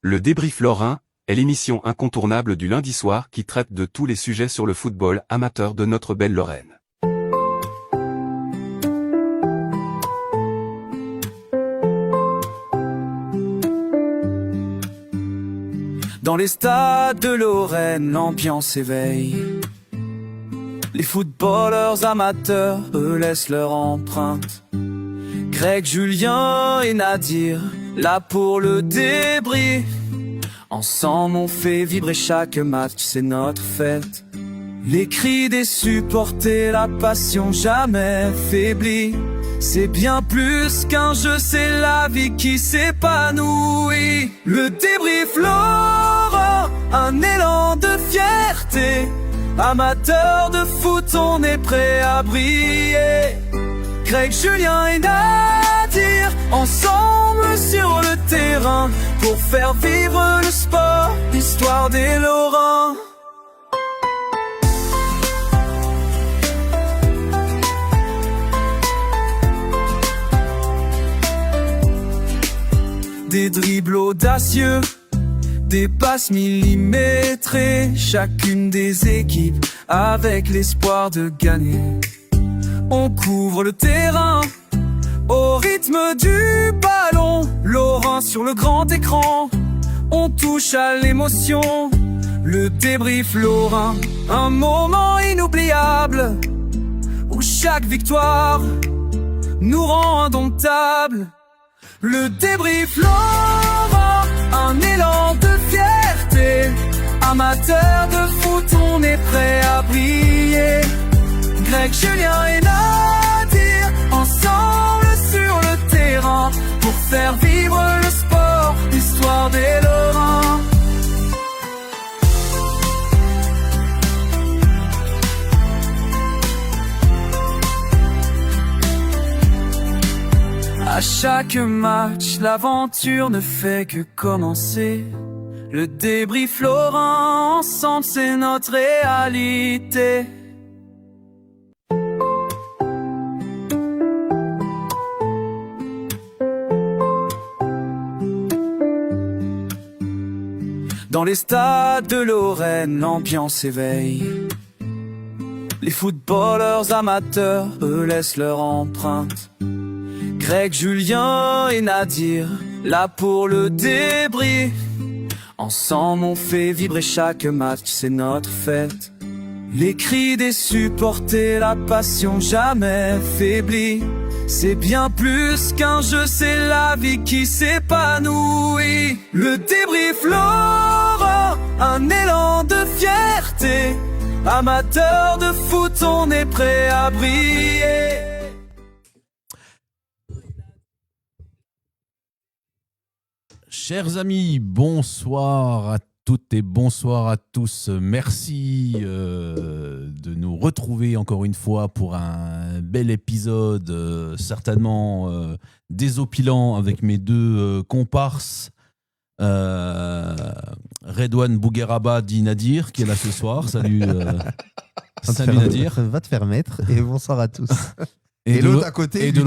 Le débrief lorrain est l'émission incontournable du lundi soir qui traite de tous les sujets sur le football amateur de notre belle Lorraine. Dans les stades de Lorraine, l'ambiance éveille. Les footballeurs amateurs, eux, laissent leur empreinte. Greg, Julien et Nadir, là pour le débrief. Ensemble on fait vibrer chaque match, c'est notre fête. Les cris des supporters, la passion jamais faiblie. C'est bien plus qu'un jeu, c'est la vie qui s'épanouit. Le débrief Laurent, un élan de fierté. Amateurs de foot, on est prêt à briller. Greg, Julien et Nadir, ensemble sur le terrain, pour faire vivre le sport, l'histoire des Lorrains. Des dribbles audacieux, des passes millimétrées, chacune des équipes avec l'espoir de gagner. On couvre le terrain au rythme du ballon, Lorrain sur le grand écran, on touche à l'émotion. Le débrief Lorrain, un moment inoubliable, où chaque victoire nous rend indomptables. Le débrief Laurent, un élan de fierté. Amateurs de foot, on est prêt à briller. Greg, Julien et Nadir, ensemble sur le terrain, pour faire vivre le sport, l'histoire des Lorrains. À chaque match, l'aventure ne fait que commencer. Le débrief Lorrain, ensemble c'est notre réalité. Dans les stades de Lorraine, l'ambiance éveille. Les footballeurs amateurs, eux, laissent leur empreinte. Greg, Julien et Nadir, là pour le débrief. Ensemble on fait vibrer chaque match, c'est notre fête. Les cris des supporters, la passion jamais faiblie. C'est bien plus qu'un jeu, c'est la vie qui s'épanouit. Le débrief Laurent, un élan de fierté. Amateurs de foot, on est prêt à briller. Chers amis, bonsoir à toutes et bonsoir à tous. Merci de nous retrouver encore une fois pour un bel épisode, certainement désopilant avec mes deux comparses. Redouane Bougueraba dit Nadir qui est là ce soir. Salut, salut Nadir. Va te faire mettre et bonsoir à tous. Et l'autre à côté, et de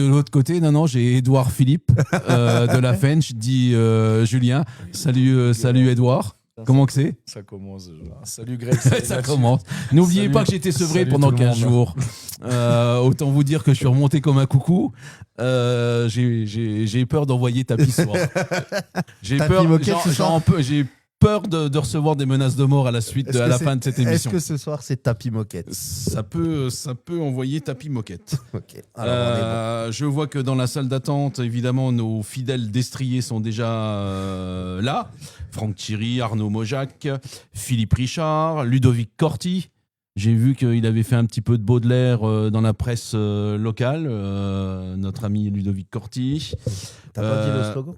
l'autre côté, non, j'ai Édouard Philippe de la Fench, dit Julien. Salut Édouard. Comment que c'est ? Ça commence. Salut Greg. Ça commence. N'oubliez pas que j'ai été sevré pendant 15 jours. Autant vous dire que je suis remonté comme un coucou. J'ai peur d'envoyer tapis ce soir. J'ai peur de recevoir des menaces de mort à la suite, à la fin de cette émission. Est-ce que ce soir c'est tapis moquette ? Ça peut envoyer tapis moquette. Ok. Alors, je vois que dans la salle d'attente, évidemment, nos fidèles destriers sont déjà là. Franck Thierry, Arnaud Mojac, Philippe Richard, Ludovic Corti. J'ai vu qu'il avait fait un petit peu de Baudelaire dans la presse locale, notre ami Ludovic Corti. T'as pas dit le slogan ?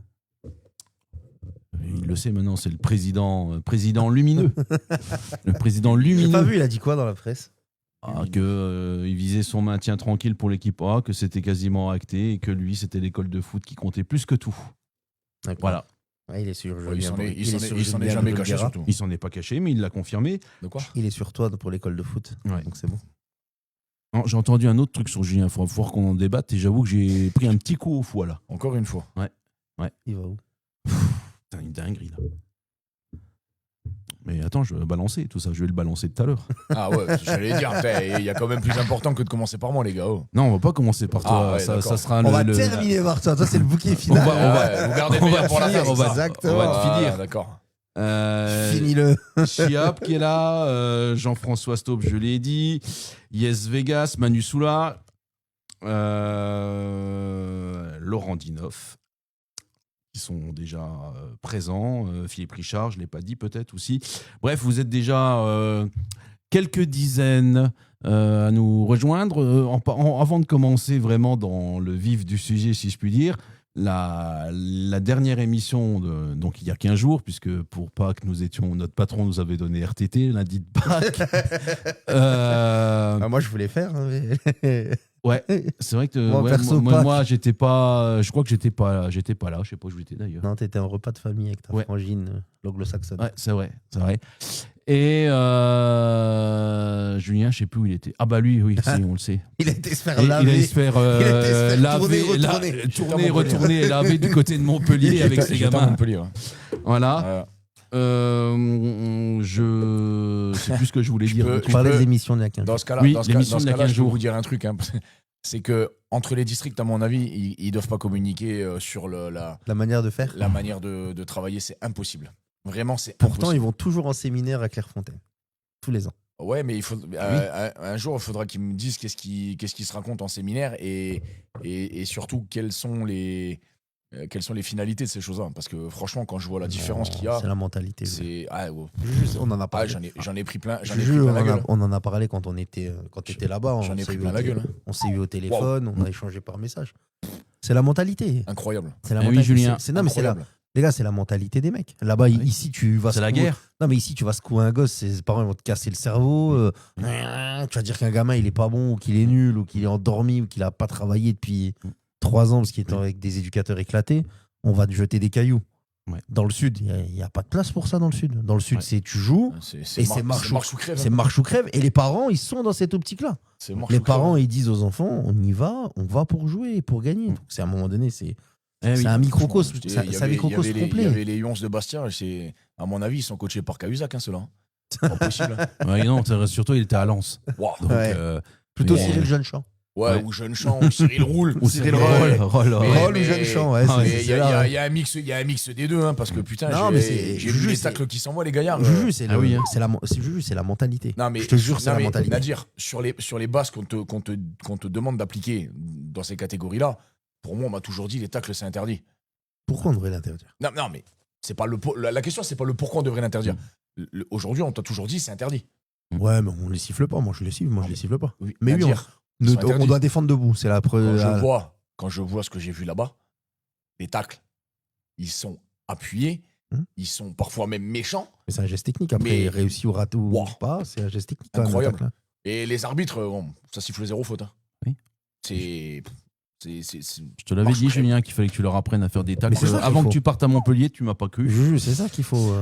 Il le sait maintenant, c'est le président lumineux. Le président lumineux. J'ai pas vu, il a dit quoi dans la presse ? Il visait son maintien tranquille pour l'équipe A, que c'était quasiment acté et que lui, c'était l'école de foot qui comptait plus que tout. D'accord. Voilà. Ouais, il est sur. Il s'en est jamais caché surtout. Il s'en est pas caché, mais il l'a confirmé. De quoi ? Il est sur toi pour l'école de foot. Ouais. Donc c'est bon. Non, j'ai entendu un autre truc sur Julien. Il faut voir qu'on en débatte et j'avoue que j'ai pris un petit coup au foie là. Encore une fois. Ouais. Il va où ? dinguerie, là. Mais attends, je vais balancer tout ça. Je vais le balancer tout à l'heure. Ah ouais, j'allais dire, il y a quand même plus important que de commencer par moi, les gars. Oh. Non, on va pas commencer par toi. ouais, ça d'accord. sera On va terminer par toi. Toi, c'est le bouquet final. Vous gardez le meilleur pour la fin, on va, c'est ça on va te finir. D'accord. Finis-le. Chiap qui est là, Jean-François Staub, je l'ai dit, Yes Vegas, Manu Soula, Laurent Dinoff, qui sont déjà présents, Philippe Richard, je ne l'ai pas dit peut-être aussi. Bref, vous êtes déjà quelques dizaines à nous rejoindre. Avant de commencer vraiment dans le vif du sujet, si je puis dire, la dernière émission, donc il y a 15 jours, puisque pour Pâques, notre patron nous avait donné RTT, lundi de Pâques. Moi, je voulais faire. Hein, mais... Ouais, c'est vrai que Moi, perso, moi j'étais pas, je crois que j'étais pas là, je sais pas où j'étais d'ailleurs. Non, t'étais en repas de famille avec ta frangine, l'anglo-saxonne. Ouais, c'est vrai. Et Julien, je sais plus où il était. Ah bah lui, oui, si, on le sait. Il a été se faire Il laver. allait se faire laver, tourner, retourner et laver du côté de Montpellier avec ses J'étais à gamins. Montpellier. Ouais. Voilà. Je sais plus ce que je voulais dire. Tu parlais de l'émission d'il y a 15 jours. Dans ce cas-là, Oui, dans ce l'émission d'il y a cas-là, 15 je peux jours. vous dire un truc. Hein, c'est que entre les districts, à mon avis, ils doivent pas communiquer sur la manière de faire. La manière de travailler, c'est impossible. Vraiment, c'est Pourtant, impossible. ils vont toujours en séminaire à Clairefontaine. Tous les ans. Ouais, mais il faut, un jour, il faudra qu'ils me disent qu'est-ce qui se raconte en séminaire et surtout quelles sont les finalités de ces choses-là. Parce que franchement, quand je vois la différence qu'il y a, c'est la mentalité. c'est On en a parlé. j'en ai pris plein la gueule. On en a parlé quand on était là-bas. J'en ai pris plein la gueule. On s'est eu au téléphone, on a échangé par message. C'est la mentalité. Incroyable. C'est la oui, mentalité. Julien. Non, mais les gars, c'est la mentalité des mecs. Là-bas, ici, tu vas. C'est la guerre. Non, mais ici, tu vas secouer un gosse, ses parents ils vont te casser le cerveau. Tu vas dire qu'un gamin, il est pas bon, ou qu'il est nul, ou qu'il est endormi, ou qu'il a pas travaillé depuis 3 ans parce qu'il est avec des éducateurs éclatés. On va te jeter des cailloux. Ouais. Dans le sud, il n'y a pas de place pour ça dans le sud. Dans le sud, c'est tu joues et c'est marche ou crève. C'est marche ou crève. Et les parents, ils sont dans cette optique-là. Les parents, ils disent aux enfants, on y va, on va pour jouer, pour gagner. Donc, c'est à un moment donné, c'est un microcosme. C'est un microcosme complet. Il y avait les Lions de Bastia. À mon avis, ils sont coachés par Cahuzac, ceux-là. C'est pas possible. Ouais, non, surtout, il était à Lens. Wow. Donc, plutôt Cyril Jeune-Champ. Ouais, ou Jeune-Champ, ou Cyril Roule. Ou Cyril Roll ou Jeune-Champ, ouais. Il y a un mix des deux, hein, parce que putain, j'ai vu les tacles qui s'envoient, les gaillards. Juju, c'est la mentalité. Non, mais je te jure, c'est la mentalité. Nadir, sur les bases qu'on te demande d'appliquer dans ces catégories-là, pour moi, on m'a toujours dit les tacles, c'est interdit. Pourquoi on devrait l'interdire ? Non, mais c'est pas la question, c'est pas le pourquoi on devrait l'interdire. Aujourd'hui, on t'a toujours dit c'est interdit. Ouais, mais on les siffle pas. Moi, je les siffle pas. Oui, mais oui, on doit défendre debout. C'est la preuve. Quand je vois ce que j'ai vu là-bas, les tacles, ils sont appuyés, ils sont parfois même méchants. Mais c'est un geste technique. Après, réussi ou raté ou pas, c'est un geste technique. Incroyable. Et les arbitres, ça siffle 0 faute. Hein. Oui. C'est Je te l'avais dit, Julien, qu'il fallait que tu leur apprennes à faire des tacles. Avant que tu partes à Montpellier, tu m'as pas cru. Juju, c'est ça qu'il faut.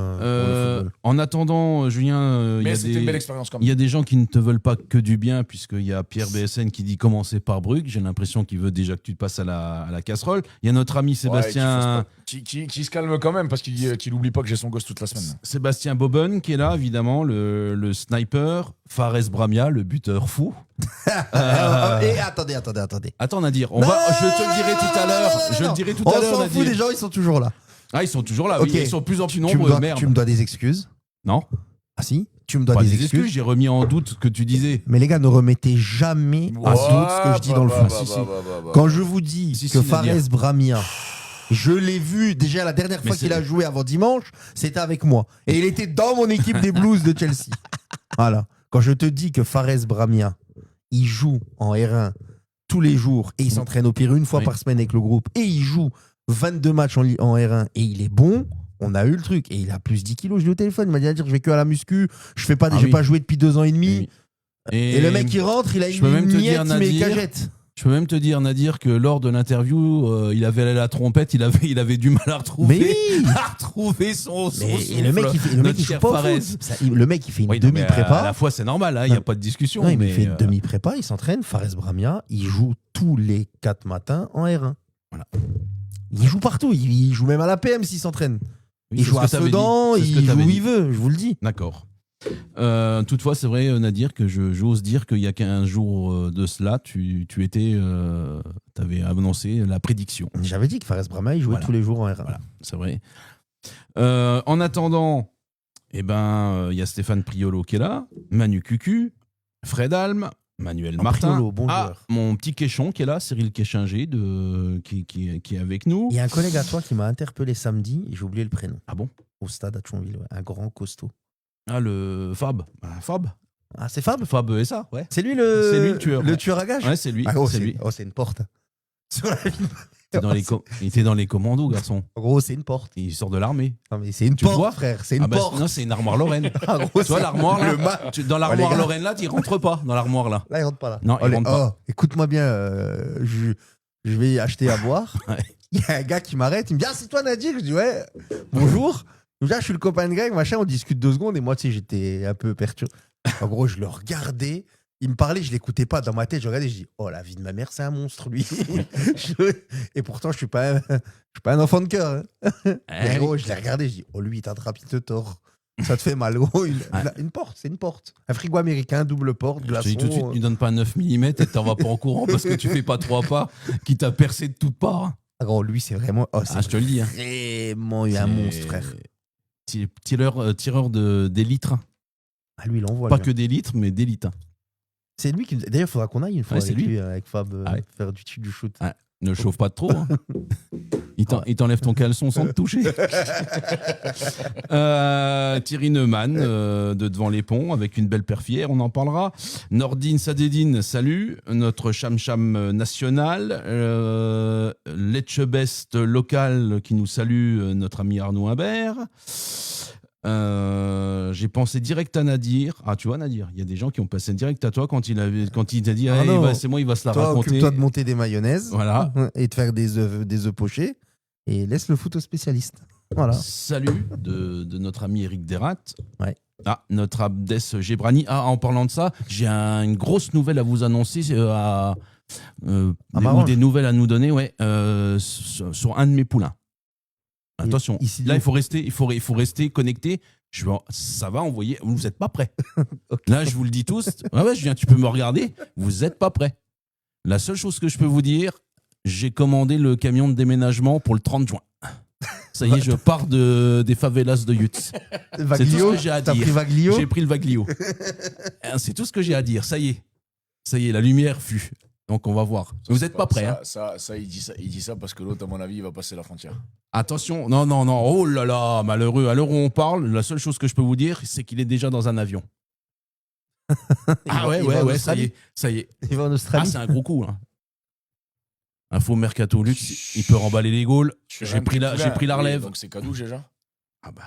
En attendant, Julien, mais c'était une belle expérience quand même. Il y a des gens qui ne te veulent pas que du bien, puisqu'il y a Pierre BSN qui dit commencer par Brugge. J'ai l'impression qu'il veut déjà que tu te passes à la casserole. Il y a notre ami Sébastien. Qui se calme quand même, parce qu'il oublie pas que j'ai son gosse toute la semaine. Sébastien Boben qui est là, évidemment, le sniper. Fares Bramia, le buteur fou. Et attendez. Attends, Nadir, je te le dirai tout à l'heure. Je le dirai tout à l'heure. On s'en fout, les gens, ils sont toujours là. Ah, ils sont toujours là. Okay. Oui, ils sont de plus en plus nombreux. Tu me dois des excuses. Non. Ah si, tu me dois des excuses. J'ai remis en doute ce que tu disais. Mais les gars, ne remettez jamais en doute ce que je dis dans le foot. Quand je vous dis que Fares Bramia, je l'ai vu déjà la dernière fois qu'il a joué avant dimanche, c'était avec moi. Et il était dans mon équipe des Blues de Chelsea. Voilà. Quand je te dis que Fares Bramia, il joue en R1 tous les jours et il s'entraîne au pire une fois par semaine avec le groupe et il joue 22 matchs en R1 et il est bon, on a eu le truc. Et il a plus 10 kilos, je l'ai au téléphone, il m'a dit à dire je vais que à la muscu, j'ai pas joué depuis 2 ans et demi. Et le mec il rentre, il a une miette mais cagette. Je peux même te dire, Nadir, que lors de l'interview, il avait la trompette, il avait du mal à retrouver, son et le mec, il joue pas au foot. Le mec, il fait une demi-prépa. À la fois, c'est normal, il n'y a pas de discussion. Non, mais il fait une demi-prépa, il s'entraîne. Fares Bramia, il joue tous les 4 matins en R1. Voilà. Il joue partout, il joue même à la PM s'il s'entraîne. Oui, Il c'est joue ce à que t'avais dit. Sedan, C'est ce que il joue t'avais où dit. il veut, je vous le dis. D'accord. Toutefois, c'est vrai, Nadir, que j'ose dire qu'il y a 15 jours de cela, tu avais annoncé la prédiction. J'avais dit que Fares Brahma, il jouait Voilà. tous les jours en R1. Voilà, c'est vrai. En attendant, il y a Stéphane Priolo qui est là, Manu Cucu, Fred Alm, Manuel Martin. Priolo, bon joueur. Mon petit Quéchon qui est là, Cyril Quéchinger, qui est avec nous. Il y a un collègue à toi qui m'a interpellé samedi, j'ai oublié le prénom. Ah bon? Au stade à Thionville, ouais. Un grand costaud. Ah, le Fab. Fab Ah, c'est Fab? Fab SA, ouais. C'est lui le tueur. Le tueur à gages? Ouais, c'est lui. Ah, gros, c'est lui. c'est une porte. Sur la ville. Il était dans les commandos, garçon. En gros, c'est une porte. Il sort de l'armée. Non, mais c'est une Tu le porte, vois frère. C'est une Ah bah, porte. non, c'est une armoire Lorraine. Ah, gros, Tu vois c'est l'armoire là le ma- Dans l'armoire les gars. Lorraine là, tu rentres pas dans l'armoire là. Là, il rentre pas là. Non, il rentre pas. Écoute-moi bien, je vais acheter à boire. Ouais. Il y a un gars qui m'arrête, il me dit: ah, c'est toi Nadir? Je dis: ouais, bonjour. Il me dit: ah, je suis le copain de Greg, machin, on discute 2 secondes. Et moi, tu sais, j'étais un peu perturbé. En gros, je le regardais. Il me parlait, je l'écoutais pas. Dans ma tête, je regardais, je dis: oh, la vie de ma mère, c'est un monstre, lui. Et pourtant, je suis pas un enfant de cœur. Hein. Mais gros, je l'ai regardé, je dis: oh, lui, il t'attrape, il te tord. Ça te fait mal, gros. Une porte, c'est une porte. Un frigo américain, double porte, Je te glaçon. dis tout de suite, tu donnes pas 9 mm et t'en vas pas en courant parce que tu fais pas 3 pas qui t'a percé de toutes parts. Ah, gros, lui, c'est vraiment. Oh, c'est Ah, je te le dis. Hein. vraiment un monstre, frère. Tireur des litres. Ah, lui, il envoie. Pas lui. que des litres, mais des litres. C'est lui qui. D'ailleurs, il faudra qu'on aille une fois Ouais, c'est avec lui. lui, avec Fab, Ah ouais. faire du shoot. Ah. Ne le chauffe pas trop. Hein. Il t'enlève ton caleçon sans te toucher. Thierry Neumann de Devant les Ponts avec une belle perfière, on en parlera. Nordine Sadedine, salut. Notre Cham national. Letchebest local qui nous salue, notre ami Arnaud Imbert. J'ai pensé direct à Nadir. Ah, tu vois, Nadir, il y a des gens qui ont passé direct à toi quand il t'a dit Ah non. c'est moi, il va se la Toi, raconter. occupe-toi de monter des mayonnaises Voilà. et de faire des œufs pochés et laisse le foot aux spécialistes. Voilà. Salut de notre ami Eric Derat. Ouais. Ah, notre Abdès Gebrani. Ah, en parlant de ça, j'ai une grosse nouvelle à vous annoncer. Ou des nouvelles à nous donner, ouais, sur un de mes poulains. Attention, ici, là il faut rester connecté. Ça va envoyer. Vous n'êtes pas prêts. Okay. Là, je vous le dis tous. Ouais, Julien, tu peux me regarder. Vous n'êtes pas prêts. La seule chose que je peux vous dire, j'ai commandé le camion de déménagement pour le 30 juin. Ça y est, je pars des favelas de Yutz. C'est tout ce que j'ai à T'as dire. pris Vaglio? J'ai pris le Vaglio. C'est tout ce que j'ai à dire. Ça y est, la lumière fut. Donc on va voir. Vous n'êtes pas prêts. Ça, il dit ça parce que l'autre, à mon avis, il va passer la frontière. Attention, non. Oh là là, malheureux. À l'heure où on parle, la seule chose que je peux vous dire, c'est qu'il est déjà dans un avion. Ouais, ça y est. Il va en Ah, Australie. c'est un gros coup. Hein. Info Mercato Luxe, il peut remballer les Gaules. J'ai pris la relève. Donc c'est cadeau déjà. Ah bah,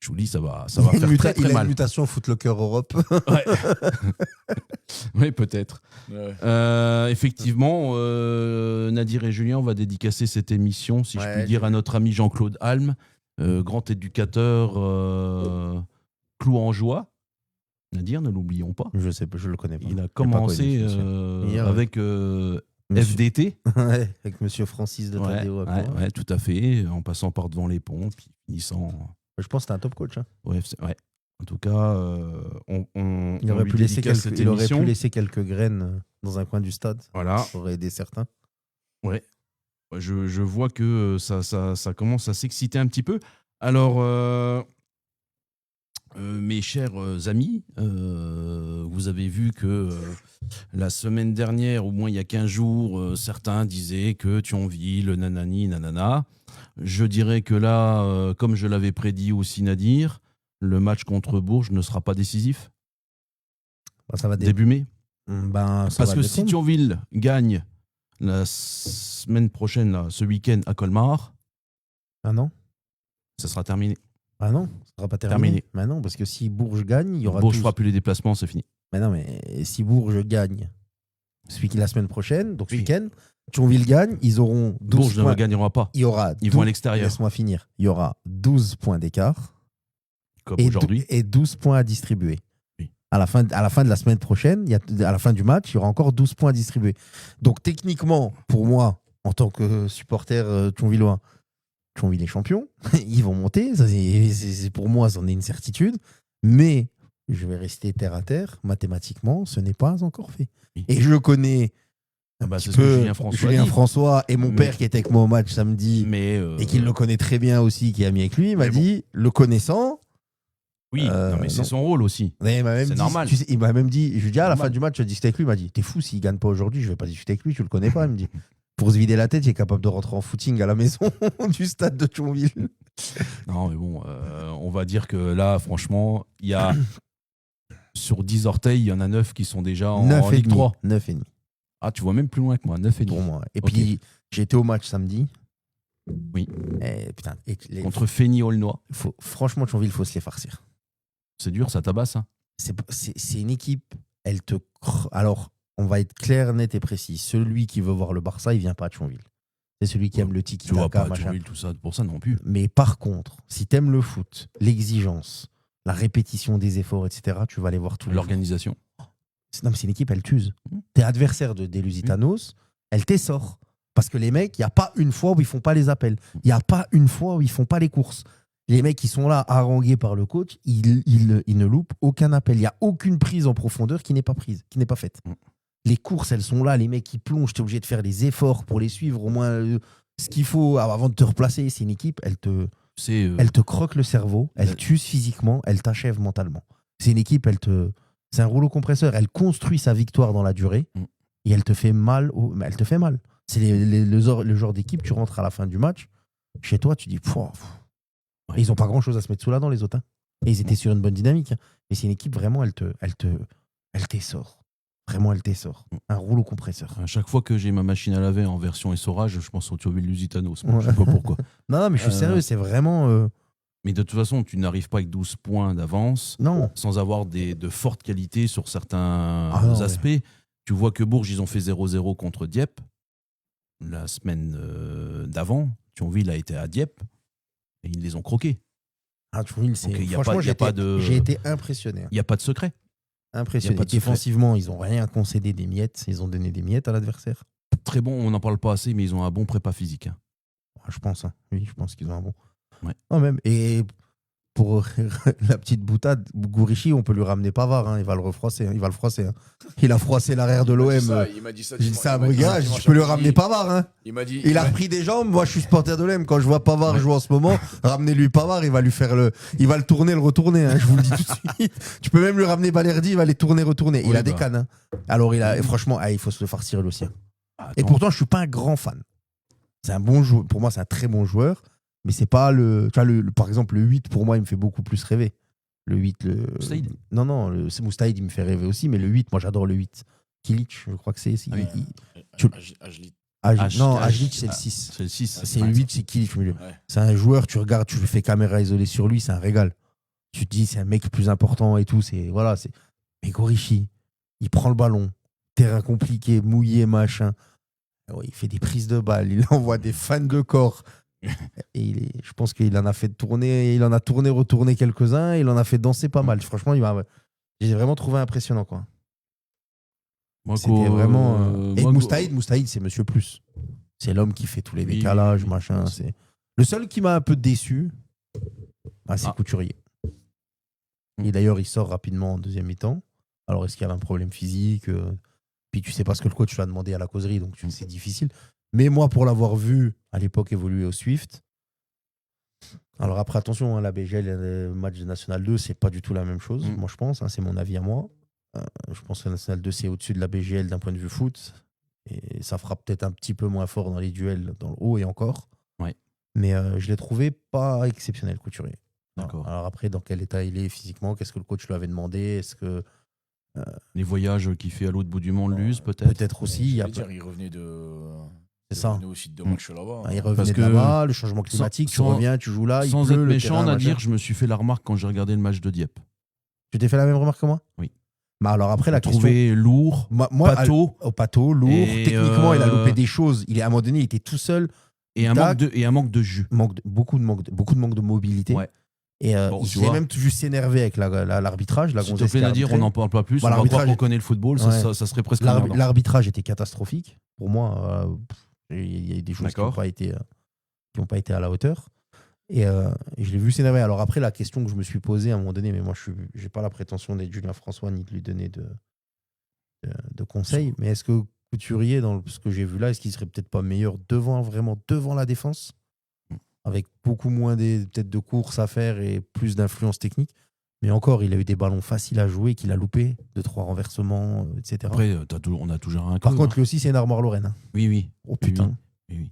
je vous dis, ça va faire très il a mal. une mutation Footlocker Europe. Ouais. Oui, peut-être. Ouais. Effectivement, Nadir et Julien, on va dédicacer cette émission, si je puis dire, à notre ami Jean-Claude Alm, grand éducateur clouangeois. Nadir, ne l'oublions pas. Je sais pas, je le connais pas. Il a J'ai commencé pas connu, hier, avec FDT. ouais, avec Monsieur Francis de Tadeo. Ouais, tout à fait, en passant par Devant les Ponts, puis finissant. Je pense que c'était un top coach. Hein. Ouais. En tout cas, Il aurait pu laisser quelques graines dans un coin du stade. Voilà. Ça aurait aidé certains. Ouais. Je vois que ça commence à s'exciter un petit peu. Alors, mes chers amis, vous avez vu que la semaine dernière, au moins il y a 15 jours, certains disaient que Thionville, nanani, nanana. Je dirais que là, comme je l'avais prédit aussi Nadir, le match contre Bourges ne sera pas décisif. Ça va début mai. Parce que si Thionville gagne la semaine prochaine, là, ce week-end à Colmar, ah non, ça sera terminé. Ah non, ça sera pas terminé. Mais non, parce que si Bourges gagne, il y aura. Bourges fera plus les déplacements, c'est fini. Mais non, mais si Bourges gagne la semaine prochaine, donc ce week-end, Thionville gagne, ils auront 12 Bourges points. ne gagnera pas. Ils vont à l'extérieur. Laisse-moi finir. Il y aura 12 points d'écart. Comme aujourd'hui. Et 12 points à distribuer. Oui. À la fin de la semaine prochaine, à la fin du match, il y aura encore 12 points à distribuer. Donc techniquement, pour moi, en tant que supporter thionvillois, Thionville est champion. Ils vont monter. Ça, pour moi, c'en est une certitude. Mais je vais rester terre à terre. Mathématiquement, ce n'est pas encore fait. Oui. Et je connais c'est ce que Julien François et mon père qui était avec moi au match samedi et qui le connaît très bien aussi, qui est ami avec lui, il m'a dit, le connaissant. Oui, non, mais c'est non. son rôle aussi. C'est normal. Tu sais, il m'a même dit, je lui dis à la fin du match, je discutais avec lui, il m'a dit, t'es fou, s'il gagne pas aujourd'hui, je vais pas discuter avec lui, tu le connais pas. Il me dit, pour se vider la tête, il est capable de rentrer en footing à la maison du stade de Thionville. Non, mais bon, on va dire que là, franchement, il y a sur 10 orteils, il y en a 9 qui sont déjà en Ligue 3. 9,5. Ah, tu vois même plus loin que moi, 9,5. Pour moi. Et Ok. puis, j'ai été au match samedi. Oui. Et, putain, Contre Fény-Aulnois. Franchement, Thionville, il faut se les farcir. C'est dur, ça tabasse. Hein. C'est une équipe, elle te. Alors, on va être clair, net et précis. Celui qui veut voir le Barça, il vient pas à Thionville. C'est celui qui aime le Tu vois tiki-taka, pas machin. Thionville, tout ça, pour ça non plus. Mais par contre, si t'aimes le foot, l'exigence, la répétition des efforts, etc., tu vas aller voir tout L'organisation. Non, mais c'est une équipe, elle t'use. T'es adversaire de Lusitanos, elle t'essort. Parce que les mecs, il n'y a pas une fois où ils font pas les appels. Il n'y a pas une fois où ils font pas les courses. Les mecs qui sont là, harangués par le coach, ils ne loupent aucun appel. Il n'y a aucune prise en profondeur qui n'est pas prise, qui n'est pas faite. Les courses, elles sont là. Les mecs qui plongent, t'es obligé de faire des efforts pour les suivre, au moins ce qu'il faut avant de te replacer. C'est une équipe, elle te croque le cerveau, elle t'use physiquement, elle t'achève mentalement. C'est une équipe, c'est un rouleau compresseur. Elle construit sa victoire dans la durée et elle te fait mal. Elle te fait mal. C'est le genre d'équipe, tu rentres à la fin du match, chez toi, tu dis, et ils n'ont pas grand-chose à se mettre sous la dent, les autres. Hein. Et ils étaient sur une bonne dynamique. Hein. Mais c'est une équipe, vraiment, elle t'essort. Vraiment, elle t'essort. Un rouleau compresseur. À chaque fois que j'ai ma machine à laver en version essorage, je pense au Thionville Lusitanos. Je sais pas pourquoi. Non, mais je suis sérieux, c'est vraiment. Mais de toute façon, tu n'arrives pas avec 12 points d'avance sans avoir de fortes qualités sur certains aspects. Ouais. Tu vois que Bourges, ils ont fait 0-0 contre Dieppe. La semaine d'avant, Thionville a été à Dieppe et ils les ont croqués. Ah, Thionville, c'est. Donc, franchement, j'ai été impressionné. Il n'y a pas de secret. Impressionné. Défensivement, ils n'ont rien concédé des miettes. Ils ont donné des miettes à l'adversaire. Très bon, on n'en parle pas assez, mais ils ont un bon prépa physique. Hein. Je pense. Hein. Oui, je pense qu'ils ont un bon. Ouais. Non, même. Et pour la petite boutade, Gourichi, on peut lui ramener Pavard. Hein. Il va le refroisser. Hein. Il va le froisser. Hein. Il a froissé l'arrière de l'OM. Il m'a dit ça. Je peux lui ramener Pavard. Hein. Il a repris des jambes. Moi, je suis supporter de l'OM. Quand je vois Pavard jouer en ce moment, ramenez-lui Pavard. Il va le tourner, le retourner. Hein. Je vous le dis tout de suite. Tu peux même lui ramener Balerdi. Il va les tourner, retourner. Il a des cannes. Hein. Alors, franchement, il faut se le farcir lui aussi. Hein. Et pourtant, je suis pas un grand fan. C'est un bon joueur. Pour moi, c'est un très bon joueur. Mais c'est pas tu vois, par exemple, le 8, pour moi, il me fait beaucoup plus rêver. Le 8, Moustahid. Non, Moustahid, il me fait rêver aussi, mais le 8, moi, j'adore le 8. Kilic, je crois que c'est. Non, Ajlic, c'est le 6. C'est le 6. C'est le 8, c'est Kilic. Ouais. C'est un joueur, tu regardes, tu lui fais caméra isolée sur lui, c'est un régal. Tu te dis, c'est un mec plus important et tout. Mais Gourichi, il prend le ballon, terrain compliqué, mouillé, machin. Il fait des prises de balles, il envoie des fans de corps. Et je pense qu'il en a fait tourner, il en a tourné, retourné quelques-uns, il en a fait danser pas mal. Franchement, j'ai vraiment trouvé impressionnant, quoi. C'était vraiment. Et Moustahid, c'est Monsieur Plus. C'est l'homme qui fait tous les décalages, machin. C'est le seul qui m'a un peu déçu. C'est Couturier. Et d'ailleurs, il sort rapidement en deuxième mi-temps. Alors, est-ce qu'il y avait un problème physique Puis tu sais pas ce que le coach lui a demandé à la causerie, donc c'est difficile. Mais moi, pour l'avoir vu à l'époque évoluer au Swift, alors après, attention, la BGL, le match de National 2, c'est pas du tout la même chose, moi je pense, c'est mon avis à moi. Je pense que National 2, c'est au-dessus de la BGL d'un point de vue foot, et ça fera peut-être un petit peu moins fort dans les duels, dans le haut et encore. Ouais. Mais je l'ai trouvé pas exceptionnel, Couturier. D'accord. Alors après, dans quel état il est physiquement, qu'est-ce que le coach lui avait demandé, est-ce que... Les voyages qu'il fait à l'autre bout du monde l'usent, peut-être. Peut-être aussi. Il revenait de... C'est ça. Il aussi de matchs là-bas. Il revenait de là-bas, le changement climatique, tu reviens, tu joues là, sans il pleut, être méchant, à dire, je me suis fait la remarque quand j'ai regardé le match de Dieppe. Tu t'es fait la même remarque que moi ? Oui. Alors après, la question... trouvé lourd, pâteau. Pâteau, lourd. Techniquement, il a loupé des choses. À un moment donné, il était tout seul. Et un manque de jus. Beaucoup de manque de mobilité. Ouais. Et il a même tout juste s'énervé avec l'arbitrage. S'il te plaît, Nadir, on n'en parle pas plus. On va croire qu'on connaît le football, ça serait presque... L'arbitrage était catastrophique. Pour moi, il y a des choses qui n'ont pas été... qui n'ont pas été à la hauteur. Et je l'ai vu s'énerver. Alors après, la question que je me suis posée à un moment donné, mais moi, je n'ai pas la prétention d'être Julien François ni de lui donner de conseils, mais est-ce que Couturier, dans ce que j'ai vu là, est-ce qu'il serait peut-être pas meilleur vraiment devant la défense, avec beaucoup moins peut-être de courses à faire et plus d'influence technique? Mais encore, il a eu des ballons faciles à jouer qu'il a loupé, 2-3 renversements, etc. Après, on a toujours un Par code, contre, hein. lui aussi, c'est une armoire Lorraine. Hein. Oui. Oh putain. Oui.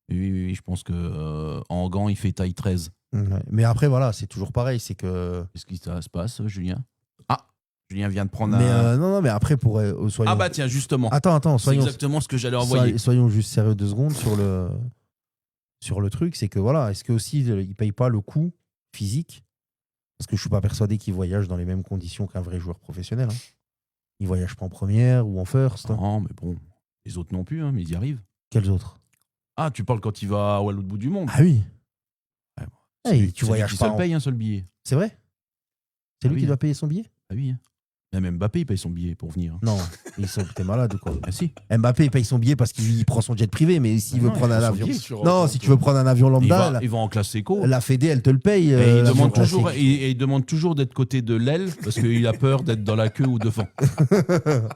Je pense que en gants, il fait taille 13. Ouais. Mais après, voilà, c'est toujours pareil. C'est que. Qu'est-ce qui se passe, Julien? Ah, Julien vient de prendre Mais un. non, mais après, soyons. Ah bah tiens, justement. Attends, C'est soyons. exactement ce que j'allais envoyer. Soyons juste sérieux 2 secondes sur le truc. C'est que voilà, est-ce que aussi il paye pas le coût physique? Parce que je suis pas persuadé qu'il voyage dans les mêmes conditions qu'un vrai joueur professionnel. Hein. Il voyage pas en première ou en first. Non, mais bon, les autres non plus, hein, mais ils y arrivent. Quels autres? Ah, tu parles quand il va à l'autre bout du monde. Ah oui. Ouais, bon. Hey, tu C'est lui voyages qui pas. seul paye un seul billet. C'est vrai? C'est lui oui. qui doit payer son billet? Ah oui. Hein. Même Mbappé, il paye son billet pour venir. Non, t'es malade ou quoi? Ah si. Mbappé il paye son billet parce qu'il prend son jet privé, mais s'il veut Non, prendre il un prend son avion. billet Non, si tu veux prendre un avion lambda, Il va en classe éco. la Fédé, elle te le paye. Et il l'avion demande toujours, classique. il demande toujours d'être côté de l'aile parce qu'il a peur d'être dans la queue ou devant.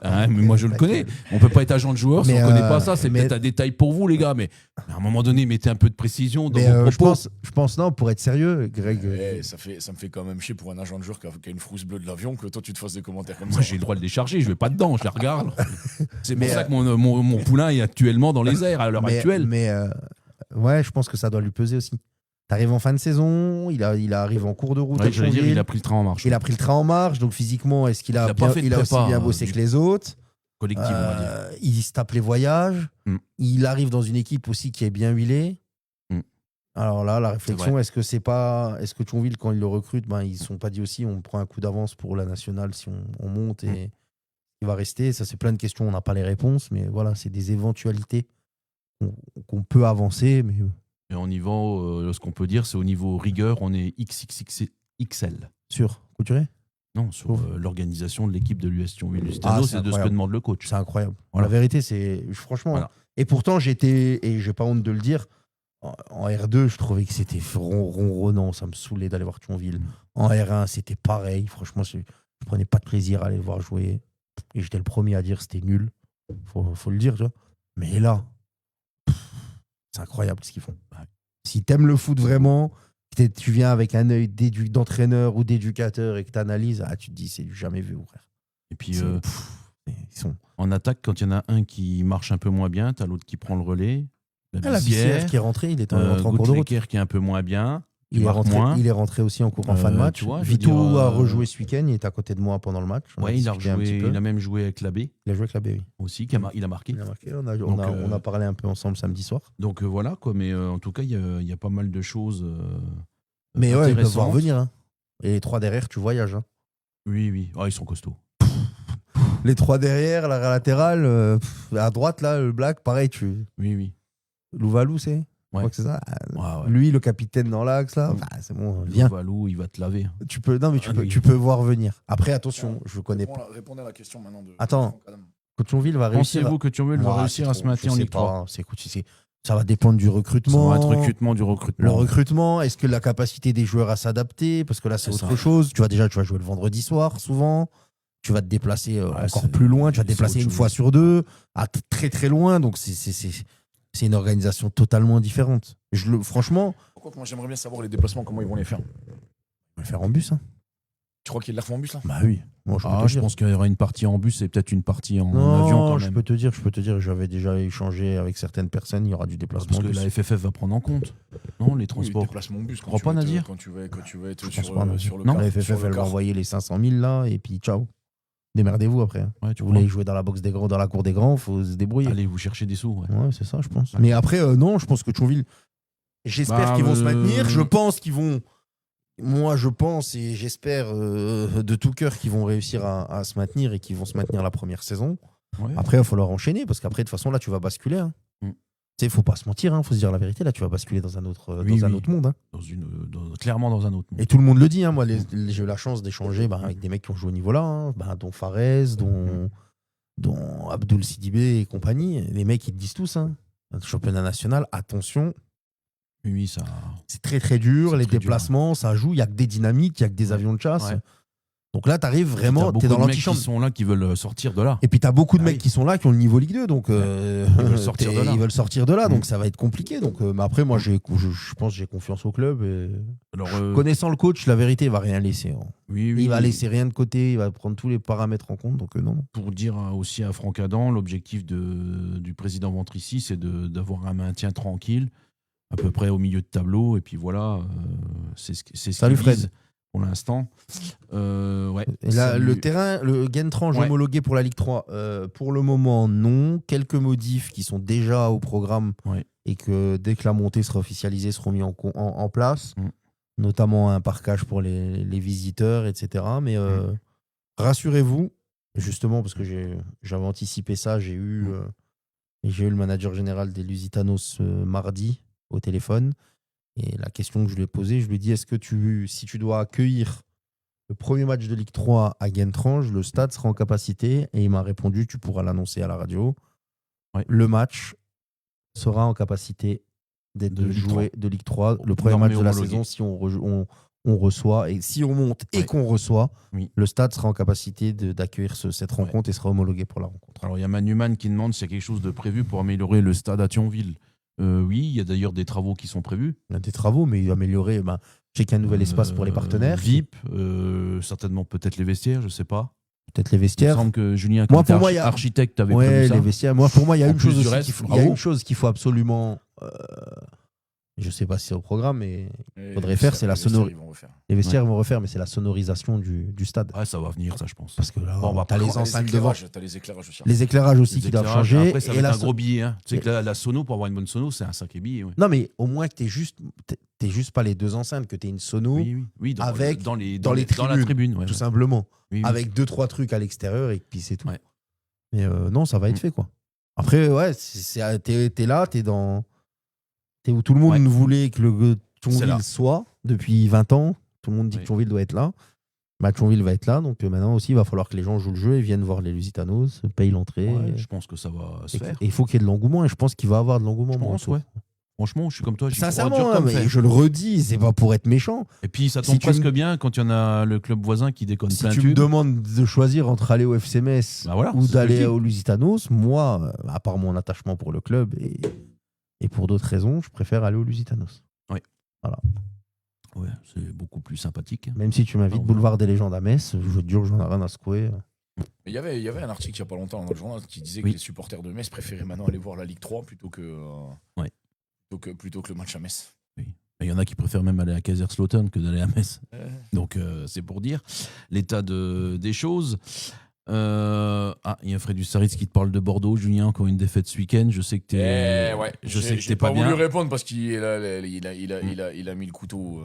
Hein, mais moi je le connais. On peut pas être agent de joueur si Mais, on connaît pas ça. C'est mais- peut-être un détail pour vous les gars, mais à un moment donné, mettez un peu de précision dans Mais vos propos. je pense, non, pour être sérieux, Greg. Ça me fait quand même chier pour un agent de joueur qui a une frousse bleue de l'avion que toi tu te fasses des commentaires comme Moi ça. j'ai le droit de les charger, je vais pas dedans, je les regarde. C'est pour Mais, ça que mon poulain est actuellement dans les airs à l'heure actuelle. Mais ouais, je pense que ça doit lui peser aussi. T'arrives en fin de saison, il arrive en cours de route. Ouais, avec j'allais dire, Thionville. il a pris le train en marche. Il a pris le train en marche, donc physiquement, est-ce qu'il a, Il a pas bien- fait de il a prépa, aussi bien bossé du- que les autres? Collectif, on va dire. Il se tape les voyages. Mm. Il arrive dans une équipe aussi qui est bien huilée. Mm. Alors là, la réflexion, vrai. est-ce que Thionville, quand ils le recrutent, ils ne sont pas dit aussi on prend un coup d'avance pour la nationale si on monte et il va rester? Ça, c'est plein de questions, on n'a pas les réponses, mais voilà, c'est des éventualités qu'on peut avancer. Mais Et au niveau, ce qu'on peut dire, c'est au niveau rigueur, on est XXXL. sur Couturier, Non, sur l'organisation de l'équipe de l'US Thionville Ah, Lusitano, c'est c'est de ce que incroyable. demande le coach. c'est incroyable. Voilà. La vérité, c'est franchement. Voilà. Et pourtant, et j'ai pas honte de le dire, en R2, je trouvais que c'était ronronnant. Ça me saoulait d'aller voir Thionville. En R1, c'était pareil. Franchement, je prenais pas de plaisir à aller le voir jouer. Et j'étais le premier à dire que c'était nul. Faut le dire, tu vois. Mais là, c'est incroyable ce qu'ils font. Ouais. Si t'aimes le foot vraiment, que tu viens avec un œil d'entraîneur ou d'éducateur et que t'analyses, tu te dis, c'est du jamais vu, frère. Et puis, Ils sont... en attaque, quand il y en a un qui marche un peu moins bien, t'as l'autre qui prend le relais. La Bissière qui est rentré, il est rentré en cours de route. Goutlecker qui est un peu moins bien. Il est rentré aussi en cours en fin de match. tu vois, je veux Vito dire, a rejoué ce week-end, il était à côté de moi pendant le match. On a Ouais, il a discuté un petit peu. il a même joué avec l'abbé Il a joué avec la B, oui. aussi, il a marqué. Il a marqué. On Donc, a parlé un peu ensemble samedi soir. Donc voilà, quoi. Mais en tout cas, il y a pas mal de choses. Mais ouais, ils peuvent voir intéressantes. venir. Hein. Et les 3 derrière, tu voyages. Hein. Oui. Ah, ils sont costauds. Les 3 derrière, la latérale, à droite, là, le black, pareil, Oui. Louvalou, c'est Je Ouais. crois que c'est ça. Ouais. Lui, le capitaine dans l'axe, là, c'est bon, viens. Valou, il va te laver. Tu peux lui. tu peux voir venir. Après, attention, je connais pas. Répondez à la question maintenant de. Attends. Thionville va réussir. Pensez-vous que Thionville va Ah, réussir c'est à trop, se maintenir je en sais Ligue 3? pas. Ça va dépendre du Ça recrutement. va être recrutement du recrutement. Le recrutement, est-ce que la capacité des joueurs à s'adapter? Parce que là, c'est C'est autre ça. chose. Tu vas jouer le vendredi soir, souvent. Tu vas te déplacer encore c'est- plus loin. Tu vas te c'est déplacer autre une chose. fois sur 2, très très loin. Donc, c'est une organisation totalement différente. Franchement, Pourquoi moi j'aimerais bien savoir les déplacements, comment ils vont les faire. on va le faire en bus. Hein. Tu crois qu'ils les refont en bus là? Bah oui. Moi, je peux te Je dire. pense qu'il y aura une partie en bus et peut-être une partie en Non, avion quand je même. peux te dire, j'avais déjà échangé avec certaines personnes. Il y aura du déplacement. Parce que en bus. la FFF va prendre en compte. Non, les Oui, transports. déplacement en bus. crois pas, Nadir Quand tu vas être Je pense sur, pas, non. sur le Non, car. La sur FFF, le elle va car. envoyer les 500 000 là, et puis ciao. Démerdez-vous après. Hein. Ouais, tu Vous vois. voulez jouer dans la boxe des grands, dans la cour des grands, faut se débrouiller. Allez vous chercher des sous. Ouais. Ouais, c'est ça, je pense. Ouais. Mais après, non, je pense que Thionville, j'espère Bah, qu'ils vont se maintenir. Je pense qu'ils vont. Moi, je pense et j'espère de tout cœur qu'ils vont réussir à se maintenir et qu'ils vont se maintenir la première saison. Ouais. Après, il va falloir enchaîner parce qu'après, de toute façon, là, tu vas basculer. Hein. Mm. Tu sais, faut pas se mentir, faut se dire la vérité. Là, tu vas basculer dans un autre, Oui, dans un oui. autre monde. Hein. Clairement dans un autre monde. Et tout le monde le dit. Hein. Moi, j'ai eu la chance d'échanger avec des mecs qui ont joué au niveau-là, hein. Dont Fares, dont Abdoul Sidibé et compagnie. Les mecs, ils te disent tous, hein. Le championnat national, attention, Oui, ça. C'est très très dur, C'est les très dur, déplacements, ça joue, il n'y a que des dynamiques, il n'y a que des avions de chasse. Ouais. Donc là, tu arrives vraiment, tu es dans l'antichambre. l'antichambre. Qui sont là, qui veulent sortir de là. Et puis tu as beaucoup de Ah mecs oui. qui sont là, qui ont le niveau Ligue 2, donc Ils veulent sortir de là. Ils veulent sortir de là, Mm. donc ça va être compliqué. Donc, mais après, moi, je pense que j'ai confiance au club. Et... Alors, Connaissant le coach, la vérité, il va rien laisser. Hein. oui, Il va laisser rien de côté, il va prendre tous les paramètres en compte, donc non. Pour dire aussi à Franck Adam, l'objectif du président Ventrici, c'est d'avoir un maintien tranquille, à peu près au milieu de tableau, et puis voilà, c'est ce Salut, qu'il Fred. vise pour l'instant. Ouais, Et là, salut. le terrain, le Gentrange Ouais. homologué pour la Ligue 3, pour le moment, non. Quelques modifs qui sont déjà au programme Ouais. et que dès que la montée sera officialisée, seront mis en place. Mm. Notamment un parquage pour les visiteurs, etc. Mais rassurez-vous, justement, parce que j'avais anticipé ça, j'ai eu le manager général des Lusitanos mardi au téléphone. Et la question que je lui ai posée, je lui ai dit, est-ce que si tu dois accueillir le premier match de Ligue 3 à Gentrange, le stade sera en capacité? Et il m'a répondu, tu pourras l'annoncer à la radio. Ouais. Le match sera en capacité d'être De Ligue joué de Ligue 3. Le premier Normé match de la homologué. saison, si on reçoit, et si on monte et Ouais. qu'on reçoit, Oui. le stade sera en capacité d'accueillir cette rencontre et sera homologué pour la rencontre. Alors, il y a Manuman qui demande s'il y a quelque chose de prévu pour améliorer le stade à Thionville. Oui, il y a d'ailleurs des travaux qui sont prévus. Il y a des travaux, mais améliorer. Je sais qu'il y a un nouvel espace pour les partenaires. VIP, certainement peut-être les vestiaires, je ne sais pas. Peut-être les Il me vestiaires. semble que Julien, Moi, qui pour était moi, il y a- architecte, avait Ouais, prévu ça. les vestiaires. Moi, pour moi, il y a En une plus chose du aussi reste, qu'il faut. Il y a bravo. une chose qu'il faut absolument. Je sais pas si c'est au programme, mais Et faudrait faire, c'est la sonnerie. Ils vont refaire. les vestiaires vont refaire, mais c'est la sonorisation du stade. Ouais, ça va venir, ça, je pense. Parce que là, Bon, bah, t'as par les contre, enceintes devant, T'as les éclairages aussi. les éclairages aussi Les qui doivent éclairages, changer. Après, ça et va la être un so- gros billet. Hein. Tu sais que la sono, pour avoir une bonne sono, c'est un sacré billet. Ouais. Non, mais au moins que t'es juste pas les deux enceintes, que t'aies une sono, Oui, dans, avec- dans les dans la tribunes. Ouais, tout ouais. simplement, Oui, oui. avec 2-3 trucs à l'extérieur et puis c'est tout. Ouais. Mais non, ça va être fait quoi. Après, ouais, t'es là, t'es où tout le monde Ouais. voulait que le C'est là. Thionville soit depuis 20 ans. Tout le monde dit Oui. que Thionville doit être là. Thionville va être là, donc maintenant aussi, il va falloir que les gens jouent le jeu et viennent voir les Lusitanos, payent l'entrée. Ouais, je pense que ça va se faire. Et il faut qu'il y ait de l'engouement, et je pense qu'il va y avoir de l'engouement. Je moi, pense, autour. ouais. Franchement, je suis comme toi. J'y crois Sincèrement, dur comme mais fer. je le redis, c'est pas pour être méchant. Et puis, ça si tombe tu presque me- bien quand il y en a le club voisin qui déconne Si plein tu tube. me demandes de choisir entre aller au FC Metz Bah voilà, ou c'est ce que je d'aller dis. au Lusitanos, moi, à part mon attachement pour le club et pour d'autres raisons, je préfère aller au Lusitanos. Ouais, c'est beaucoup plus sympathique. Même si tu m'invites Non, boulevard des légendes à Metz, je veux dire, j'en ai rien à secouer. Mais il y avait un article il n'y a pas longtemps dans le journal qui disait Oui. que les supporters de Metz préféraient maintenant aller voir la Ligue 3 plutôt que le match à Metz. Il y en a qui préfèrent même aller à Kaiserslautern que d'aller à Metz. Donc, c'est pour dire l'état des choses. Il y a Frédus Saritz qui te parle de Bordeaux. Julien, encore une défaite ce week-end. Je sais que t'es J'ai pas voulu bien. répondre parce qu'il a mis le couteau.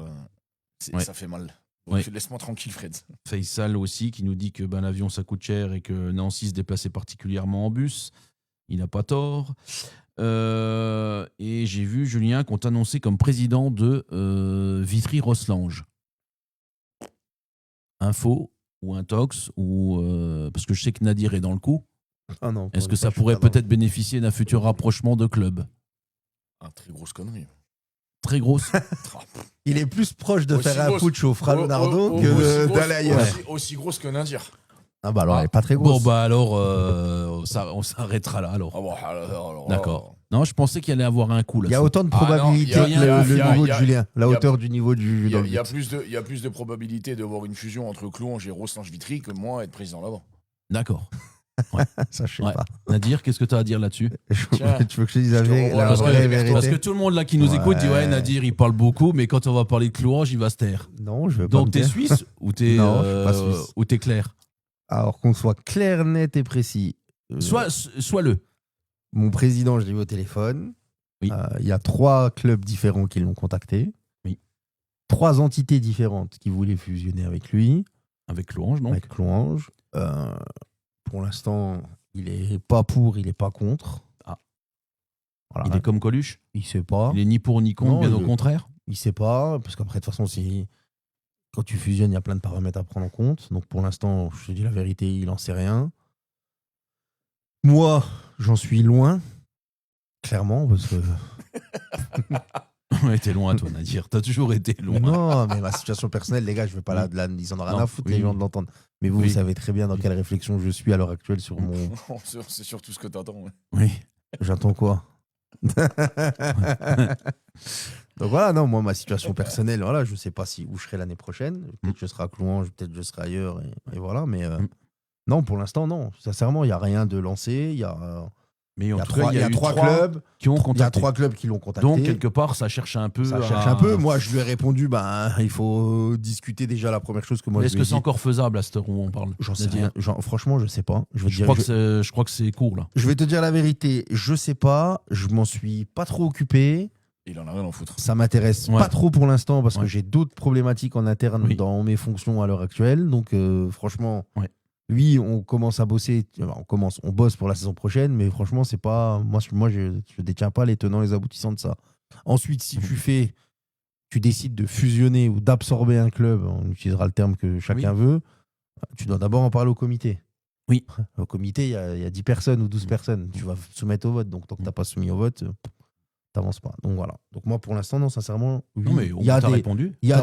Ouais. Ça fait mal. Donc, Ouais. laisse-moi tranquille, Fred. Faisal aussi qui nous dit que l'avion ça coûte cher et que Nancy se déplaçait particulièrement en bus. Il n'a pas tort. Et j'ai vu Julien qu'on t'annonçait comme président de Vitry-Roslange. Info ou un tox ou parce que je sais que Nadir est dans le coup. Ah non, Est-ce que ça pourrait peut-être bénéficier d'un futur rapprochement de club? Très grosse connerie. Très grosse. Il est plus proche de Aussi faire un grosse- putsch au Fralonardo Aussi que grosse- d'aller ailleurs. Aussi grosse que Nadir. Ah bah alors, elle est pas très Bon grosse. bah alors on s'arrêtera là alors. Ah bon, alors, D'accord. Non, je pensais qu'il allait avoir un coup là. Il y a autant de Ah non, probabilité il y a- que il y a- le il y a- niveau il y de a- Julien, la il y a- hauteur du niveau du Il y, dans a, le il y a but. plus de probabilité d'avoir une fusion entre Clouange et Roslange-Vitry que moi être président là-bas. D'accord. Ça, je sais Ouais. pas. Nadir, qu'est-ce que tu as à dire là-dessus? Tiens. Tu veux que je te dise la te vraie- renvoie la la vraie vraie vérité? Parce que tout le monde là qui nous écoute dit ouais, Nadir il parle beaucoup, mais quand on va parler de Clouange, il va se taire. Non, je veux pas. Donc me t'es taire. suisse ou t'es Non, je suis pas suisse. ou t'es clair? Alors qu'on soit clair, net et précis. Sois le. Mon président, je l'ai eu au téléphone. Oui. Il y a 3 clubs différents qui l'ont contacté. Oui. 3 entités différentes qui voulaient fusionner avec lui, Avec Clouange, non? avec Clouange. Pour l'instant, il est pas pour, il est pas contre. Ah. Voilà. Il est comme Coluche. Il sait pas. Il est ni pour ni contre, Non, bien au il- contraire. Il sait pas, parce qu'après, de toute façon, quand tu fusionnes, il y a plein de paramètres à prendre en compte. Donc pour l'instant, je te dis la vérité, il en sait rien. Moi, j'en suis loin, clairement, parce que toujours été loin, toi, Nadir. T'as toujours été loin. Non, mais ma situation personnelle, les gars, je veux pas ils en ont rien à foutre, les gens, de l'entendre. Mais vous, vous savez très bien dans quelle réflexion je suis à l'heure actuelle sur mon. C'est surtout ce que t'attends. Ouais. Oui. J'attends quoi? Donc voilà, non, moi, ma situation personnelle, voilà, je sais pas où je serai l'année prochaine. Peut-être que je serai à Clouange, peut-être que je serai ailleurs, et voilà. Mais non, pour l'instant, non. Sincèrement, il n'y a rien de lancé. Il y a. Mais en tout trois, cas, il y a eu trois clubs qui ont Il y a contacté. 3 clubs qui l'ont contacté. Donc, quelque part, ça cherche un peu. Ça cherche un peu. Moi, je lui ai répondu, il faut discuter déjà la première chose que moi je Est-ce lui ai que c'est dit. encore faisable à cette heure où on parle? J'en sais rien. Franchement, je sais pas. Je crois que c'est court, là. Je vais te dire la vérité. Je sais pas. Je m'en suis pas trop occupé. Il en a rien à foutre. Ça m'intéresse pas trop pour l'instant parce que j'ai d'autres problématiques en interne dans mes fonctions à l'heure actuelle. Donc, franchement. Oui, on commence à bosser, on bosse pour la saison prochaine, mais franchement, c'est pas. Moi, je détiens pas les tenants et les aboutissants de ça. Ensuite, si tu décides de fusionner ou d'absorber un club, on utilisera le terme que chacun veut, tu dois d'abord en parler au comité. Oui. Au comité, il y a 10 personnes ou 12 personnes. Tu vas soumettre au vote. Donc, tant que tu n'as pas soumis au vote, t'avances pas. Donc, voilà. Donc, moi, pour l'instant, non, sincèrement, oui. Non, mais il y a répondu. Il y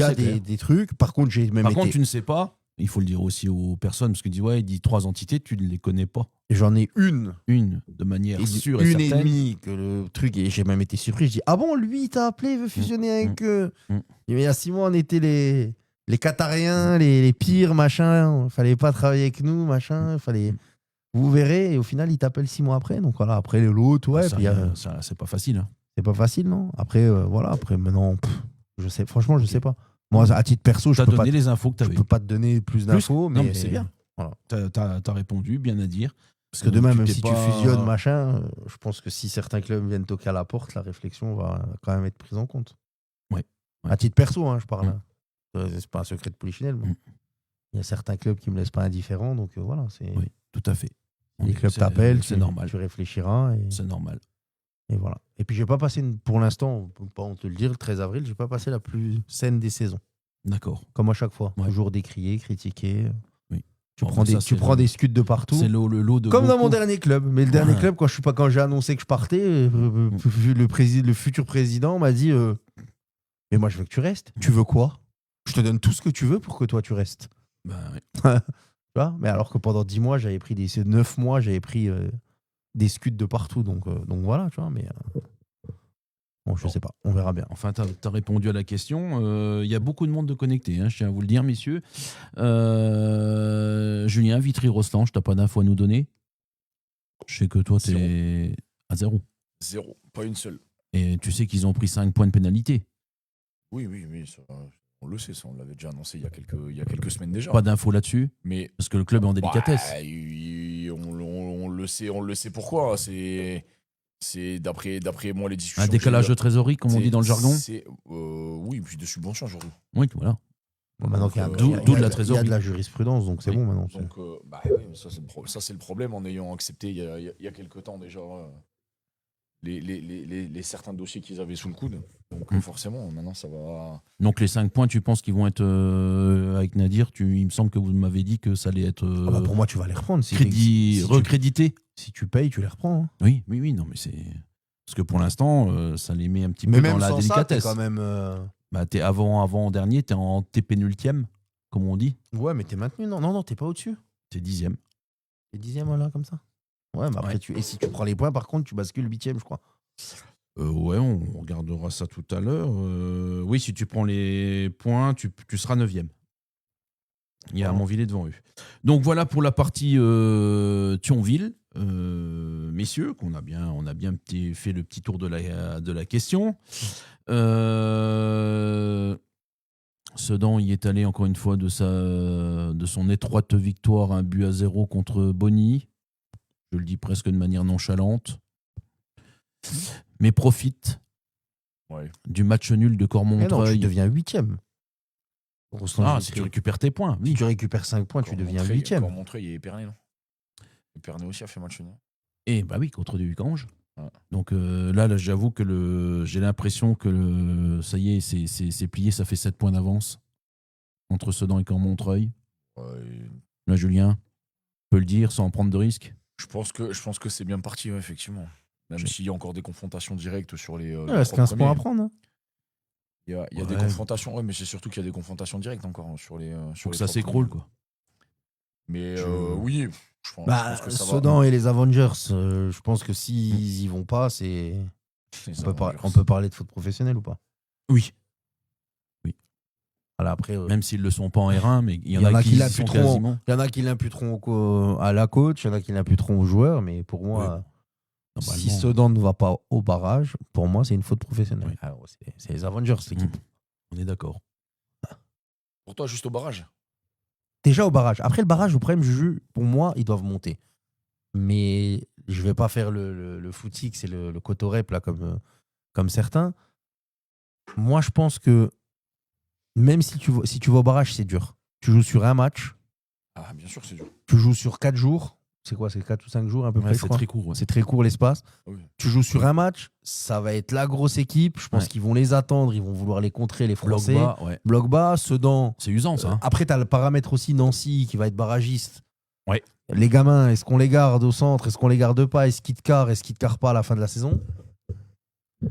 a des trucs. Par contre, Par contre, tu ne sais pas. Il faut le dire aussi aux personnes, parce qu'il dit 3 entités, tu ne les connais pas. J'en ai une. De manière sûre et certaine. Une et demie que le truc, et j'ai même été surpris. Je dis, ah bon, lui, il t'a appelé, il veut fusionner avec eux. Il y a 6 mois, on était les Qatariens, les pires, machin. Fallait pas travailler avec nous, machin. Vous verrez. Et au final, il t'appelle 6 mois après. Donc voilà, après l'autre, ouais. Ça, c'est pas facile. Hein. C'est pas facile, non? Après, voilà, après maintenant, franchement, je sais pas. Moi, à titre perso, je peux pas les infos que tu avais. Je peux pas te donner plus d'infos, mais c'est bien. Voilà. T'as répondu, bien à dire. Parce que demain, même si tu fusionnes, machin, je pense que si certains clubs viennent toquer à la porte, la réflexion va quand même être prise en compte. Ouais. À titre perso, je parle. C'est pas un secret de polichinelle. Il y a certains clubs qui me laissent pas indifférent, donc voilà. Oui, tout à fait. Les clubs t'appellent, c'est normal. Tu réfléchiras. C'est normal. Et voilà. Et puis, j'ai pas passé, pour l'instant, on peut pas te le dire, le 13 avril, j'ai pas passé la plus saine des saisons. D'accord. Comme à chaque fois. Toujours décrié, critiqué. Oui. Tu prends des scuds de partout. C'est le lot de comme dans mon dernier club. Mais le dernier club, quand j'ai annoncé que je partais, le futur président m'a dit mais moi, je veux que tu restes. Tu veux quoi? Je te donne tout ce que tu veux pour que toi, tu restes. Ben, oui. Tu vois, mais alors que pendant 10 mois, 9 mois, j'avais pris des scuds de partout. Donc voilà, tu vois. Mais bon, je sais pas. On verra bien. Enfin, tu as répondu à la question. Il y a beaucoup de monde de connecté, je tiens à vous le dire, messieurs. Julien, Vitry-Rossland, tu n'as pas d'infos à nous donner? Je sais que toi, tu es à 0. 0, pas une seule. Et tu sais qu'ils ont pris 5 points de pénalité. Oui, ça, on le sait, ça, on l'avait déjà annoncé il y a quelques semaines déjà. Pas d'infos là-dessus, mais parce que le club est en délicatesse. On le sait pourquoi. C'est d'après moi les discussions. Un décalage de trésorerie, comme on dit dans le jargon. Oui, puis de subventions surtout. Oui, voilà. Maintenant qu'il y a de la trésorerie. Il y a de la jurisprudence, donc c'est bon maintenant. Donc, oui, ça c'est le problème en ayant accepté il y a quelques temps déjà les certains dossiers qu'ils avaient sous le coude. Donc forcément, maintenant ça va. Donc les 5 points, tu penses qu'ils vont être avec Nadir? Il me semble que vous m'avez dit que ça allait être. Pour moi, tu vas les reprendre. Recrédité. Si tu payes, tu les reprends. Oui, non, mais c'est. Parce que pour l'instant, ça les met un petit peu dans la délicatesse. Ça, t'es quand même. T'es avant-dernier, t'es en pénultième, comme on dit. Ouais, mais t'es maintenu. Non, t'es pas au-dessus. T'es 10e. T'es 10e, voilà, comme ça. Ouais, mais après, et si tu prends les points, par contre, tu bascules 8e, je crois. Ouais, on regardera ça tout à l'heure. Oui, si tu prends les points, tu seras 9e. Il y a Montvillers devant eux. Donc voilà pour la partie Thionville. Messieurs, on a bien fait le petit tour de la question. Sedan y est allé encore une fois de son étroite victoire, 1-0 contre Bonny. Je le dis presque de manière nonchalante. Mais profite du match nul de Cormontreuil. Tu deviens 8e. Si tu récupères tes points. Si tu récupères 5 points, tu deviens 8e. Cormontreuil et Épernay, non? Épernay aussi a fait match nul. Et bah oui, contre du Hucange. Donc là, j'avoue que j'ai l'impression que ça y est, c'est plié, ça fait 7 points d'avance entre Sedan et Cormontreuil. Là, Julien peut le dire sans prendre de risques. Je pense que c'est bien parti, effectivement. Même s'il y a encore des confrontations directes sur les. Il reste 15 points à prendre. Il y a des confrontations, mais c'est surtout qu'il y a des confrontations directes encore sur les. Faut que ça s'écroule, quoi. Mais oui, je pense que ça Sedan et les Avengers, je pense que s'ils y vont pas, c'est. On peut parler de foot professionnel ou pas? Oui. Voilà, après, même s'ils le sont pas en R1, mais il y en a qui sont quasiment. Il y en a qui l'imputeront à la coach, il y en a qui l'imputeront aux joueurs, mais pour moi, si Sedan ne va pas au barrage, pour moi, c'est une faute professionnelle. Oui. Alors, c'est les Avengers, l'équipe. On est d'accord. Pour toi, juste au barrage? Déjà au barrage. Après le barrage, le problème, Juju, pour moi, ils doivent monter. Mais je vais pas faire le footix et le cotorep là comme certains. Moi, je pense que même si tu vas au barrage, c'est dur. Tu joues sur un match. Ah, bien sûr, c'est dur. Tu joues sur 4 jours. C'est quoi? C'est 4 ou 5 jours à peu près, je c'est crois. très court. Ouais. C'est très court l'espace. Oui. Tu joues sur un match. Ça va être la grosse équipe. Je pense qu'ils vont les attendre. Ils vont vouloir les contrer, les Français. Bloc bas, Sedan. C'est usant, ça. Après, tu as le paramètre aussi Nancy qui va être barragiste. Ouais. Les gamins, est-ce qu'on les garde au centre? Est-ce qu'on les garde pas? Est-ce qu'ils te carrent? Est-ce qu'ils te carrent pas à la fin de la saison?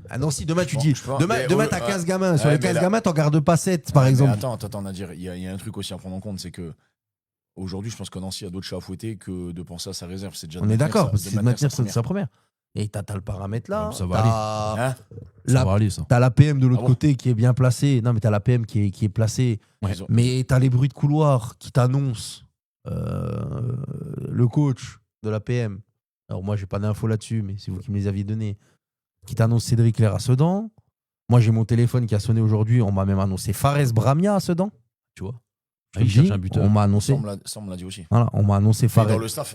Ah non, si demain demain t'as 15 gamins. Sur les 15 gamins, t'en gardes pas 7 par exemple. Attends, Nadir, il y a un truc aussi à prendre en compte, c'est que aujourd'hui, je pense que Nancy a d'autres chats à fouetter que de penser à sa réserve. C'est déjà on est d'accord, c'est de maintenir sa première. Et t'as le paramètre là. Ça va aller. Ça va aller, ça. T'as la PM de l'autre côté qui est bien placée. Non, mais t'as la PM qui est placée. Ouais. Mais t'as les bruits de couloir qui t'annoncent le coach de la PM. Alors moi, j'ai pas d'infos là-dessus, mais c'est vous qui me les aviez donnés. Qui t'annonce Cédric Leclerc à Sedan. Moi, j'ai mon téléphone qui a sonné aujourd'hui. On m'a même annoncé Fares Bramia à Sedan. Tu vois? Il cherche un buteur. On m'a annoncé. Ça, on me l'a dit aussi. Voilà, on m'a annoncé Fares.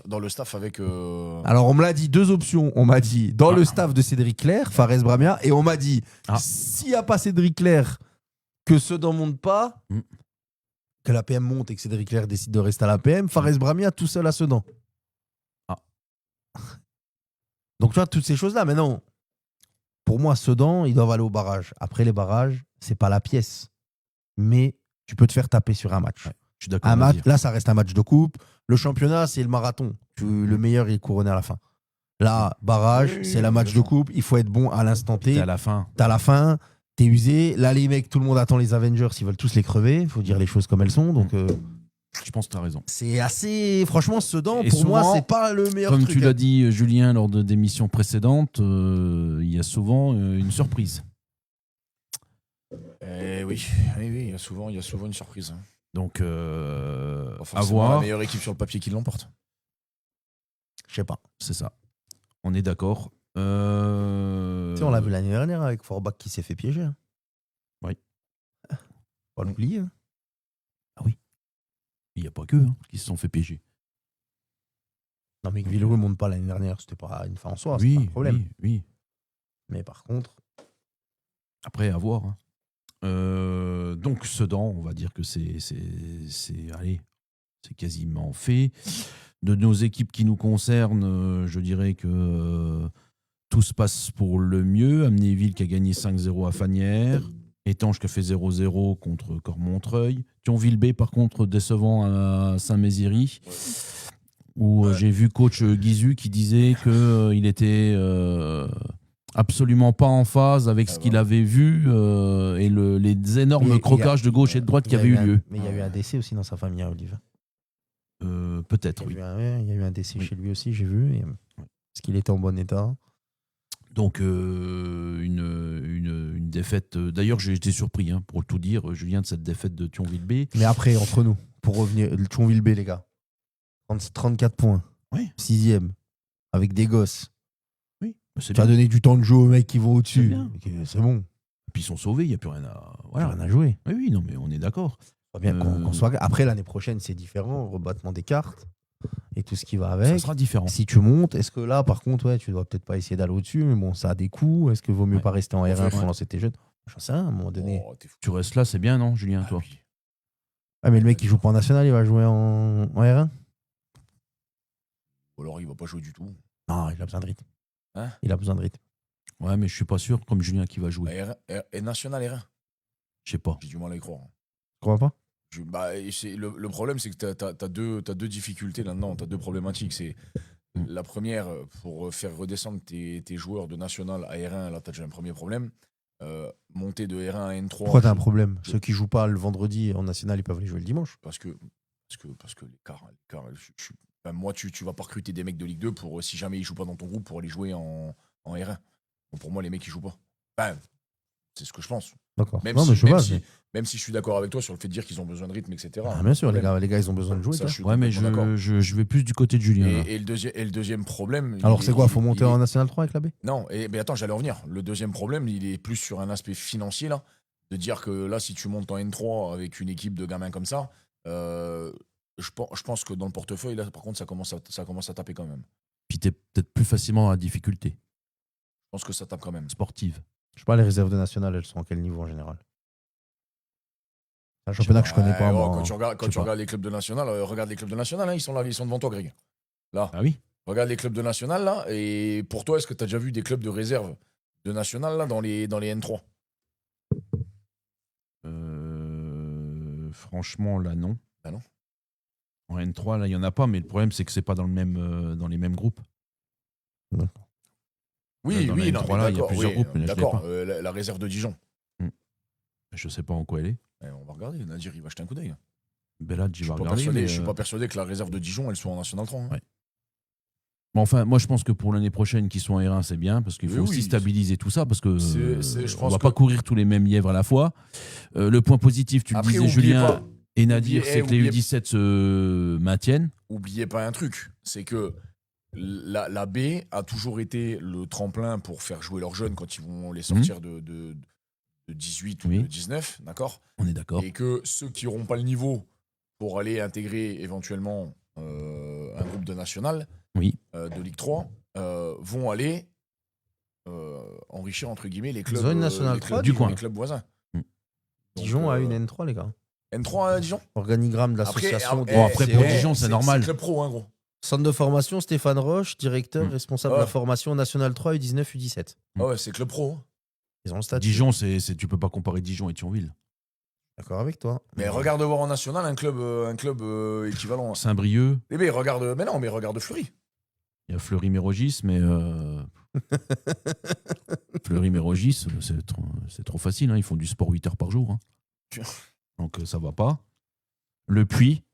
Dans le staff avec. Alors, on me l'a dit 2 options. On m'a dit dans le staff de Cédric Leclerc, Fares Bramia. Et on m'a dit s'il n'y a pas Cédric Leclerc, que Sedan ne monte pas, que la PM monte et que Cédric Leclerc décide de rester à la PM, Fares Bramia tout seul à Sedan. Donc, tu vois, toutes ces choses-là. Maintenant, pour moi, Sedan, ils doivent aller au barrage. Après les barrages, c'est pas la pièce. Mais tu peux te faire taper sur un match. Ouais, je suis d'accord. Là, ça reste un match de coupe. Le championnat, c'est le marathon. Le meilleur, il est couronné à la fin. Là, barrage, c'est la match de coupe. Il faut être bon à l'instant T. T'es à la fin. T'es usé. Là, les mecs, tout le monde attend les Avengers. Ils veulent tous les crever. Il faut dire les choses comme elles sont. Donc, je pense que tu as raison. c'est assez. Franchement, Sedan, Et pour souvent, moi, c'est pas le meilleur comme truc. tu l'as dit, Julien, lors d'émissions précédentes, il y a souvent une surprise. Oui, il y a souvent une surprise. Donc, à voir. La meilleure équipe sur le papier qui l'emporte. Je sais pas. C'est ça. On est d'accord. Tu sais, on l'a vu l'année dernière avec Forbach qui s'est fait piéger. Hein. Oui. Pas l'oublier. Hein. Ah oui. Il n'y a pas que qui se sont fait piéger. Non, mais que Villeroy ne monte pas l'année dernière, c'était pas une fin en soi, c'est Oui, pas un problème. oui. Mais par contre. Après, à voir. Hein. Donc, Sedan, on va dire que c'est quasiment fait. De nos équipes qui nous concernent, je dirais que tout se passe pour le mieux. Amnéville qui a gagné 5-0 à Fagnières. Étanges qui a fait 0-0 contre Cormontreuil. Thionville B, par contre, décevant à Saint-Méziry. Où j'ai vu coach Guizu qui disait qu'il était absolument pas en phase avec ce qu'il avait vu et les énormes croquages de gauche et de droite qui avaient eu lieu. Mais il y a eu un décès aussi dans sa famille, hein, Olive. Peut-être, oui. Il y a eu un décès chez lui aussi, j'ai vu. Est-ce qu'il était en bon état? Donc, une défaite. D'ailleurs, j'ai été surpris, hein, pour tout dire, Julien, de cette défaite de Thionville B. Mais après, entre nous, pour revenir, le Thionville B, les gars, 34 points, 6e, avec des gosses. Oui, tu as donné du temps de jeu aux mecs qui vont au-dessus. C'est bon. Et puis ils sont sauvés, il n'y a plus rien à, rien à jouer. Oui, non, mais on est d'accord. Bien qu'on soit... Après, l'année prochaine, c'est différent, rebattement des cartes et tout ce qui va avec. Ça sera différent. Si tu montes, est-ce que là, par contre, tu dois peut-être pas essayer d'aller au-dessus, mais bon, ça a des coûts. Est-ce que vaut mieux pas rester en R1 pour lancer tes jeunes? J'en sais rien, à un moment donné. Tu restes là, c'est bien, non, Julien, toi? Oui. Ouais, mais le mec qui joue pas en national, il va jouer en R1? Ou alors il va pas jouer du tout. Non, il a besoin de rythme. Hein? Il a besoin de rythme. Ouais, mais je suis pas sûr, comme Julien, qui va jouer. Et national R1? Je sais pas. J'ai du mal à y croire. Tu crois pas? Le problème, c'est que t'as deux difficultés là-dedans, t'as deux problématiques. C'est la première, pour faire redescendre tes joueurs de national à R1, là t'as déjà un premier problème. monter de R1 à N3. Pourquoi t'as un problème? Ceux qui jouent pas le vendredi en national, ils peuvent les jouer le dimanche. Parce que l'écart, moi, tu vas pas recruter des mecs de Ligue 2 pour, si jamais ils jouent pas dans ton groupe, pour aller jouer en R1. Donc pour moi, les mecs, ils jouent pas. C'est ce que je pense. D'accord. Même, Non, si, mais je sais même, pas, si, mais- même si je suis d'accord avec toi sur le fait de dire qu'ils ont besoin de rythme, etc. Ah, bien sûr, les gars, ils ont besoin de jouer. Ça, toi. je suis Ouais, mais complètement d'accord. je vais plus du côté de Julien. là. Et le deuxième problème. Alors, c'est quoi? Faut monter en National 3 avec la B? Non, mais attends, j'allais en venir. Le deuxième problème, il est plus sur un aspect financier, là. De dire que là, si tu montes en N3 avec une équipe de gamins comme ça, je pense que dans le portefeuille, là, par contre, ça commence à taper quand même. Puis t'es peut-être plus facilement à difficulté Je pense que ça tape quand même. sportive. Je sais pas, les réserves de national, elles sont à quel niveau en général? C'est un championnat que je connais pas, moi. Quand tu Je sais regardes les clubs de national, regarde les clubs de national, hein, ils sont là, ils sont devant toi, Greg. Là, Ah oui. regarde les clubs de national, là. Et pour toi, est-ce que tu as déjà vu des clubs de réserve de national, là, dans les N3? Franchement, là, non. Ah non. En N3, là, il n'y en a pas, mais le problème, c'est que c'est pas dans les mêmes groupes. Oui, Dans oui, la non, N3, mais là, il y a d'accord, plusieurs oui, groupes, mais là, je l'ai d'accord, pas. la réserve de Dijon. Je sais pas en quoi elle est. On va regarder, Nadir, il va jeter un coup d'œil. Belad, Je j'y suis vais pas regarder. persuadé, mais, je suis pas persuadé que la réserve de Dijon, elle soit en National 3. hein. Ouais. Bon, enfin, moi, je pense que pour l'année prochaine, qu'ils soient en R1, c'est bien, parce qu'il faut Oui, aussi oui. stabiliser tout ça, parce que Je on pense va que- pas courir tous les mêmes lièvres à la fois. Le point positif, tu le Après, disais, oubliez Julien pas- et Nadir, oubliez- c'est que les oubliez- U17 se maintiennent. Oubliez pas un truc, c'est que la B a toujours été le tremplin pour faire jouer leurs jeunes quand ils vont les sortir de 18 ou Oui. de 19, d'accord? On est d'accord. Et que ceux qui n'auront pas le niveau pour aller intégrer éventuellement un groupe de national, Oui. de Ligue 3, vont aller enrichir entre guillemets les clubs, ont une National les 3, clubs, du coin. les clubs voisins. Mm. Donc, Dijon a une N3, les gars. N3 à Dijon. Organigramme de Après, l'association. Bon, après, pour Dijon, c'est normal. C'est club pro, hein, gros. Centre de formation, Stéphane Roche, directeur, responsable de la Ouais. formation National 3, U19, U17. Ah ouais, c'est club pro. hein. Ils ont le statut. Dijon, tu peux pas comparer Dijon et Thionville. D'accord avec toi. Mais regarde voir en national un club équivalent. Saint-Brieuc, Eh ben, regarde Fleury. il y a Fleury-Mérogis, mais Fleury-Mérogis, c'est trop facile. Hein. Ils font du sport 8 heures par jour. Hein. Donc ça va pas. Le Puy,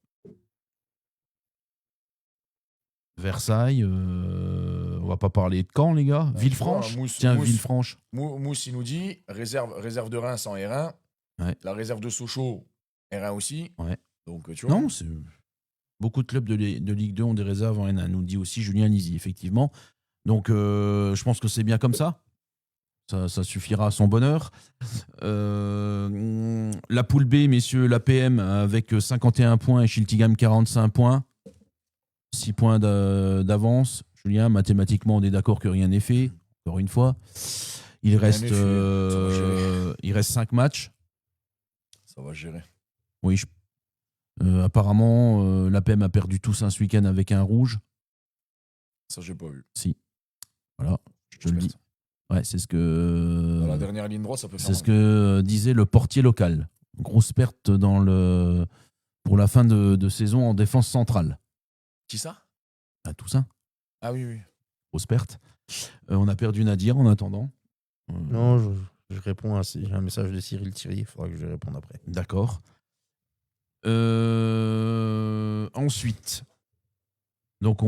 Versailles, on va pas parler de Caen, les gars. Villefranche. Mousse- Tiens, Mousse. Villefranche. Mousse, il nous dit réserve de Reims en R1. Ouais. La réserve de Sochaux, R1 aussi. Ouais. Donc, tu vois. Non, c'est beaucoup de clubs de Ligue 2 ont des réserves en N1, nous dit aussi Julien Lizy, effectivement. Donc, je pense que c'est bien comme ça. Ça suffira à son bonheur. La poule B, messieurs, l'APM avec 51 points et Schiltigheim 45 points. 6 points d'avance. Julien, mathématiquement, on est d'accord que rien n'est fait. Encore une fois. Il reste, n'est fait. Ça va gérer. il reste 5 matchs. Ça va gérer. Oui, apparemment, l'APM a perdu tous un ce week-end avec un rouge. Ça, j'ai pas vu. Si. Voilà, je te le dis. Ouais, c'est ce Dans que. la dernière ligne droite, ça peut faire. C'est ce mal. que disait le portier local. Grosse perte pour la fin de saison en défense centrale. Qui ça? Ah, tout ça, Ah oui, oui. grosse perte. On a perdu Nadir en attendant. Non, je réponds j'ai un message de Cyril Thierry, il faudra que je réponde après. D'accord. Ensuite, donc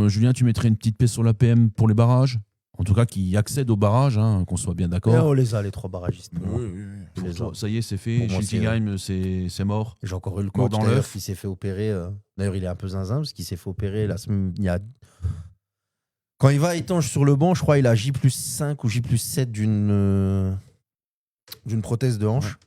Julien, tu mettrais une petite paix sur l'APM pour les barrages? En tout cas, qui accèdent aux barrages, hein, qu'on soit bien Et d'accord. on les a, les 3 barragistes. Oui, oui, oui. On les a. Toi, ça y est, c'est fait. Pour moi, Schiltigheim, c'est mort. J'ai encore eu le Mort coach dans d'ailleurs, l'œuf. qui s'est fait opérer. D'ailleurs, il est un peu zinzin parce qu'il s'est fait opérer la semaine. Quand il va étanche sur le banc, je crois il a J+5 ou J+7 d'une prothèse de hanche.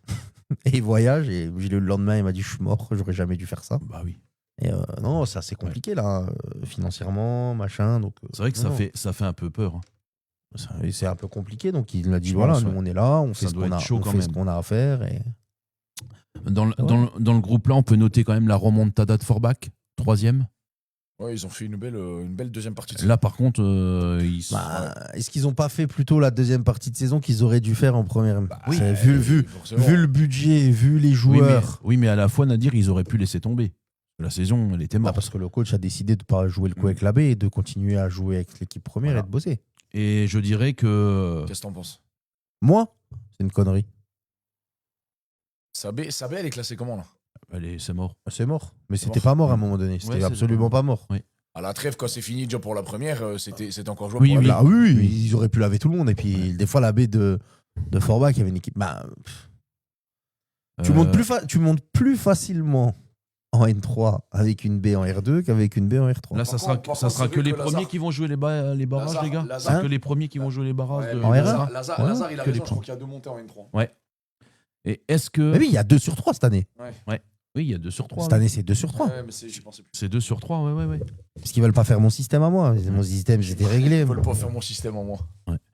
Et il voyage. Et le lendemain, il m'a dit: je suis mort, j'aurais jamais dû faire ça. Bah oui. Et non, c'est assez compliqué là, financièrement, machin. Donc, C'est vrai que non. ça fait un peu peur. Hein. C'est un peu compliqué. Donc il a dit: Je voilà, pense, nous ouais. on est là, on Ça fait ce doit qu'on a, être chaud on quand fait ce même. qu'on a à faire. Et... Dans le groupe là, on peut noter quand même la remontada de Forbach, 3e. Ouais, ils ont fait une belle deuxième partie de saison. Là, par contre, ils sont... Est-ce qu'ils n'ont pas fait plutôt la deuxième partie de saison qu'ils auraient dû faire en première? oui. C'est- vu forcément. le budget, vu les oui, joueurs. mais à la fois, Nadir, ils auraient pu laisser tomber. La saison, elle était Bah, morte. parce que le coach a décidé de ne pas jouer le coup avec la B et de continuer à jouer avec l'équipe première Voilà. et de bosser. Et je dirais que Qu'est-ce que t'en penses? Moi, C'est une connerie. Sabé, elle est classée comment là? Allez, c'est mort. C'est mort. Mais C'est c'était mort. pas mort à un moment donné. C'était Ouais, c'est absolument pas mort. Oui. À la trêve, quand c'est fini déjà pour la première, c'était encore jouable. Oui, pour la oui. deuxième. Là, oui, ils auraient pu laver tout le monde. Et puis, des fois, la baie de Forbach, il y avait une équipe. Tu montes plus facilement en N3 avec une baie en R2 qu'avec une baie en R3. Là, Par ça sera, contre, ça sera c'est que vrai les que premiers Lazare- qui vont jouer les barrages, Lazare- les gars. Lazare- C'est que les premiers qui vont jouer les barrages. Ouais, de mais En Lazare, R1? Lazare, Ouais, Lazare, il a que les raison, je crois points. qu'il y a 2 montées en N3. Et est-ce que. Mais oui, il y a 2 sur 3 cette année. Oui, il y a 2 sur 3. Cette année, c'est 2 sur 3. Ouais, mais j'y pensais plus. C'est 2 sur 3, ouais. Parce qu'ils veulent pas faire mon système à moi. Mon système, j'étais réglé. Ils veulent pas faire mon système en moi.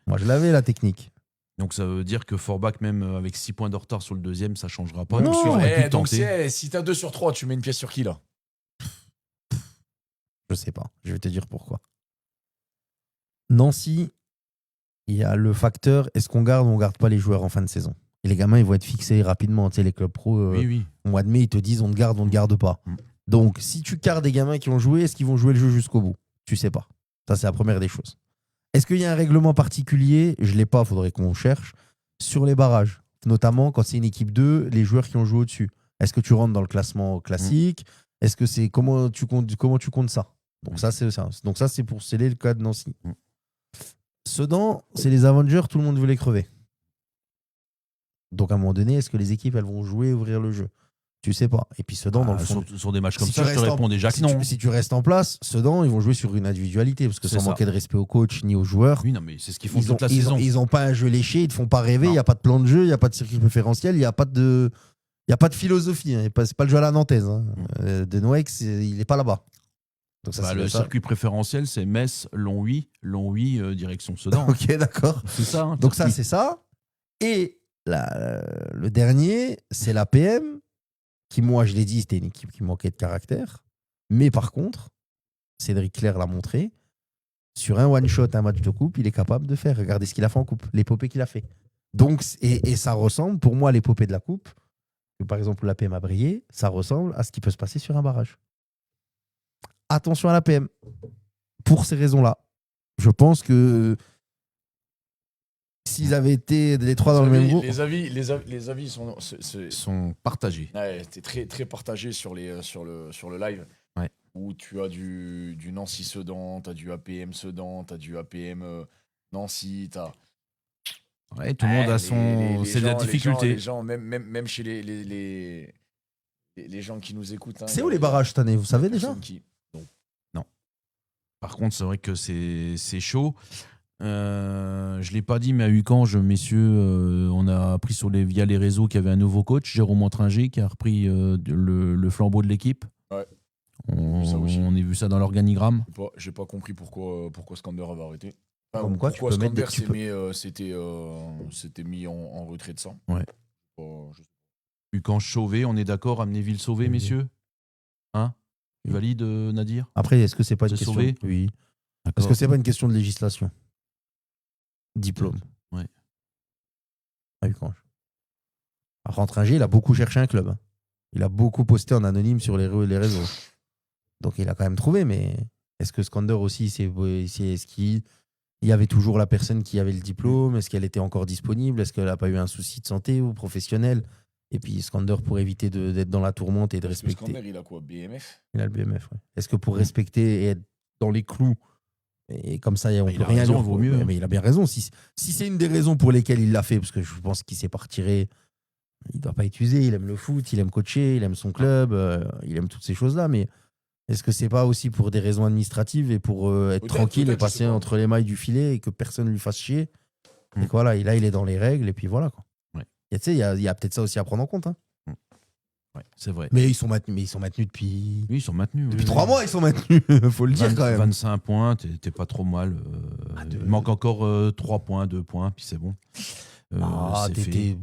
Moi, je l'avais, la technique. Donc ça veut dire que Forbach, même avec 6 points de retard sur le deuxième, ça changera pas. Non. Donc ils auraient pu Donc tenter. si t'as 2 sur 3, tu mets une pièce sur qui là? Je sais pas. Je vais te dire pourquoi. Nancy, il y a le facteur est-ce qu'on garde ou on garde pas les joueurs en fin de saison. Et les gamins, ils vont être fixés rapidement. Tu sais, les clubs pro, Oui. au mois de mai, ils te disent on te garde pas. Mm. Donc, si tu gardes des gamins qui ont joué, est-ce qu'ils vont jouer le jeu jusqu'au bout? Tu sais pas. Ça, c'est la première des choses. Est-ce qu'il y a un règlement particulier? Je l'ai pas, faudrait qu'on cherche. Sur les barrages, notamment quand c'est une équipe 2, les joueurs qui ont joué au-dessus. Est-ce que tu rentres dans le classement classique? Est-ce que c'est comment tu comptes ça? Donc ça, c'est ça. Donc ça, c'est pour sceller le cas de Nancy. Sedan, c'est les Avengers, tout le monde veut les crever. Donc à un moment donné, est-ce que les équipes, elles vont jouer et ouvrir le jeu? Tu sais pas. Et puis Sedan, dans le fond, Sur des matchs comme si ça, tu je te restes réponds déjà que si non. si tu restes en place, Sedan, ils vont jouer sur une individualité parce que C'est sans ça. manquer de respect au coach ni aux joueurs. Oui, non, mais c'est ce qu'ils font Ils ont, toute la ils, saison. ont, ils ont pas un jeu léché, ils te font pas rêver, il Non. n'y a pas de plan de jeu, il n'y a pas de circuit préférentiel, il n'y a pas de philosophie. Hein. C'est pas le jeu à la nantaise. Hein. De Noex, il n'est pas là-bas. Donc ça, Bah, c'est le ça. circuit préférentiel, c'est Metz, Longwy, direction Sedan. Ok, d'accord. C'est ça. Hein, Donc ça, oui. c'est ça. Et le dernier, c'est la PM, qui, moi, je l'ai dit, c'était une équipe qui manquait de caractère. Mais par contre, Cédric Clair l'a montré, sur un one-shot, un match de coupe, il est capable de faire. Regardez ce qu'il a fait en coupe, l'épopée qu'il a fait. Donc, et ça ressemble, pour moi, à l'épopée de la coupe, que, par exemple, la PM a brillé, ça ressemble à ce qui peut se passer sur un barrage. Attention à la PM. Pour ces raisons-là. Je pense que s'ils avaient été les trois dans le même groupe. Les avis sont. Sont partagés. Ouais, t'es très, très partagé sur le live. Ouais. Où tu as du Nancy Sedan, t'as du APM Sedan, t'as du APM Nancy, t'as. Ouais, tout le monde a son. C'est de la difficulté. Les gens, même chez les gens qui nous écoutent. Hein, C'est il y où a- les barrages cette année, vous savez il y a déjà? personne qui- Par contre, c'est vrai que c'est chaud. Je ne l'ai pas dit, mais à Ucange, messieurs, on a appris via les réseaux qu'il y avait un nouveau coach, Jérôme Entringer, qui a repris le flambeau de l'équipe. Ouais. On J'ai vu ça aussi. a vu ça dans l'organigramme. J'ai pas compris pourquoi Skander avait arrêté. Comme quoi, tu pourquoi peux mettre des- Skander tu peux- s'était mis en retrait de ça. Ouais. Ucange sauvé, on est d'accord, Amnéville sauvé, Oui. messieurs? Hein? Tu valides, Nadir? Après, est-ce que c'est pas une C'est question sauvé Oui. D'accord. Est-ce que c'est pas une question de législation? Diplôme. Ouais. À Ucange. Rentringer, il a beaucoup cherché un club. Hein. Il a beaucoup posté en anonyme sur les réseaux. Donc il a quand même trouvé, mais est-ce que Skander aussi, est-ce qu'il y avait toujours la personne qui avait le diplôme? Est-ce qu'elle était encore disponible? Est-ce qu'elle n'a pas eu un souci de santé ou professionnel? Et puis Skander, pour éviter d'être dans la tourmente et de Parce que respecter. Skander, il a quoi? BMF? Il a le BMF, ouais. Est-ce que pour respecter et être dans les clous, et comme ça, on Il peut a rien raison, lui il vaut mieux, reprocher. hein. Mais il a bien raison. Si c'est une des raisons pour lesquelles il l'a fait, parce que je pense qu'il s'est pas retiré, il ne doit pas être usé, il aime le foot, il aime coacher, il aime son club, il aime toutes ces choses-là. Mais est-ce que c'est pas aussi pour des raisons administratives et pour être Peut-être, tranquille et peut-être, je passer sais pas. entre les mailles du filet et que personne ne lui fasse chier? Et que voilà, là, il est dans les règles et puis voilà. Quoi. Ouais. Et tu sais, il y a peut-être ça aussi à prendre en compte. Hein. Ouais, c'est vrai. Mais ils sont maintenus depuis. Oui, ils sont maintenus. Depuis oui, 3 oui. mois, ils sont maintenus. Faut le dire quand même. 25 points, t'es pas trop mal. Il manque encore 3 points, 2 points, puis c'est bon. Ah, C'est fait.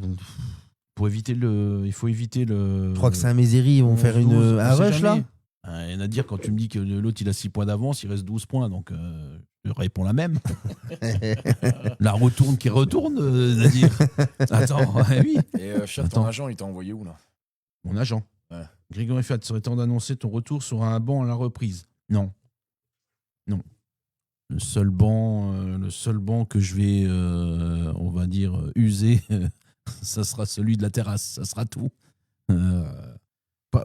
Pour éviter il faut éviter le. Je crois que Saint-Mézéry, ils vont faire un rush là. Rien à dire quand tu me dis que l'autre il a 6 points d'avance, il reste 12 points, donc je réponds la même. La retourne qui retourne, Nadir. Attends, oui. Et Fiat, ton Attends. agent, il t'a envoyé où là? Mon agent. Ouais. Grégory Fiat, serait temps d'annoncer ton retour sur un banc à la reprise? Non. Non. Le seul banc que je vais, on va dire, user Ça sera celui de la terrasse. Ça sera tout.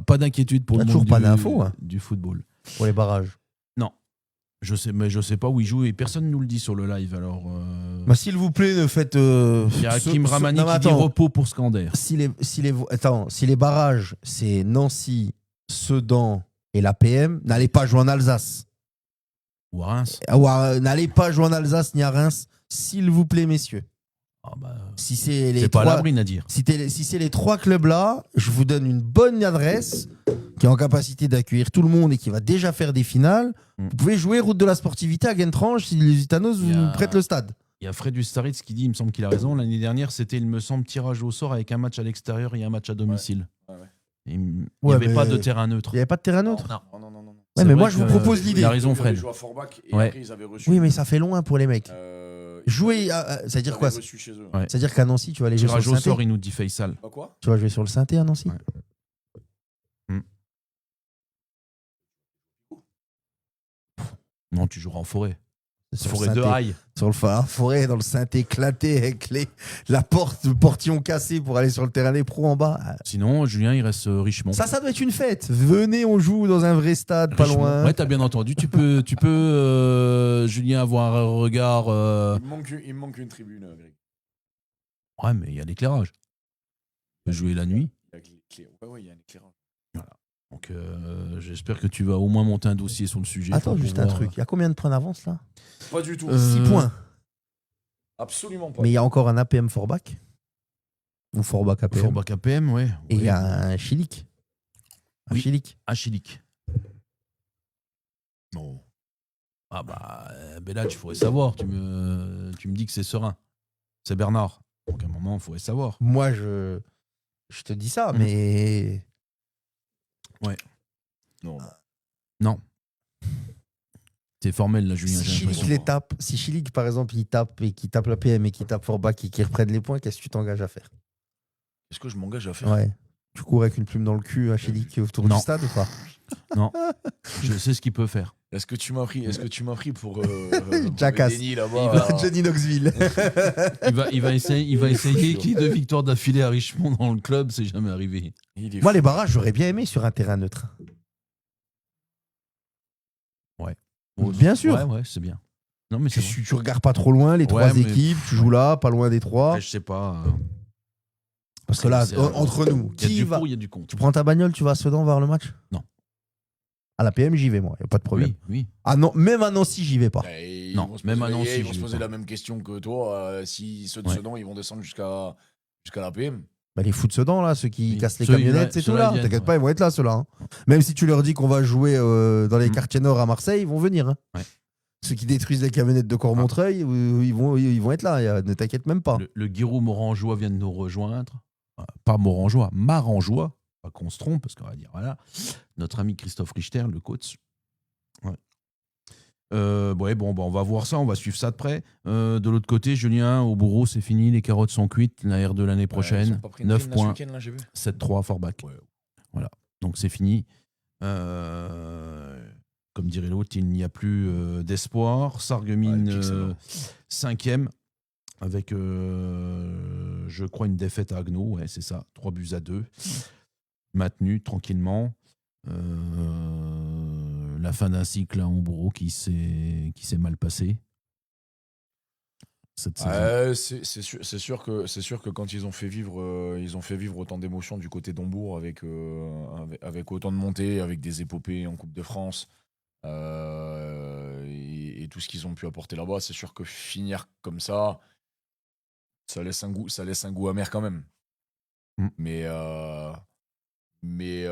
Pas d'inquiétude pour T'as le toujours monde pas d'infos, hein, du football. pour les barrages. Je sais pas où il joue et personne ne nous le dit sur le live. Alors, Bah, s'il vous plaît, ne faites. il y a Hakim Ramani qui dit repos pour Scander. Si les barrages, c'est Nancy, Sedan et l'APM, n'allez pas jouer en Alsace. Ou à Reims. N'allez pas jouer en Alsace ni à Reims, s'il vous plaît, messieurs. Ah bah, Si c'est les c'est pas à trois, l'abri, Nadir. si c'est les 3 clubs-là, je vous donne une bonne adresse qui est en capacité d'accueillir tout le monde et qui va déjà faire des finales. Vous pouvez jouer route de la sportivité à Guentrange si les Gitanos Il y a- vous prêtent le stade. Il y a Fred Ustaritz qui dit, il me semble qu'il a raison, l'année dernière, c'était, il me semble, tirage au sort avec un match à l'extérieur et un match à domicile. Ouais. Il n'y Ouais, avait mais pas de terrain neutre. Il n'y avait pas de terrain neutre. Non. Non. Ouais, C'est mais vrai moi, je vous que- propose l'idée. Il a raison, Ils avaient Fred. joué à Forbach et Ouais. après, ils avaient reçu. Oui, mais ça fait loin pour les mecs. Jouer, ils c'est-à-dire avaient quoi reçu chez eux. Ouais. C'est-à-dire qu'à Nancy, tu vas aller jouer sur Tirage le au Synthé. sort, il nous dit Faisal. Pas quoi Tu vas jouer sur le Synthé à Nancy. Ouais. Non, tu joueras en forêt. Sur le Forêt de Synthé. Haye. Sur le forêt, dans le Synthé éclaté avec le portillon cassé pour aller sur le terrain des pros en bas. Sinon, Julien, il reste Richemont. Ça doit être une fête. Venez, on joue dans un vrai stade, pas Richemont. loin. Ouais, t'as bien entendu. Tu peux Julien, avoir un regard. Il me manque une tribune, Greg. Ouais, mais il y a l'éclairage. Tu peux jouer la nuit. Ouais, il y a un éclairage. Donc, j'espère que tu vas au moins monter un dossier sur le sujet. Attends, pour juste un pouvoir- truc. Il y a combien de points d'avance là Pas du tout. 6 points. Absolument pas. Mais il y a encore un APM Forbach. Ou Forbach APM. Forbach APM, ouais. Et il y Ouais. a un Chilik. Un Oui. Chilik. Achillik. Non. Ah bah, Bellage, il faudrait savoir. Tu me dis que c'est serein. C'est Bernard. Donc à un moment, il faudrait savoir. Moi, je te dis ça, Mhm. mais. Non. Non. C'est formel, là, Julien. Si j'ai Chilik l'impression. les tape, si Chilik, par exemple, il tape et qu'il tape l'APM et qu'il tape Forbach et qu'il reprenne les points, qu'est-ce que tu t'engages à faire? Est-ce que je m'engage à faire Ouais. Tu cours avec une plume dans le cul à Chilik autour Non. du stade ou pas? Je sais ce qu'il peut faire. Est-ce que tu m'as pris pour Jackass. Denis Il là-bas va- Johnny Knoxville. Il va essayer qu'il y ait 2 victoires d'affilée à Richemont dans le club. C'est jamais arrivé. Il est Moi, fou. les barrages, j'aurais bien aimé sur un terrain neutre. Bien sûr. Ouais, c'est bien. Non, mais c'est vrai. Tu regardes pas trop loin les Ouais, 3 mais- équipes, tu joues là, pas loin des 3. Après, je sais pas. Parce que là, c'est- entre nous, Il y a qui du va? pour, il y a du contre. Tu prends ta bagnole, tu vas à Sedan voir le match? Non. À la PM, j'y vais, moi, y a pas de problème. Oui. Ah non, même à Nancy, j'y vais pas. Et Non, ils vont se même poser- à Nancy, Ils vont je se vais poser pas. la même question que toi. Si ceux de Ouais. Sedan, ils vont descendre jusqu'à la PM. Bah, les fous de Sedan, là, ceux qui Oui. cassent les Ceux, camionnettes, ouais, c'est tout ceux-là, là. ils viennent, T'inquiète ouais. pas, ils vont être là, ceux-là. hein. Même si tu leur dis qu'on va jouer dans les Mm. quartiers nord à Marseille, ils vont venir. hein. Ouais. Ceux qui détruisent les camionnettes de Cormontreuil, ils vont être là. Ne t'inquiète même pas. Le Guiraud Morangeois vient de nous rejoindre. Pas Morangeois, Marangeois. Pas qu'on se trompe, parce qu'on va dire, voilà. Notre ami Christophe Richter, le coach. Ouais. Bon, on va voir ça, on va suivre ça de près. De l'autre côté, Julien, au bourreau, c'est fini, les carottes sont cuites. La R de l'année Ils prochaine, ont pas pris une 9 prime, là, points, ce week-end, là, j'ai vu. 7-3 Forbach. Ouais. Voilà, donc c'est fini. Comme dirait l'autre, il n'y a plus d'espoir. Sarreguemines, Ouais, le Pixel, 5e, avec, je crois, une défaite à Agno. Ouais, c'est ça, 3-2. Maintenu tranquillement. La fin d'un cycle à Hombro qui s'est mal passé. Cette saison. Ouais, c'est sûr que quand ils ont fait vivre autant d'émotions du côté d'Hambourg avec autant de montées, avec des épopées en Coupe de France et tout ce qu'ils ont pu apporter là-bas, c'est sûr que finir comme ça laisse un goût amer quand même. Mm. Mais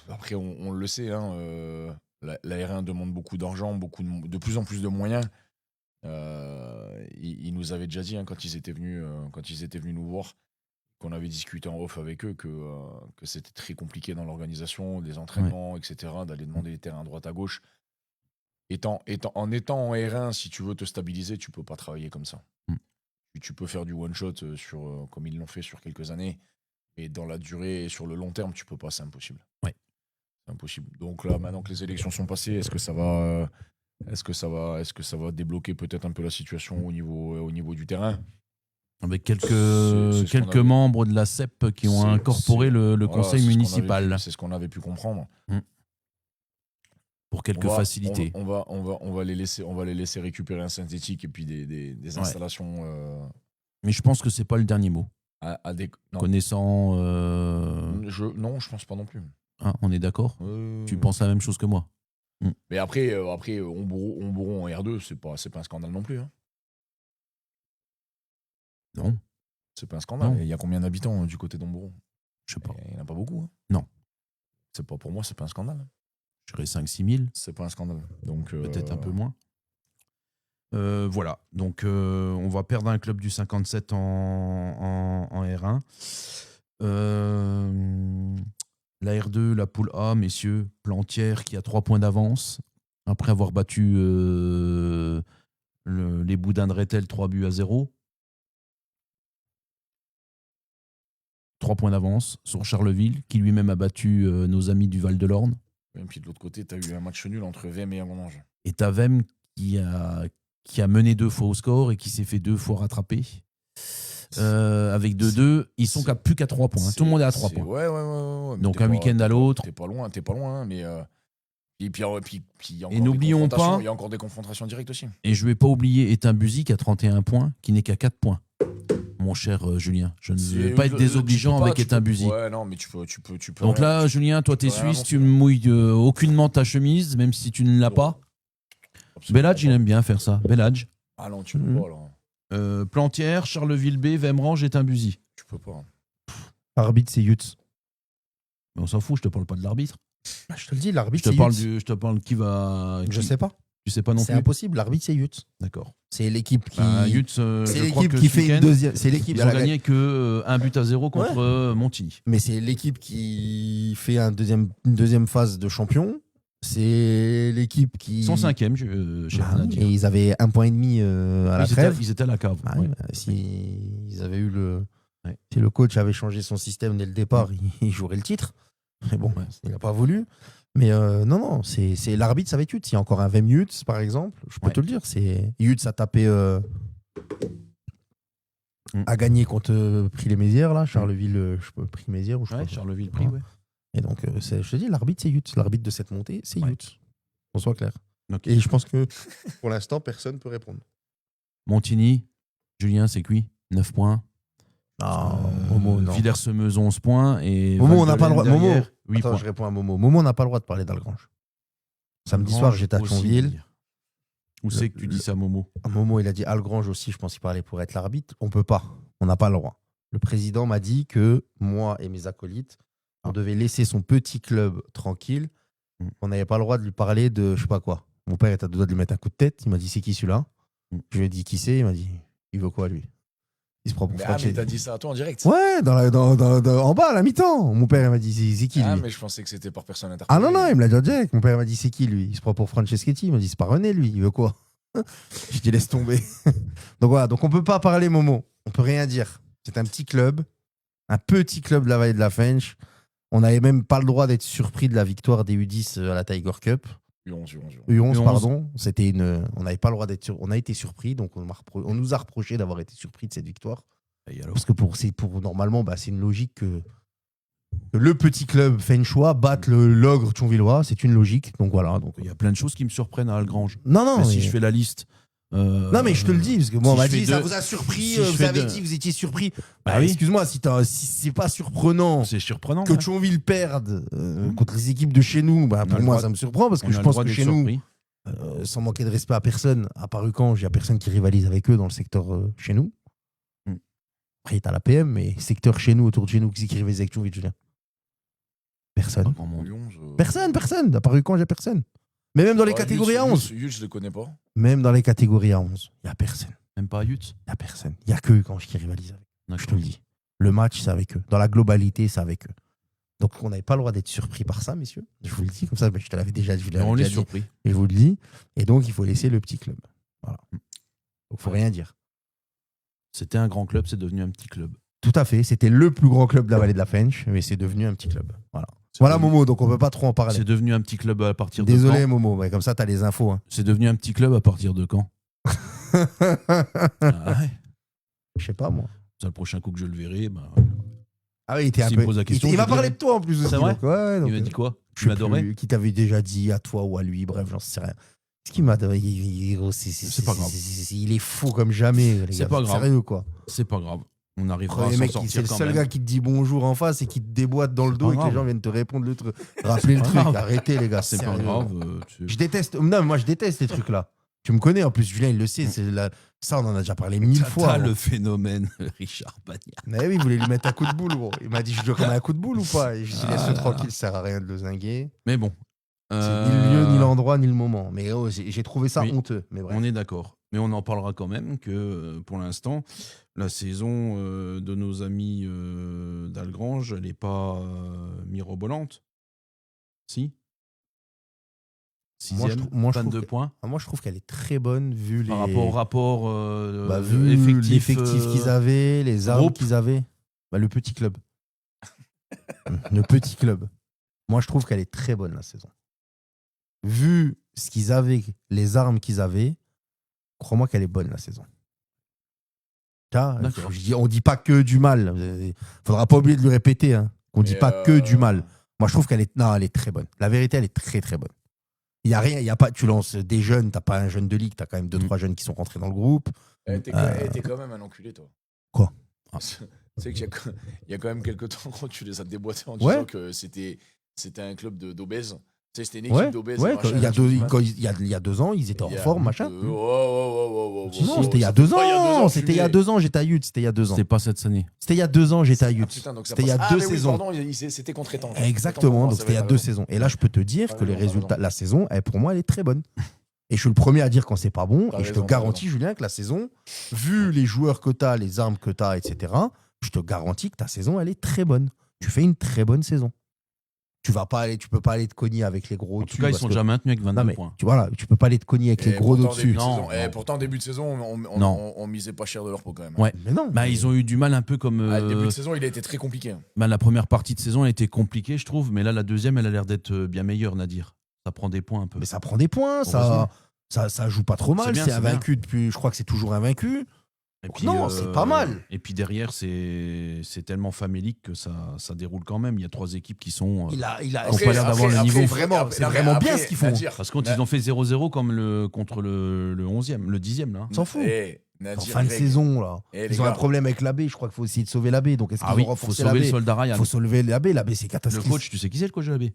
après on le sait, hein, la R1 demande beaucoup d'argent, de plus en plus de moyens. Ils nous avaient déjà dit hein, quand ils étaient venus nous voir, qu'on avait discuté en off avec eux que c'était très compliqué dans l'organisation des entraînements, etc., d'aller demander des terrains à droite à gauche. En étant en R1, si tu veux te stabiliser, tu peux pas travailler comme ça. Tu peux faire du one shot comme ils l'ont fait sur quelques années, mais dans la durée et sur le long terme, tu peux pas, c'est impossible. Ouais. C'est impossible. Donc là, maintenant que les élections sont passées, est-ce que ça va débloquer peut-être un peu la situation au niveau du terrain? Avec C'est ce qu'on quelques avait. membres de la CEP qui ont C'est- incorporé le Voilà, conseil c'est ce qu'on municipal c'est ce qu'on avait pu comprendre. pour quelques On va- facilités. on va les laisser récupérer un synthétique et puis des installations Mais je pense que c'est pas le dernier mot. à des. Non. Connaissant. Non, je pense pas non plus. Hein, on est d'accord. Tu penses la même chose que moi. Mais après, Ombourg en R2, c'est pas un scandale non plus. Hein. Non, C'est pas un scandale. Non. Il y a combien d'habitants du côté d'Ombourg? je sais pas. Il n'y en a pas beaucoup. Hein. Non. C'est pas, pour moi, c'est pas un scandale. Je dirais 5-6 000, C'est pas un scandale. Donc, peut-être un peu moins. Voilà, donc on va perdre un club du 57 en R1. La R2, la poule A, messieurs, Plantière qui a 3 points d'avance après avoir battu les Boudins de Rethel 3-0. 3 points d'avance sur Charleville, qui lui-même a battu nos amis du Val-de-L'Orne. Et puis de l'autre côté, tu as eu un match nul entre VM et Avange. Et Tavem qui a mené 2 fois au score et qui s'est fait 2 fois rattraper. Avec 2-2, ils sont plus qu'à 3 points. Tout le monde est à 3 points. Ouais. Mais Donc t'es un pas- week-end à l'autre. T'es pas loin, hein, mais. Et puis, il y a encore Et des n'oublions confrontations- pas- Il y a encore des confrontations directes aussi. Et je ne vais pas oublier Étain Buzy qui a 31 points, qui n'est qu'à 4 points. Mon cher Julien, je ne vais pas être désobligeant avec Étain Buzy. Ouais, non, mais tu peux. Donc là, Julien, toi, tu es peux rien suisse, tu annoncer. ne mouilles aucunement ta chemise, même si tu ne l'as pas. Absolument Belladge, il pas. aime bien faire ça. Belladge. Ah non, tu peux Mhm. pas, alors. Plantière, Charleville B, Vemrange, Étain Buzy. Tu peux pas. Arbitre, c'est Yutz. Mais on s'en fout, je te parle pas de l'arbitre. Bah, je te le dis, Je l'arbitre, te c'est parle Yutz. je te parle qui va. Je qui- sais pas. Tu sais pas non C'est plus. impossible. L'arbitre, c'est Yutz. D'accord. C'est l'équipe qui. Yutz, c'est je crois l'équipe que qui ce fait une week-end, deuxième. C'est l'équipe. Ils ont gagné que 1-0 contre Montigny. Mais c'est l'équipe qui fait une deuxième phase de champion. C'est l'équipe qui. Ils sont 5e, j'ai Bah rien à oui, dire. et ils avaient 1,5 point à la trêve. Ils étaient à la cave. Ah ouais. oui, bah, si ils avaient eu Ouais. si le coach avait changé son système dès le départ, il jouerait le titre. Mais bon, Ouais. il n'a pas voulu. Mais non, c'est l'arbitre, ça va être Yutz. Il y a encore un Vem Yutz, par exemple. Je peux Ouais. te le dire. C'est Yutz a tapé. A gagné contre Prix-les-Mézières, là. Charleville, Prix-Mézières. Ou je sais Ouais, pas quoi. Charleville Prix, ouais. Et donc, je te dis, l'arbitre, c'est Yutz. L'arbitre de cette montée, c'est Ouais. Yutz. Qu'on soit clair. Ok. Et je pense que pour l'instant, personne ne peut répondre. Montigny, Julien, c'est cuit, 9 points. Momo, non. Villers-Semeuse, 11 points. Et Momo, on n'a pas le droit. Val-de-Laine Momo, derrière, 8 attends, points. je réponds à Momo. Momo, on n'a pas le droit de parler d'Algrange. Samedi soir, j'étais à aussi. Thionville. Où c'est que tu dis ça, Momo? Momo, il a dit Algrange aussi, je pense qu'il parlait pour être l'arbitre. On peut pas. On n'a pas le droit. Le président m'a dit que moi et mes acolytes, on devait laisser son petit club tranquille. On n'avait pas le droit de lui parler de je sais pas quoi. Mon père était à deux doigts de lui mettre un coup de tête. Il m'a dit c'est qui celui-là? Je lui ai dit qui c'est? Il m'a dit il veut quoi lui? Il se prend pour Mais Franceschi. t'as dit ça à toi en direct. Ouais, en bas à la mi-temps. Mon père il m'a dit c'est qui lui? Mais je pensais que c'était par personne interpellée. Ah non, il me l'a dit direct. Mon père m'a dit c'est qui lui? Il se prend pour Franceschetti. Il m'a dit c'est pas René lui, il veut quoi? Je dis laisse tomber. Donc voilà, donc on peut pas parler Momo. On peut rien dire. C'est un petit club de la vallée de la Fench. On n'avait même pas le droit d'être surpris de la victoire des U10 à la Tiger Cup. U11. U11, pardon. On n'avait pas le droit d'être on a été surpris, donc on nous a reproché d'avoir été surpris de cette victoire. Parce que normalement, c'est une logique que le petit club Fenchois batte l'ogre thionvillois. C'est une logique. Donc voilà. Donc, Il y a plein de choses qui me surprennent à Algrange. non, Mais mais si je fais la liste. Non, mais je te le dis, parce que moi, si on m'a je fais dit, ça deux- vous a surpris, si je vous fais avez deux- dit, vous étiez surpris. Bah oui. Excuse-moi, si c'est pas surprenant C'est surprenant. que ouais. Thionville perde contre les équipes de chez nous, On a pour le moi, droit- ça me surprend, parce On que a je le pense droit que d'être chez nous, surpris. sans manquer de respect à personne, à part Ucan, il n'y a personne qui rivalise avec eux dans le secteur chez nous. Mm. Après, t'as la PM, mais secteur chez nous, autour de chez nous, qui rivalise avec Thionville, Julien? Personne. Pas grand monde. Personne. À part Ucan, j'ai personne. Mais même dans les catégories à 11. Yutz, je le connais pas. Même dans les catégories à 11, il n'y a personne. Même pas à Yutz. Il n'y a personne. Il n'y a que Ucan qui rivalise avec eux. Je te le dis. Le match, c'est avec eux. Dans la globalité, c'est avec eux. Donc, on n'avait pas le droit d'être surpris par ça, messieurs. Je vous le dis comme ça. Je te l'avais déjà dit. On est surpris. Et je vous le dis. Et donc, il faut laisser le petit club. Voilà. Donc, il ne faut rien dire. C'était un grand club, c'est devenu un petit club. Tout à fait. C'était le plus grand club de la vallée de la Fench, mais c'est devenu un petit club. Voilà. Voilà, devenu- Momo. Donc, on ne peut pas trop en parler. C'est devenu un petit club à partir de Désolé, quand? Momo. Mais comme ça, tu as les infos. Hein. C'est devenu un petit club à partir de quand? Ah ouais. Je sais pas, moi. Ça, le prochain coup que je le verrai, Ah oui, il était un S'il me peu. pose la question, il je m'a parlé dirais. de toi en plus aussi. C'est vrai donc, ouais, donc, il m'a dit quoi? je Tu sais m'adorais? plus qui t'avait déjà dit à toi ou à lui, bref, j'en sais rien. Ce qui m'a C'est pas grave. Il est fou comme jamais, les C'est gars. pas grave. Sérieux, quoi. C'est pas grave. On arrivera Le à s'en mec, sortir c'est le quand seul même. gars qui te dit bonjour en face et qui te déboîte dans le C'est dos pas et que les grave. gens viennent te répondre le truc. Rappelez le pas truc, grave. arrêtez les gars. C'est pas sérieux. grave. Je déteste. Non, moi je déteste ces trucs-là. Tu me connais en plus, Julien, il le sait. Ça, on en a déjà parlé 1000 fois. T'as gros. le phénomène Richard Bagnard. Mais oui, il voulait lui mettre un coup de boule, gros. Il m'a dit, je dois un coup de boule ou pas? Et je dis, laisse-le tranquille, ça sert à rien de le zinguer. Mais bon. C'est ni le lieu, ni l'endroit, ni le moment. Mais oh, j'ai trouvé ça Oui. honteux. Mais bref. On est d'accord. Mais on en parlera quand même que pour l'instant, la saison de nos amis d'Algrange, elle n'est pas mirobolante. Si Moi, je Sixième, trou- moi, je 22 trouve que- points. Moi, je trouve qu'elle est très bonne vu Par rapport au rapport vu l'effectif qu'ils avaient, les armes groupe. qu'ils avaient. Le petit club. Le petit club. Moi, je trouve qu'elle est très bonne la saison. Vu ce qu'ils avaient, les armes qu'ils avaient, crois-moi qu'elle est bonne la saison. D'accord. On dit pas que du mal. Faudra pas oublier de le répéter. Hein, qu'on dit pas que du mal. Moi, je trouve qu'elle est, non, elle est très bonne. La vérité, elle est très très bonne. Il y a rien, il y a pas. Tu lances des jeunes, t'as pas un jeune de ligue, t'as quand même 2-3 jeunes qui sont rentrés dans le groupe. T'es quand même un enculé, toi. Quoi? Tu sais qu'il y a quand même quelques temps, quand tu les as déboîtés en Ouais. disant que c'était un club d'obèses. Tu sais, c'était une équipe Ouais, d'obèses. ouais, et machin, il y a tu vois. il y a 2 ans, ils étaient en Il y a- forme, machin. Oh. Non, c'était il y a 2 ans. C'était il y a 2 ans, j'étais à Youth. C'était il y a 2 ans. C'était pas cette année. C'était il y a 2 ans, j'étais à Ah, Youth. putain, donc ça C'était il y a passe. 2 mais oui, saisons. pardon, c'était contre Étang. Exactement, donc c'était il y a 2 saisons. Et là, je peux te dire T'as que les raison, t'as résultats, raison. la saison, pour moi, elle est très bonne. Et je suis le premier à dire quand c'est pas bon. T'as Et je te raison, t'as garantis, Julien, que la saison, vu les joueurs que tu as, les armes que tu as, etc., je te garantis que ta saison, elle est très bonne. Tu fais une très bonne saison. Tu peux pas aller te cogner avec les gros En au-dessus. tout cas, ils parce sont que- déjà maintenus avec 22 Non, mais points. tu peux pas aller te cogner avec les gros d'au-dessus. Non. Pourtant, début de saison, Non. on misait pas cher de leur peau quand même. Ouais. Mais non. Bah, ils ont eu du mal un peu comme. Ah, le début de saison, il a été très compliqué. La première partie de saison a été compliquée, je trouve, mais là, la deuxième, elle a l'air d'être bien meilleure, Nadir. Ça prend des points un peu. Mais ça prend des points, Heureusement. ça joue pas trop mal. C'est bien, C'est c'est bien. invaincu depuis, je crois que c'est toujours invaincu. Et Donc non, c'est pas mal. Et puis derrière, c'est tellement famélique que ça déroule quand même. Il y a 3 équipes qui sont. Il a Ils ont pas l'air d'avoir le niveau. C'est vraiment bien ce qu'ils font. Parce que quand ils ont fait 0-0 comme contre le 11e, le 10e, là. On s'en fout. En En fin de saison, là. Ils ont un problème avec l'AB. Je crois qu'il faut essayer de sauver l'AB. Donc, est-ce qu'ils Ah oui, vont il faut renforcer sauver le l'AB? soldat Il Ryan. faut sauver l'AB. L'AB, c'est Le catastrophique. coach, tu sais qui c'est le coach de la baie?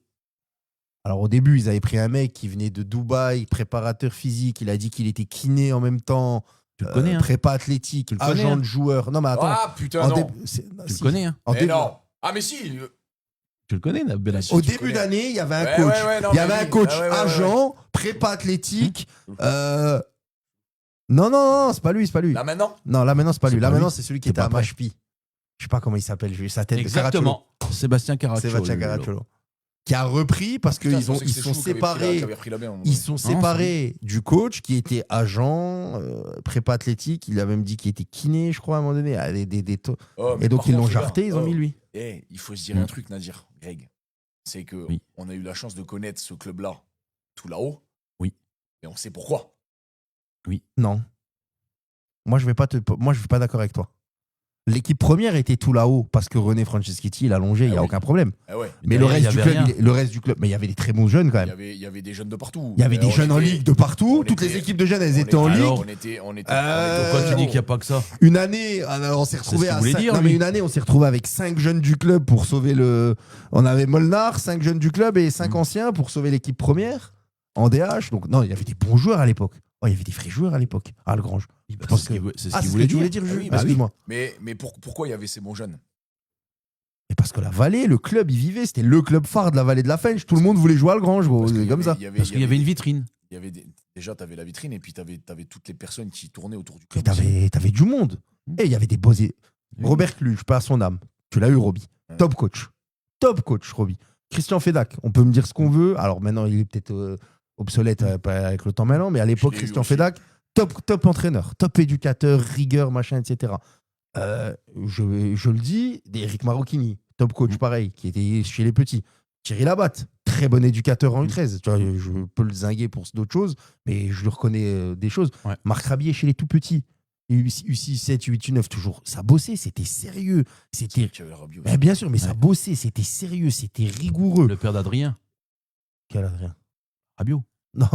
Alors, au début, ils avaient pris un mec qui venait de Dubaï, préparateur physique. Il a dit qu'il était kiné en même temps. Tu le connais, hein? Prépa athlétique, le connais, agent hein? de joueur. Non, mais attends. Ah putain, en non. début- Tu si. le connais, hein? En Mais début- non. Ah, mais si. Tu le connais, la belle Au tu début connais. d'année, il y avait un Ouais, coach. ouais, non, Il y mais avait oui. un coach Ah, ouais, ouais, agent, prépa athlétique. Non, c'est pas lui, c'est pas lui. Là maintenant Non, là maintenant, c'est pas C'est lui. Là pas maintenant, lui. c'est celui qui C'est était pas à prêt. Mashpi. Je sais pas comment il s'appelle, j'ai vu sa tête. Exactement. Sébastien Caracciolo. Sébastien Caracciolo. Qui a repris parce Putain, qu'ils je pensais que ils c'était sont Chou qui avait pris séparés. qui avait pris la baie, à un moment Ils donné. sont c'est séparés du coach qui était agent, prépa athlétique. Il a même dit qu'il était kiné, je crois, à un moment donné. Ah, Oh, mais Et donc, par ils l'ont contre, les jarté, gars, ils ont mis lui. Il faut se dire un truc, Nadir, Greg. C'est que Oui. on a eu la chance de connaître ce club-là tout là-haut. Oui. Et on sait pourquoi. Non. Moi, je vais pas d'accord avec toi. L'équipe première était tout là-haut parce que René Franceschetti, il a longé, il n'y a oui. aucun problème. Ah ouais. Mais le derrière, reste, il y du avait club, rien. le reste du club, mais il y avait des très bons jeunes quand même. Il y avait des jeunes de partout. Il y avait des On jeunes en était- ligue de partout. on Toutes les était- équipes de jeunes, elles on étaient en était- ligue. On était. Pourquoi tu dis qu'il n'y a pas que ça? Une année, on s'est retrouvé ce qu'il à voulait 5... dire, Non, lui. mais une année, on s'est retrouvé avec 5 jeunes du club pour sauver le. On avait Molnar, 5 jeunes du club et 5 anciens pour sauver l'équipe première en DH. Donc non, il y avait des bons joueurs à l'époque. Oh, il y avait des vrais joueurs à l'époque à Algrange. C'est pense ce qu'il que- c'est ce Ah, qu'il c'est ce voulait que tu voulais dire. dire, Ah Jules. oui, bah Excuse-moi. Mais pourquoi il y avait ces bons jeunes? Et parce que la vallée, le club, il vivait. C'était le club phare de la vallée de la Fench. Tout le monde voulait jouer à Algrange, gros. Parce qu'il C'est y comme avait- ça. Parce qu'il y avait une vitrine. Il y avait déjà, tu avais la vitrine et puis tu avais toutes les personnes qui tournaient autour du Mais club. aussi. t'avais du monde. Et il y avait des beaux. Robert Cluche, pas à son âme. Tu l'as eu, Roby. Ouais. Top coach. Top coach, Roby. Christian Fedac, on peut me dire ce qu'on veut. Alors maintenant, il est peut-être obsolète pas avec le temps maintenant, mais à l'époque, l'ai eu Christian aussi. Fedac, top entraîneur, top éducateur, rigueur, machin, etc. Je le dis, Eric Marocchini, top coach pareil, qui était chez les petits. Thierry Labatte, très bon éducateur en U13. Tu vois, je peux le zinguer pour d'autres choses, mais je lui reconnais des choses. Ouais. Marc Rabier chez les tout petits. Et U6, 7, U8, U9, toujours. Ça bossait, c'était sérieux. C'était. Tu avais Rabiot. Mais bien sûr, mais ça Ouais. bossait, c'était sérieux, c'était rigoureux. Le père d'Adrien, Quel Adrien? Rabiot. Non.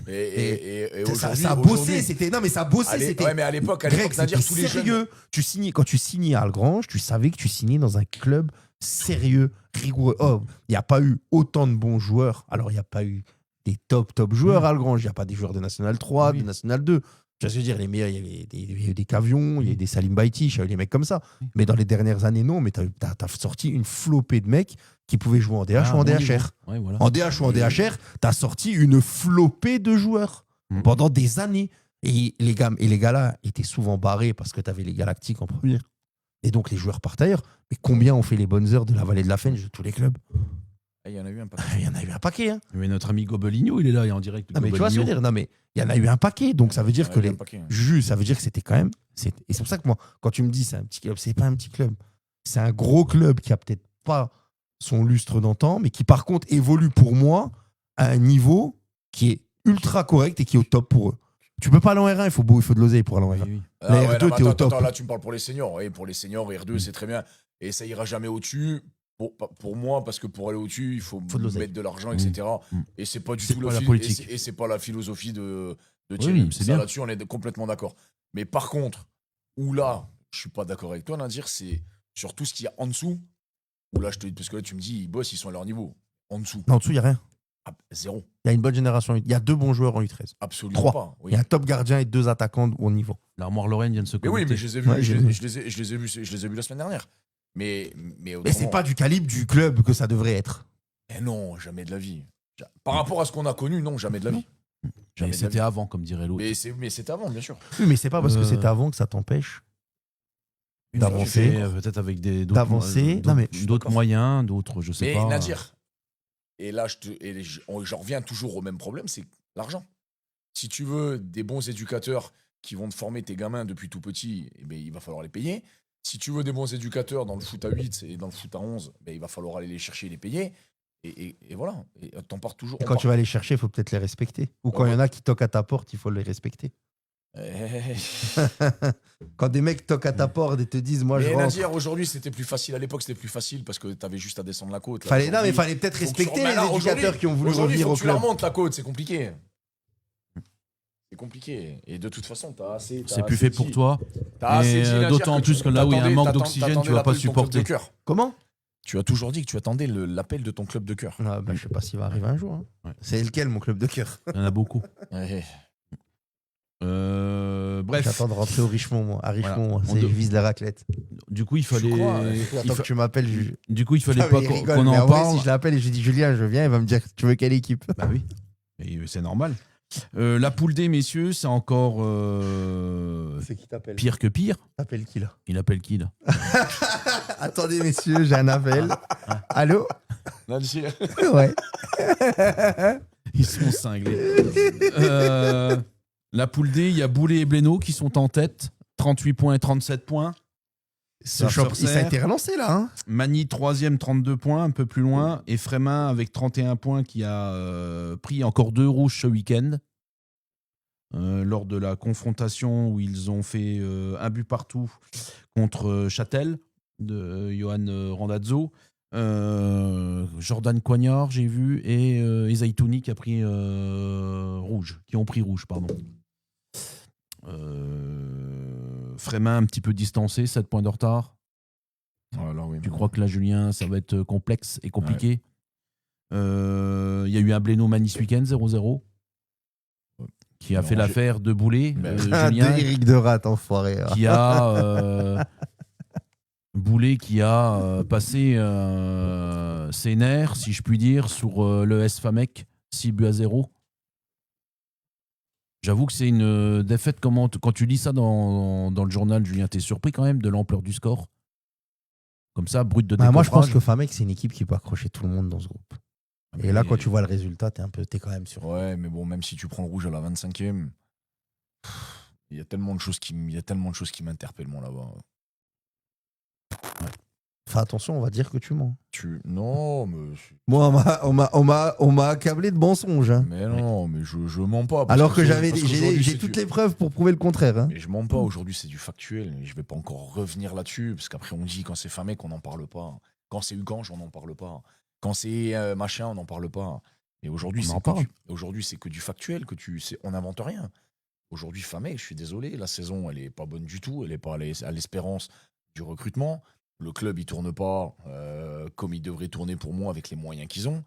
Et Ça, aujourd'hui, ça bossait, c'était. Non, mais ça bossait, c'était. Ouais, mais à l'époque, Greg, Nadir, c'était tous les jeunes. sérieux. Quand tu signais à Algrange, tu savais que tu signais dans un club sérieux, rigoureux. Oh, il n'y a pas eu autant de bons joueurs. Alors, il n'y a pas eu des top joueurs à Algrange. Il n'y a pas des joueurs de National 3, de National 2. Je veux dire, les meilleurs, il y avait des Cavion, il y avait des Salim Baïti, il y avait des mecs comme ça. Mais dans les dernières années, non. Mais tu as sorti une flopée de mecs qui pouvaient jouer en DH ou en DHR. Ouais, voilà. En DH ou en DHR, tu as sorti une flopée de joueurs pendant des années. Et les gars-là étaient souvent barrés parce que tu avais les Galactiques en première. Et donc les joueurs partent ailleurs. Mais combien ont fait les bonnes heures de la vallée de la Fenge de tous les clubs? Il y en a eu un paquet. Il y en a eu un paquet. Hein. Mais notre ami Gobeligno, il est là, il est en direct. Non, mais tu vois ce que je veux dire? Non, mais il y en a eu un paquet. Donc ça veut dire Il y en que a eu les un paquet, hein. juges, ça veut dire que c'était quand même. Et c'est pour ça que moi, quand tu me dis c'est un petit club, c'est pas un petit club. C'est un gros club qui a peut-être pas son lustre d'antan, mais qui par contre évolue pour moi à un niveau qui est ultra correct et qui est au top pour eux. Tu peux pas aller en R1, il faut de l'oseille pour aller en R1. Oui, oui. La ouais, R2, non, mais t'es au attends, top. là, tu me parles pour les seniors. Oui, pour les seniors, R2, c'est très bien. Et ça ira jamais au-dessus. Pour moi, parce que pour aller au-dessus, il faut de l'oseille. mettre de l'argent, etc. Mmh. Et c'est pas du C'est tout pas la la politique. Et c'est pas la philosophie de Oui, Thierry. oui, c'est Ça, bien. là-dessus, on est complètement d'accord. Mais par contre, où là, je suis pas d'accord avec toi, Nadir, c'est sur tout ce qu'il y a en dessous. Où là, parce que là, tu me dis, ils bossent, ils sont à leur niveau. En dessous, Non, en dessous, il n'y a rien. zéro. Il y a une bonne génération. Il y a 2 bons joueurs en U13. Absolument 3. pas. Il Oui. y a un top gardien et 2 attaquants au niveau. L'armoire Lorraine vient de se Mais oui, connecter. mais je les ai vus, Ouais, je j'ai les ai vus la semaine dernière. Mais Mais autrement- c'est pas du calibre du club que ça devrait être. Eh non, jamais de la vie. Par rapport à ce qu'on a connu, non, jamais de la vie. Mais Jamais de la c'était vie. avant, comme dirait l'autre. Mais c'était avant, bien sûr. Oui, mais c'est pas parce que Euh, c'était avant que ça t'empêche d'avancer. Et, peut-être avec d'autres D'avancer. d'autres- Non, mais je suis d'autres d'accord. moyens, d'autres, je sais Mais pas. Nadir, et là, j'en reviens toujours au même problème, c'est l'argent. Si tu veux des bons éducateurs qui vont te former tes gamins depuis tout petit, eh ben, il va falloir les payer. Si tu veux des bons éducateurs dans le foot à 8 et dans le foot à 11, ben, il va falloir aller les chercher et les payer. Et voilà. Et t'en pars toujours. Et quand tu vas les chercher, il faut peut-être les respecter. Ou quand il y en a qui toquent à ta porte, il faut les respecter. Quand des mecs toquent à ta porte et te disent, moi je Mais rentre. Nadir, aujourd'hui, c'était plus facile. À l'époque, c'était plus facile parce que t'avais juste à descendre la côte. Là, Non, mais aujourd'hui, il fallait peut-être faut que tu respecter remontes- les Maintenant, éducateurs qui ont voulu aujourd'hui, revenir faut au que tu la club. remontes la côte, c'est compliqué. C'est compliqué. Et de toute façon, t'as assez. C'est plus fait pour toi. T'as assez Et, dit, Nadir, d'autant que plus que là où il y a un t'attendais- manque t'attendais d'oxygène, tu vas pas l'appel de ton club supporter. de cœur. Comment? Tu as toujours dit que tu attendais l'appel de ton club de cœur. Ah, bah, je sais pas s'il va arriver un jour. Hein. Ouais. C'est lequel, mon club de cœur? Il y en a beaucoup. Ouais. Bref, J'attends de rentrer au Richemont, moi. À Richemont, moi. On Je de- vise la raclette. du coup, il fallait. Attends que tu m'appelles. Du coup, il fallait Ah, pas mais il qu'on rigole, qu'on mais en en vrai, parle. si je l'appelle et je lui dis Julien, je viens, il va me dire tu veux quelle équipe? Bah oui. Et c'est normal. La poule D, messieurs, c'est encore C'est qui t'appelle? pire que pire. T'appelles qui là? Il appelle qui là? Attendez, messieurs, j'ai un appel. Allô? Nadir. Ouais. Ils sont cinglés. La poule D, il y a Boulet et Blénaud qui sont en tête. 38 points et 37 points. Ça a été relancé là. Hein. Magny, 3e, 32 points, un peu plus loin. Et Frémin, avec 31 points, qui a pris encore 2 rouges ce week-end. Lors de la confrontation où ils ont fait un but partout contre Châtel, de Johan Randazzo. Jordan Coignard, j'ai vu, et Ezaïtouni qui a pris rouge, qui ont pris rouge, pardon. Frémin un petit peu distancé, 7 points de retard. Voilà, oui, Tu crois que là, Julien, ça va être complexe et compliqué? Il y a eu un Blénaud Magny ce week-end, 0-0, qui a Non, fait l'affaire de Boulet. De Julien, Eric Derat, enfoiré. qui a Boulet qui a passé ses nerfs, si je puis dire, sur le S-Famec, 6-0. J'avoue que c'est une défaite. Quand tu lis ça dans le journal, Julien, t'es surpris quand même de l'ampleur du score? Comme ça, brut de décoffrage. Moi, je pense que Famec, c'est une équipe qui peut accrocher tout le monde dans ce groupe. Et là, quand tu vois le résultat, t'es quand même sûr. Ouais, mais bon, même si tu prends le rouge à la 25e, il y a tellement de choses qui m'interpellent, moi, là-bas. Fais attention, on va dire que tu mens. Non, mais. Moi, on m'a accablé de mensonges. Hein. Mais non, mais je mens pas. Alors que parce qu'aujourd'hui, j'ai toutes les preuves pour prouver le contraire. Hein. Mais je mens pas, aujourd'hui c'est du factuel. Je vais pas encore revenir là-dessus, parce qu'après on dit quand c'est Famec, on n'en parle pas. Quand c'est Ugange, on n'en parle pas. Quand c'est machin, on n'en parle pas. Et aujourd'hui, c'est que du factuel, on n'invente rien. Aujourd'hui, Famec, je suis désolé, la saison, elle est pas bonne du tout. Elle est pas à l'espérance du recrutement. Le club, il tourne pas comme il devrait tourner pour moi avec les moyens qu'ils ont.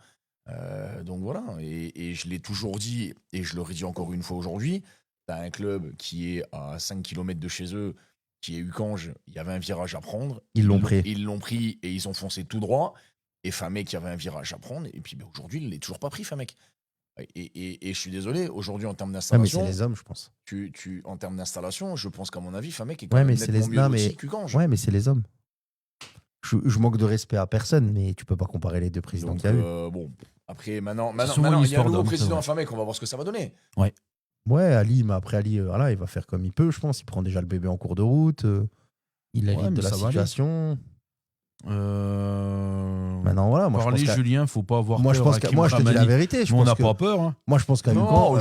Donc voilà, et je l'ai toujours dit, et je le redis encore une fois aujourd'hui, t'as un club qui est à 5 km de chez eux, qui est Ucange, il y avait un virage à prendre. Ils l'ont pris et ils ont foncé tout droit. Et Famec, il y avait un virage à prendre, et puis aujourd'hui, il ne l'a toujours pas pris, Famec. Et je suis désolé, aujourd'hui, en termes d'installation. Ouais, mais c'est les hommes, je pense. En termes d'installation, je pense qu'à mon avis, Famec est quand ouais, même mais nettement mieux loti qu'Ucange. Ouais, mais c'est les hommes. Je manque de respect à personne, mais tu peux pas comparer les deux présidents qu'il y a eu. Bon, après, maintenant souvent une il y a un histoire nouveau d'homme, président c'est à Famec, on va voir ce que ça va donner. Ouais, Ali, mais après Ali, voilà, il va faire comme il peut, je pense. Il prend déjà le bébé en cours de route. Il évite de la situation. Maintenant, voilà. Moi, parler, Julien, faut pas avoir moi, peur. je te dis la vérité. On n'a pas peur. Hein. Moi, je pense qu'à Ucan,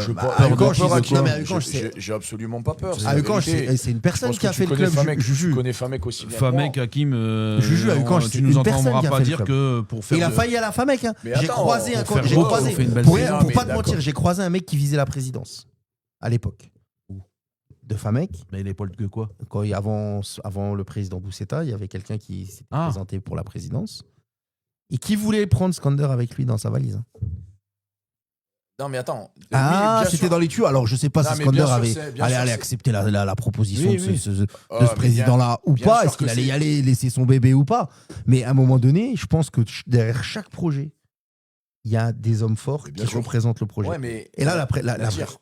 j'ai absolument pas peur. À Ucan, c'est une personne qui a fait le club. Tu connais Famec aussi bien. Famec, Hakim, Juju, à Ucan, tu nous entendras pas dire que pour faire. Il a failli à la Famec. J'ai croisé un coach. Pour pas te mentir, j'ai croisé un mec qui visait la présidence à l'époque. De Famec. Mais l'épaule que quoi? Quand avant le président Bousseta, il y avait quelqu'un qui s'était présenté pour la présidence et qui voulait prendre Skander avec lui dans sa valise. Non, mais attends. C'était dans les tuyaux. Alors, je sais pas si Skander allait accepter la proposition de ce président-là ou pas. Est-ce qu'il allait y aller, laisser son bébé ou pas? Mais à un moment donné, je pense que derrière chaque projet, il y a des hommes forts qui représentent le projet. Ouais, mais et là,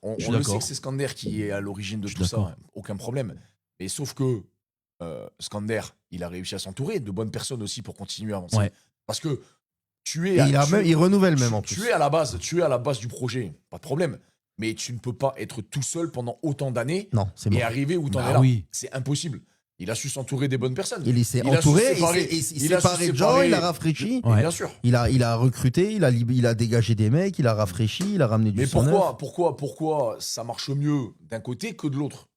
on le sait que c'est Skander qui est à l'origine de tout ça, aucun problème. Mais sauf que Skander, il a réussi à s'entourer de bonnes personnes aussi pour continuer à avancer. Ouais. Parce que il renouvelle même en plus. Tu es à la base du projet, pas de problème. Mais tu ne peux pas être tout seul pendant autant d'années et arriver où t'en es là. Oui. C'est impossible. Il a su s'entourer des bonnes personnes. Il s'est entouré, il s'est séparé de gens, il a rafraîchi. Ouais. Bien sûr. Il a recruté, il a dégagé des mecs, il a rafraîchi, il a ramené du sang neuf. Pourquoi ça marche mieux d'un côté que de l'autre?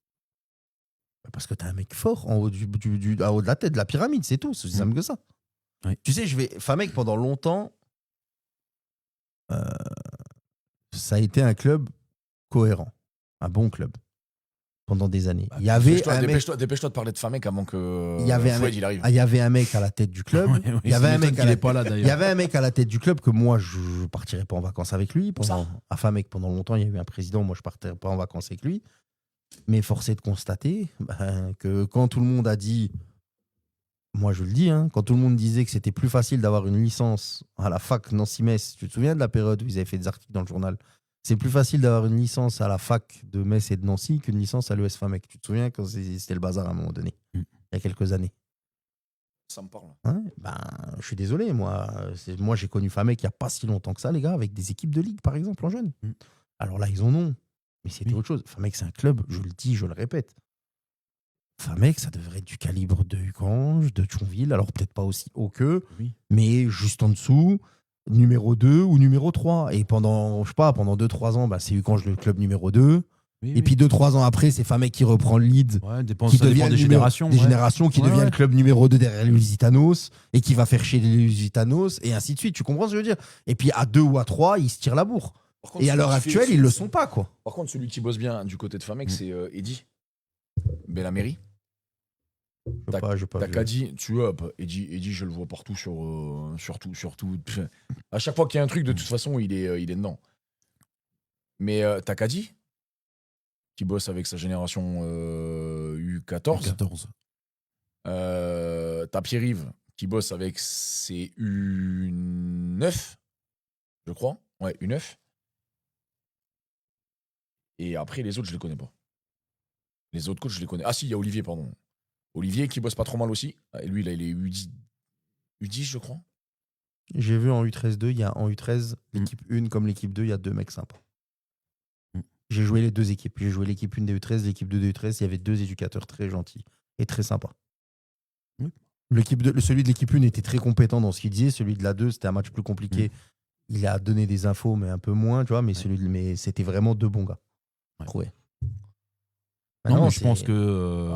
Parce que t'as un mec fort en haut en haut de la tête de la pyramide, c'est tout. C'est aussi simple que ça. Oui. Tu sais, Famec, pendant longtemps, ça a été un club cohérent, un bon club. Pendant des années. Il y avait dépêche-toi de parler de Famec avant que Fouad arrive. Il y avait un mec à la tête du club. Il y avait un mec à la tête du club que moi, je ne partirais pas en vacances avec lui. À Famec, pendant longtemps, il y a eu un président. Moi, je ne partirais pas en vacances avec lui. Mais force est de constater que quand tout le monde a dit, moi je le dis, quand tout le monde disait que c'était plus facile d'avoir une licence à la fac Nancy-Metz, tu te souviens de la période où ils avaient fait des articles dans le journal? C'est plus facile d'avoir une licence à la fac de Metz et de Nancy qu'une licence à l'ES Famec. Tu te souviens quand c'était le bazar à un moment donné, il y a quelques années? Ça me parle. Je suis désolé, moi j'ai connu Famec il n'y a pas si longtemps que ça, les gars, avec des équipes de ligue, par exemple, en jeune. Alors là, ils en ont, mais c'était autre chose. Famec, c'est un club, je le dis, je le répète. Famec, ça devrait être du calibre de Ucange, de Thionville, alors peut-être pas aussi haut qu'eux, mais juste en dessous. Numéro 2 ou numéro 3. Et pendant 2-3 ans, c'est Ucange le club numéro 2. Et puis 2-3 ans après, c'est Famec qui reprend le lead. Qui devient des générations. Des générations qui devient le club numéro 2 derrière les Lusitanos et qui va faire chier les Lusitanos et ainsi de suite. Tu comprends ce que je veux dire? Et puis à 2 ou à 3, ils se tirent la bourre. Et à l'heure actuelle, ils le sont pas, quoi. Par contre, celui qui bosse bien du côté de Famec, c'est Eddy Bellameri. T'as qu'à dire, tu vois, Eddy, je le vois partout sur tout. À chaque fois qu'il y a un truc, de toute façon, il est dedans. Mais t'as qu'à dire, qui bosse avec sa génération U14. T'as Pierre-Yves, qui bosse avec ses U9, je crois. Ouais, U9. Et après, les autres, je les connais pas. Les autres coachs, je les connais. Ah si, il y a Olivier, pardon. Olivier qui bosse pas trop mal aussi. Et lui, là, il est U10, je crois. J'ai vu en U13-2, il y a en U13, l'équipe 1 comme l'équipe 2, il y a 2 mecs sympas. J'ai joué les deux équipes. J'ai joué l'équipe 1 des U13, l'équipe 2 des U13. Il y avait 2 éducateurs très gentils et très sympas. Celui de l'équipe 1 était très compétent dans ce qu'il disait. Celui de la 2, c'était un match plus compliqué. Il a donné des infos, mais un peu moins, tu vois. Mais c'était vraiment deux bons gars. Ouais. Trouvé. Non, mais je pense que.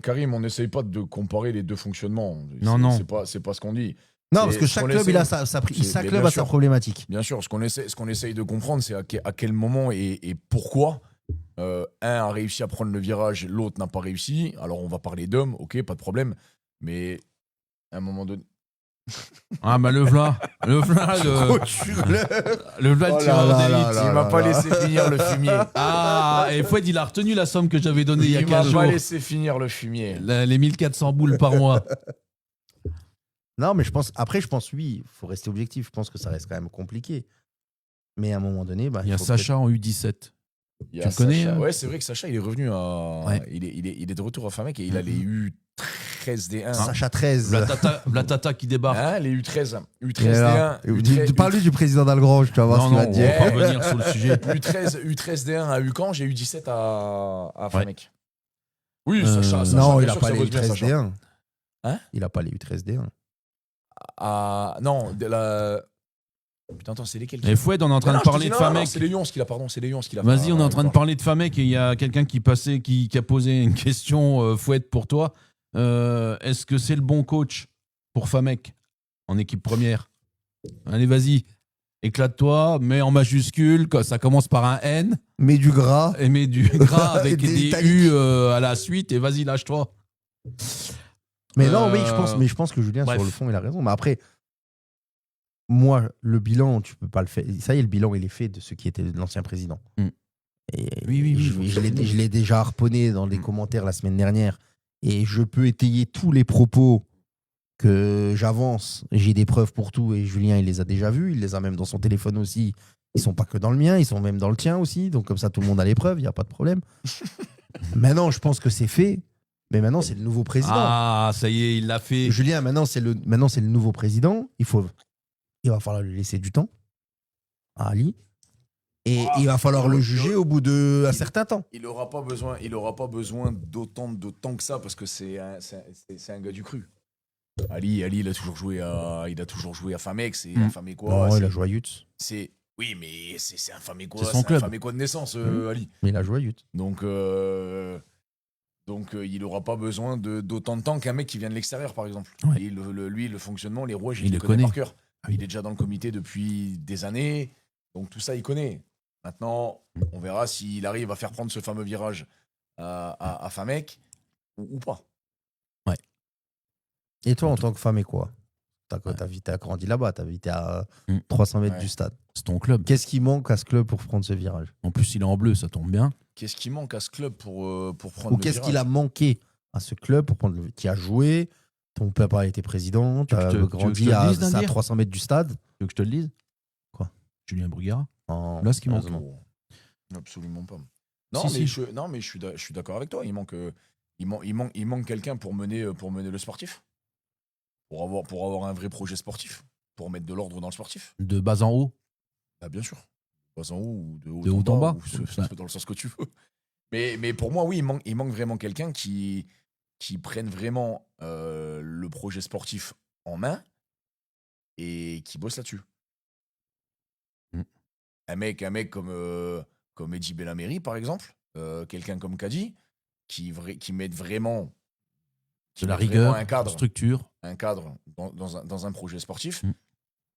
Karim, on n'essaye pas de comparer les deux fonctionnements. Non. C'est pas ce qu'on dit. Non, parce que chaque club, chaque club a sa problématique. Bien sûr, ce qu'on essaye de comprendre, c'est à quel moment et pourquoi un a réussi à prendre le virage, l'autre n'a pas réussi. Alors, on va parler d'hommes, ok, pas de problème. Mais à un moment donné. Ah, bah le v'là. Le v'là, le v'là, le tireur d'élite. Il m'a pas laissé finir le fumier. Ah, et Fouad, il a retenu la somme que j'avais donnée il y a 15 jours. Il m'a pas laissé finir le fumier. Les 1400 boules par mois. Non, mais je pense, oui, il faut rester objectif. Je pense que ça reste quand même compliqué. Mais à un moment donné, il y a Sacha en U17. Tu le connais? Ouais, c'est vrai que Sacha, il est revenu à. Ouais. Il est de retour à Famec et il a les U13D1. Sacha 13. La tata qui débarque. Hein, les U13. U13D1. Parle-lui du président d'Algrange, tu vas voir ce qu'il va te dire. On va revenir sur le sujet. U13D1 à Ucan, j'ai U17 à Famec. Ouais. Oui, Sacha. Non, il n'a pas les U13D1. Hein? Il n'a pas les U13D1. Non, Putain, attends, c'est lesquels? Et Fouad, on est en train de parler de Famec. C'est les Lyons qu'il a, pardon. C'est les Lyons qu'il a. Vas-y, on est en train de parler de Famec et il y a quelqu'un qui a posé une question, Fouad, pour toi. Est-ce que c'est le bon coach pour Famec en équipe première? Allez, vas-y. Éclate-toi, mets en majuscule, ça commence par un N. Mets du gras. Et mets du gras avec des des U à la suite et vas-y, lâche-toi. Mais non, oui, je pense que Julien, bref. sur le fond, il a raison. Mais après, moi, le bilan, tu peux pas le faire. Ça y est, le bilan, il est fait de ce qui était l'ancien président. Et Oui, je l'ai déjà harponné dans les commentaires la semaine dernière. Et je peux étayer tous les propos que j'avance. J'ai des preuves pour tout. Et Julien, il les a déjà vus. Il les a même dans son téléphone aussi. Ils sont pas que dans le mien, ils sont même dans le tien aussi. Donc comme ça, tout le monde a les preuves, il n'y a pas de problème. Maintenant, je pense que c'est fait. Mais maintenant, c'est le nouveau président. Ah, ça y est, il l'a fait. Julien, maintenant, c'est le nouveau président. Il va falloir lui laisser du temps à Ali. Et il va falloir le juger au bout d'un certain temps. Il n'aura pas besoin d'autant de temps que ça parce que c'est un gars du cru. Ali, il a toujours joué à Famec, c'est un Famecois. Non, il a joué à Yutz. Oui, mais c'est un Famecois. C'est son club. Un Famecois de naissance, Ali. Mais il a joué à Yutz. Donc il n'aura pas besoin d'autant de temps qu'un mec qui vient de l'extérieur, par exemple. Ouais. Et lui, le fonctionnement, les rouages, Il il le les connaît par connaît. cœur. Il est déjà dans le comité depuis des années. Donc tout ça, il connaît. Maintenant, on verra s'il arrive à faire prendre ce fameux virage à Famec ou pas. Ouais. Et toi, en tant que femme, et quoi? T'as grandi là-bas, t'as habité à 300 mètres du stade. C'est ton club. Qu'est-ce qui manque à ce club pour prendre ce virage? En plus, il est en bleu, ça tombe bien. Qu'est-ce qui manque à ce club pour prendre Ou le qu'est-ce virage? qu'il a manqué à ce club pour prendre le... Qui a joué, ton papa a été président, tu as grandi à 300 mètres du stade. Tu veux que je te le dise? Quoi? Julien Brugara. Oh, Là, ce qui manque. heureusement. Absolument pas. Non, Si, mais si. je suis d'accord avec toi. Il manque quelqu'un pour mener le sportif. Pour avoir un vrai projet sportif. Pour mettre de l'ordre dans le sportif. De bas en haut. Ah, bien sûr. Pas en haut ou de haut, De haut en bas. ou dans le sens que tu veux. Mais pour moi, oui, il manque vraiment quelqu'un qui prenne vraiment le projet sportif en main et qui bosse là-dessus. Un mec comme Eddy Bellameri, par exemple, quelqu'un comme Kadi, qui mette vraiment De la rigueur, un cadre, structure. dans un projet sportif.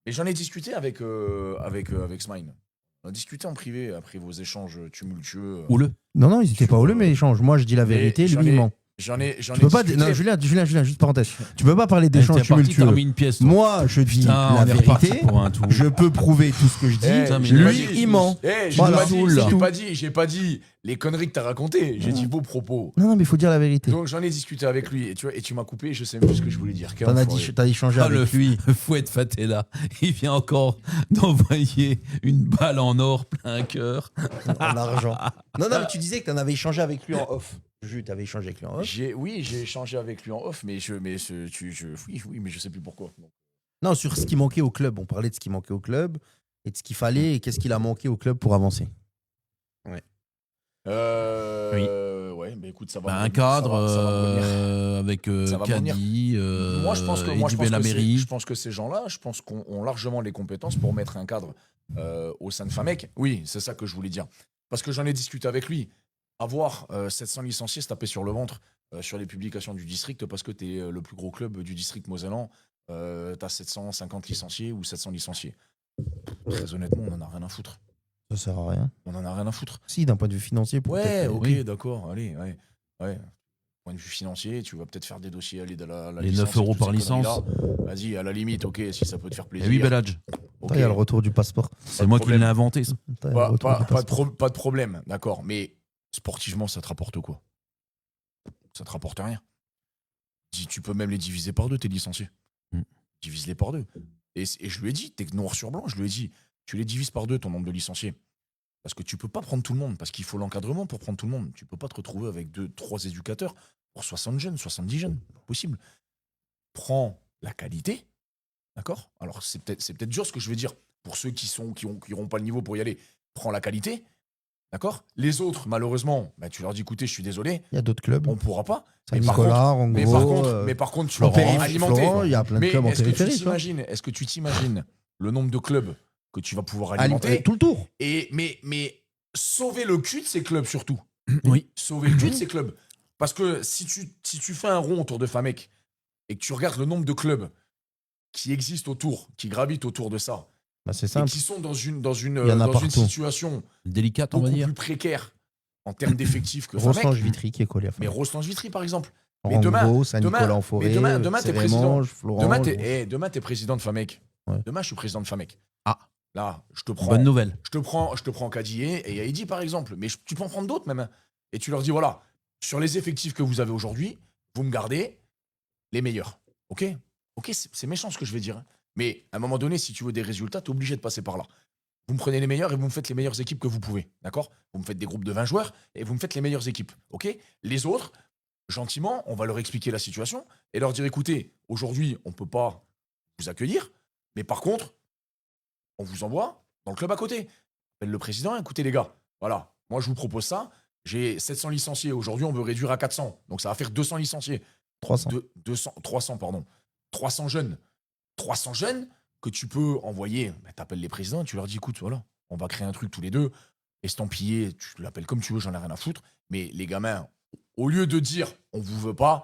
Et j'en ai discuté avec Smine. On a discuté en privé après vos échanges tumultueux. Houleux. Non, ils n'étaient pas houleux, mais échange. Moi, je dis la vérité, lui, il ment. J'en ai Tu peux pas. discuté. Non, Julien, juste parenthèse. Tu peux pas parler d'échanges T'as tumultueux. mis une pièce. Toi. Moi, je dis Putain, la on est reparti vérité. pour un tour. Je peux prouver tout ce que je dis. Putain, mais lui, vas-y. il ment. J'ai Voilà. pas dit les conneries que t'as racontées. J'ai dit vos propos. Non, mais il faut dire la vérité. Donc j'en ai discuté avec lui et tu m'as coupé. Je sais même plus ce que je voulais dire. T'as échangé Ah, le avec lui. Fouet Fatela. Il vient encore d'envoyer une balle en or plein cœur. En argent. Non, mais tu disais que t'en avais échangé avec lui en off. Jules, t'avais échangé avec lui en off. J'ai échangé avec lui en off, mais mais je sais plus pourquoi. Non, sur ce qui manquait au club. On parlait de ce qui manquait au club et de ce qu'il fallait et qu'est-ce qu'il a manqué au club pour avancer. Ouais. Ouais, mais écoute, ça va. Un me- cadre ça va me revenir. avec Ça va me revenir. Caddy, Moi, je pense que, Eddie Bellameri. je pense que ces gens-là, je pense qu'on ont largement les compétences pour mettre un cadre au sein de Famec. Oui, c'est ça que je voulais dire. Parce que j'en ai discuté avec lui. Avoir 700 licenciés se taper sur le ventre sur les publications du district parce que tu es le plus gros club du district mosellan. Tu as 750 licenciés ou 700 licenciés. Très honnêtement, on en a rien à foutre. Ça sert à rien. On en a rien à foutre. Si, d'un point de vue financier, Ouais, peut-être. ok, oui. d'accord, allez, ouais. Point de vue financier, tu vas peut-être faire des dossiers, aller dans la Les licence 9 euros et toutes par ces licence. conneries-là. Vas-y, à la limite, ok, si ça peut te faire Et plaisir. oui, Beladj. ok. Il y a le retour du passeport. C'est moi qui problème. l'ai inventé, ça. Putain, il y a le retour du passeport. Pas de problème, d'accord. Mais sportivement, ça te rapporte quoi? Ça te rapporte rien. Tu peux même les diviser par deux, tes licenciés. Divise-les par deux. Et je lui ai dit, t'es noir sur blanc, je lui ai dit, tu les divises par deux, ton nombre de licenciés. Parce que tu peux pas prendre tout le monde, parce qu'il faut l'encadrement pour prendre tout le monde. Tu peux pas te retrouver avec 2-3 éducateurs pour 60 jeunes, 70 jeunes. Pas possible. Prends la qualité, d'accord? Alors, c'est peut-être dur ce que je vais dire pour ceux qui n'auront pas le niveau pour y aller. Prends la qualité, d'accord? Les autres, malheureusement, bah, tu leur dis, écoutez, je suis désolé, Il y a d'autres clubs. on pourra pas. Saint-Nicolas, en Mais gros. par contre, tu Florent, peux alimenter. Florent, il y a plein de Mais clubs en est-ce que tu périphérie. quoi. t'imagines, le nombre de clubs que tu vas pouvoir alimenter Tout le tour. mais sauver le cul de ces clubs surtout. Oui. Sauver le cul de ces clubs. Parce que si tu fais un rond autour de Famec et que tu regardes le nombre de clubs qui existent autour, qui gravitent autour de ça, Bah, c'est et simple. qui sont dans Il y en a dans une partout. situation Délicate, on va beaucoup dire. plus précaire en termes d'effectifs que Rostange Famec. Vitry qui est collé à Mais Famec. Rostange-Vitry, par exemple. Mais Rango, demain, Saint-Nicolas-en-Forêt, demain, t'es président. Cérémange, Florent. Demain, t'es président de Famec. Ouais. Demain, je suis président de Famec. Ah. Là, je te prends. Bonne nouvelle. Je te prends Cadier et Heidi, par exemple. Mais tu peux en prendre d'autres, même. Et tu leur dis, voilà, sur les effectifs que vous avez aujourd'hui, vous me gardez les meilleurs. OK, c'est méchant ce que je vais dire. hein. Mais à un moment donné, si tu veux des résultats, tu es obligé de passer par là. Vous me prenez les meilleurs et vous me faites les meilleures équipes que vous pouvez. D'accord? Vous me faites des groupes de 20 joueurs et vous me faites les meilleures équipes. OK? Les autres, gentiment, on va leur expliquer la situation et leur dire, écoutez, aujourd'hui, on ne peut pas vous accueillir, mais par contre, on vous envoie dans le club à côté. Appelle le président, écoutez les gars, voilà, moi je vous propose ça, j'ai 700 licenciés, aujourd'hui on veut réduire à 400, donc ça va faire 200 licenciés. 300. 300, pardon. 300 jeunes. 300 jeunes que tu peux envoyer, bah, t'appelles les présidents et tu leur dis, écoute, voilà, on va créer un truc tous les deux, estampillé, tu l'appelles comme tu veux, j'en ai rien à foutre, mais les gamins, au lieu de dire, on vous veut pas,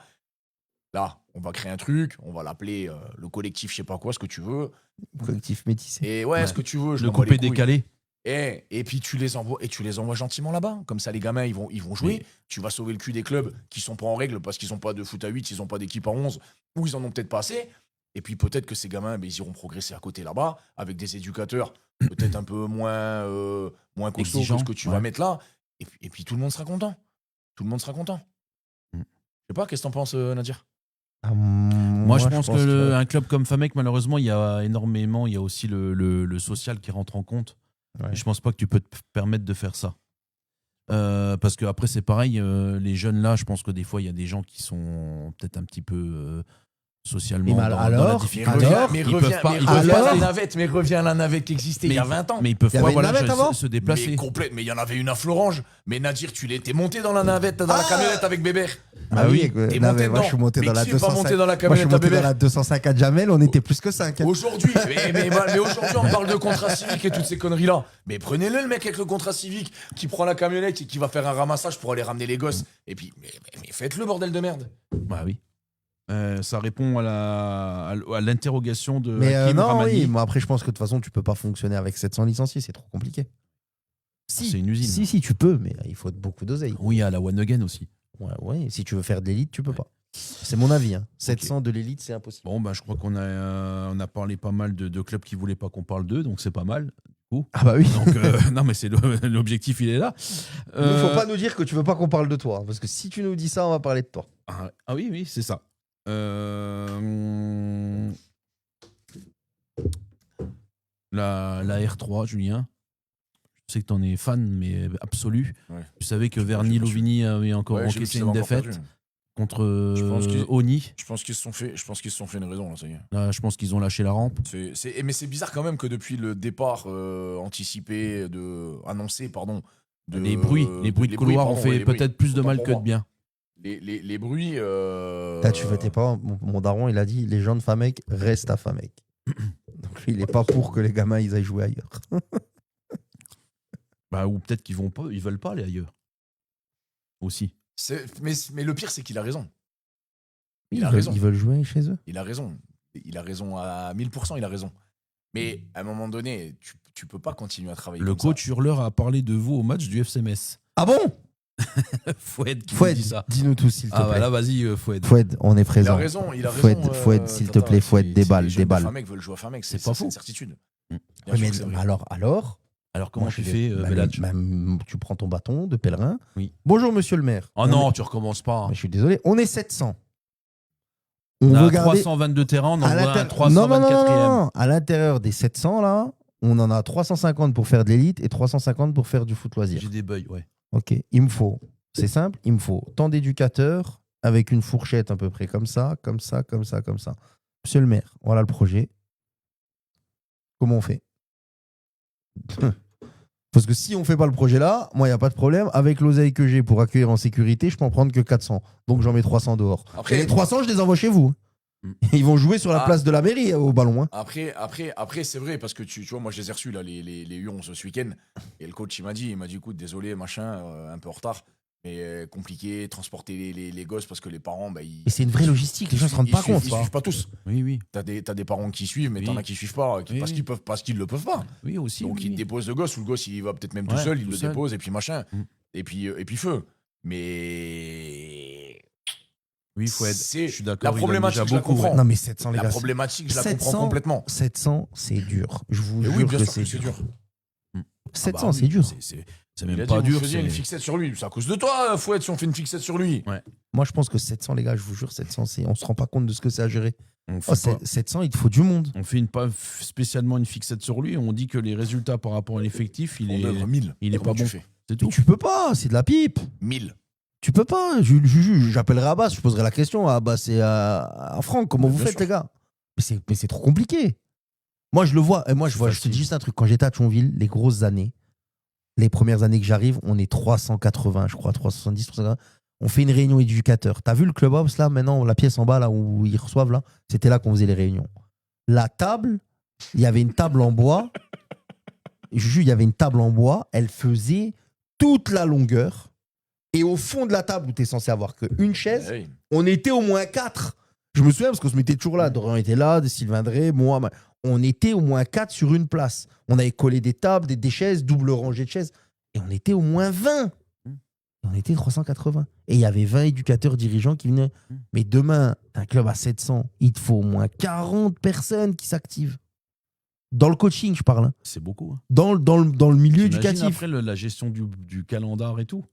là, on va créer un truc, on va l'appeler le collectif, je sais pas quoi, ce que tu veux. Collectif métissé. Et ouais, ce que tu veux, je Le m'en bats les coupé couilles. décalé. Et puis tu les envoies gentiment là-bas. Comme ça, les gamins, ils vont jouer. Oui. Tu vas sauver le cul des clubs qui sont pas en règle parce qu'ils ont pas de foot à 8, ils ont pas d'équipe à 11, ou ils en ont peut-être pas assez. Et puis peut-être que ces gamins, ils iront progresser à côté là-bas, avec des éducateurs peut-être un peu moins costauds que Exigeants, ce que tu ouais. vas mettre là. Et puis tout le monde sera content. Tout le monde sera content. Mm. Je sais pas, qu'est-ce que t'en penses, Nadir? Moi, je pense que que un club comme Famec, malheureusement, il y a énormément, il y a aussi le social qui rentre en compte. Ouais. Et je pense pas que tu peux te permettre de faire ça. Parce que après c'est pareil, les jeunes là, je pense que des fois il y a des gens qui sont peut-être un petit peu socialement Et mal- dans la alors, difficulté. alors, mais ils reviens, peuvent pas- mais ils reviens peuvent à pas- la navette, mais reviens à la navette qui existait il y a 20 ans. Mais ils peuvent Il y pas avait une voilà, navette avant se déplacer. Mais complète, mais il y en avait une à Florange. Mais Nadir, tu l'étais monté dans la navette, dans la camionnette avec Bébert. Ah oui, T'es non, monté mais moi je suis monté dedans. dans la Mais qui est pas 205. monté dans la Moi je suis camionnette à monté dans Bébert la 205 à Jamel, on était plus que 5. Aujourd'hui, mais aujourd'hui, on parle de contrat civique et toutes ces conneries-là. Mais prenez-le, le mec, avec le contrat civique, qui prend la camionnette et qui va faire un ramassage pour aller ramener les gosses. Et puis, mais faites-le, bordel de merde. Bah oui. Ça répond à l'interrogation de Mais Hakim non, Ramani. oui, moi après je pense que de toute façon tu peux pas fonctionner avec 700 licenciés, c'est trop compliqué. Si, c'est une usine. Si, tu peux, mais il faut beaucoup d'oseille. Oui, à la One Again aussi. Ouais, si tu veux faire de l'élite, tu peux pas. C'est mon avis. 700 de l'élite, c'est impossible. Bon, bah, je crois qu'on on a parlé pas mal de clubs qui voulaient pas qu'on parle d'eux, donc c'est pas mal. Ah bah oui. Donc, non, mais c'est l'objectif, il est là. Il ne faut pas nous dire que tu veux pas qu'on parle de toi, parce que si tu nous dis ça, on va parler de toi. Ah oui, c'est ça. La R3, Julien. Je sais que t'en es fan, mais absolu. Ouais. Tu savais que Verny Lovigny avait encore encaissé une défaite contre Oni. Je pense qu'ils se sont fait une raison, là, ça y est. Là, je pense qu'ils ont lâché la rampe. Mais c'est bizarre quand même que depuis le départ annoncé, Les bruits de couloir ont fait peut-être plus de mal que de bien. Les bruits. Là, tu veux tes parents. Mon daron, il a dit les gens de Famec restent à Famec. Donc lui, il est pas pour que les gamins ils aillent jouer ailleurs. Bah, ou peut-être qu'ils veulent pas aller ailleurs. Aussi. Mais le pire, c'est qu'il a raison. Ils veulent jouer chez eux. Il a raison. Il a raison à 1000%, il a raison. Mais à un moment donné, tu peux pas continuer à travailler Le comme coach Hurleur a parlé de vous au match du FCMS. Ah bon? Foued qui nous dit ça. Dis-nous tout, s'il te plaît. Ah bah là, vas-y, Foued. Foued, on est ça. présent. Il a raison. Foued, s'il te plaît, Foued, déballe. Les mecs veulent jouer à Famec, c'est pas faux. une certitude. Ouais, mais alors comment tu fais, bah, Belhadj tu prends ton bâton de pèlerin. Oui. Bonjour, monsieur le maire. Oh non, tu recommences pas. Mais je suis désolé, on est 700. On a veut garder 322 terrains, on en voit un 324e. Non. À l'intérieur des 700, là, on en a 350 pour faire de l'élite et 350 pour faire du foot loisir. J'ai des bugs, ouais. Ok, c'est simple, il me faut tant d'éducateurs avec une fourchette à peu près comme ça. Monsieur le maire, voilà le projet. Comment on fait? Parce que si on fait pas le projet là, moi, il n'y a pas de problème. Avec l'oseille que j'ai pour accueillir en sécurité, je peux en prendre que 400. Donc, j'en mets 300 dehors. Après, et les 300, je les envoie chez vous. Ils vont jouer sur la place de la mairie au ballon. Hein. Après c'est vrai, parce que tu vois, moi, je les ai reçus, là, les U11 ce week-end. Et le coach, il m'a dit, écoute, désolé, machin, un peu en retard. Mais compliqué, transporter les gosses parce que les parents, bah, Et c'est une vraie logistique, les gens se rendent pas compte. Ils suivent pas tous. Oui. T'as des parents qui suivent, mais t'en as qui suivent pas, parce qu'ils le peuvent pas. Oui, aussi. Donc ils déposent le gosse, ou le gosse il va peut-être même tout seul, il le dépose, et puis machin. Et puis feu. Mais. Oui, Foued, je suis d'accord. La problématique, je la comprends. Non, mais 700, les gars. La problématique, je la comprends complètement. 700, c'est dur. Je vous Mais jure oui, bien que sûr c'est dur. 700, c'est dur. C'est même il a pas dit, dur. Vous faisiez une fixette sur lui. C'est à cause de toi, Foued, si on fait une fixette sur lui. Ouais. Moi, je pense que 700, les gars, je vous jure, 700, on se rend pas compte de ce que c'est à gérer. 700, il te faut du monde. On fait pas spécialement une fixette sur lui. On dit que les résultats par rapport à l'effectif, il est 1000. Il est pas bon. C'est tout. Tu peux pas, c'est de la pipe. 1000. Tu peux pas. J'appellerai Abbas, je poserai la question à Abbas et à Franck. Comment vous faites, les gars? Mais c'est trop compliqué. Moi, je le vois. Et moi, je te dis juste un truc. Quand j'étais à Thionville, les grosses années, les premières années que j'arrive, on est 380, je crois, 370, 380. On fait une réunion éducateur. T'as vu le clubhouse là, maintenant, la pièce en bas là où ils reçoivent là, c'était là qu'on faisait les réunions. La table, il y avait une table en bois. Il y avait une table en bois. Elle faisait toute la longueur. Et au fond de la table où tu es censé avoir qu'une chaise, on était au moins 4. Je me souviens parce qu'on se mettait toujours là. Dorian était là, Sylvain Drey, moi. On était au moins 4 sur une place. On avait collé des tables, des chaises, double rangée de chaises. Et on était au moins 20. On était 380. Et il y avait 20 éducateurs dirigeants qui venaient. Mais demain, t'as un club à 700. Il te faut au moins 40 personnes qui s'activent. Dans le coaching, je parle. Hein. C'est beaucoup. Hein. Dans le milieu éducatif. Après, la gestion du calendar et tout.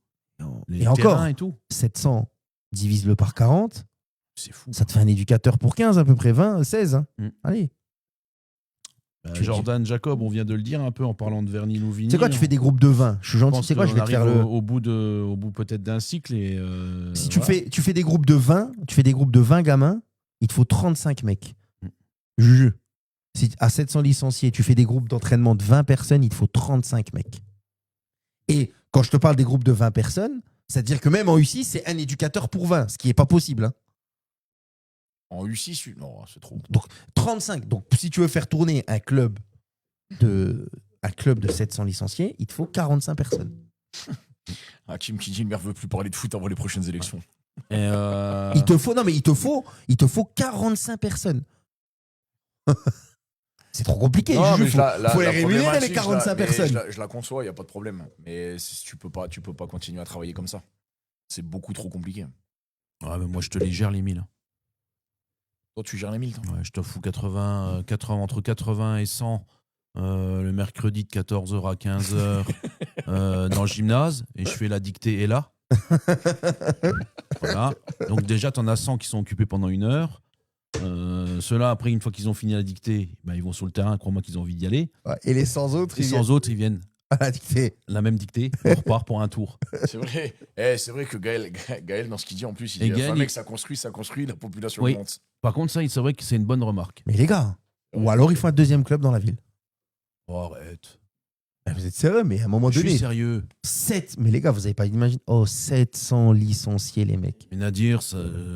Et encore, et tout. 700, divise-le par 40. C'est fou. Ça te fait un éducateur pour 15, à peu près 20, 16. Hein. Allez. Jordan Jacob, on vient de le dire un peu en parlant de Verny Louvigny. C'est quoi, tu fais des groupes de 20? Je suis gentil, c'est quoi, je vais te faire au bout peut-être d'un cycle. Et si tu fais des groupes de 20, tu fais des groupes de 20 gamins, il te faut 35 mecs. Juju. Si à 700 licenciés, tu fais des groupes d'entraînement de 20 personnes, il te faut 35 mecs. Et quand je te parle des groupes de 20 personnes, c'est-à-dire que même en U6, c'est un éducateur pour 20, ce qui n'est pas possible. Hein. En U6, non, c'est trop. Donc 35. Donc si tu veux faire tourner un club de 700 licenciés, il te faut 45 personnes. Hakim qui dit, le maire veut plus parler de foot avant les prochaines élections. Il te faut 45 personnes. C'est trop compliqué. Il faut les rémunérer, les 45 personnes. Je la conçois, il n'y a pas de problème. Mais tu peux pas continuer à travailler comme ça. C'est beaucoup trop compliqué. Ouais, mais moi, je te les gère les 1000. Toi, tu gères les 1000, toi. Ouais, je te fous entre 80 et 100 le mercredi de 14h à 15h dans le gymnase. Et je fais la dictée et là. Voilà. Donc déjà, tu en as 100 qui sont occupés pendant 1 heure. Ceux-là, après, une fois qu'ils ont fini la dictée, ils vont sur le terrain, crois-moi qu'ils ont envie d'y aller. Ouais, et les 100 autres, ils viennent à la dictée. La même dictée, on repart pour un tour. C'est vrai. C'est vrai que Gaël, dans ce qu'il dit, en plus, il dit Gaël, mec, ça construit, la population monte. Par contre, ça, c'est vrai que c'est une bonne remarque. Mais les gars, ou alors il faut un deuxième club dans la ville. Oh, arrête. Vous êtes sérieux, mais à un moment Je suis donné, sérieux. 7. Mais les gars, vous avez pas imaginé. Oh, 700 licenciés, les mecs. Mais Nadir,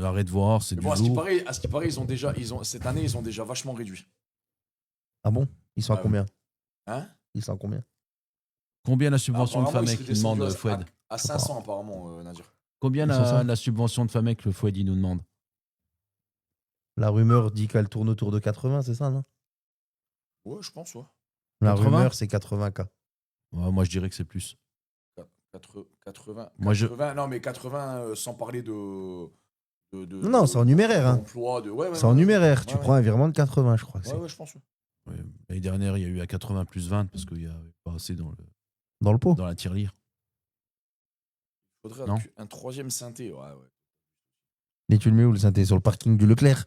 arrête de voir, c'est Mais du bon, lourd. à ce qui paraît, cette année, ils ont déjà vachement réduit. Ah bon? Ils sont à Ah, combien? Hein? Ils sont à combien? Combien la subvention de Apparemment, FAMEC ils il demande, descendus Fouad? à 500 apparemment, Nadir. Combien Ils sont ça la subvention de FAMEC, le Fouad, il nous demande? La rumeur dit qu'elle tourne autour de 80, c'est ça, non? Ouais, je pense, ouais. La 80? rumeur, c'est 80K. Ouais, moi, je dirais que c'est plus. 80, Moi, 80 non, mais 80 sans parler de Non, c'est en numéraire. Hein. d'emploi, ouais, C'est en numéraire. Tu Ouais, prends un virement de 80, je crois. Que Ouais, c'est. ouais, je pense. Ouais. Ouais, l'année dernière, il y a eu à 80 plus 20 parce qu'il n'y avait pas assez Dans le pot. dans la tirelire. Faudrait Non. un troisième synthé, ouais. Et tu le mets où le synthé? Sur le parking du Leclerc?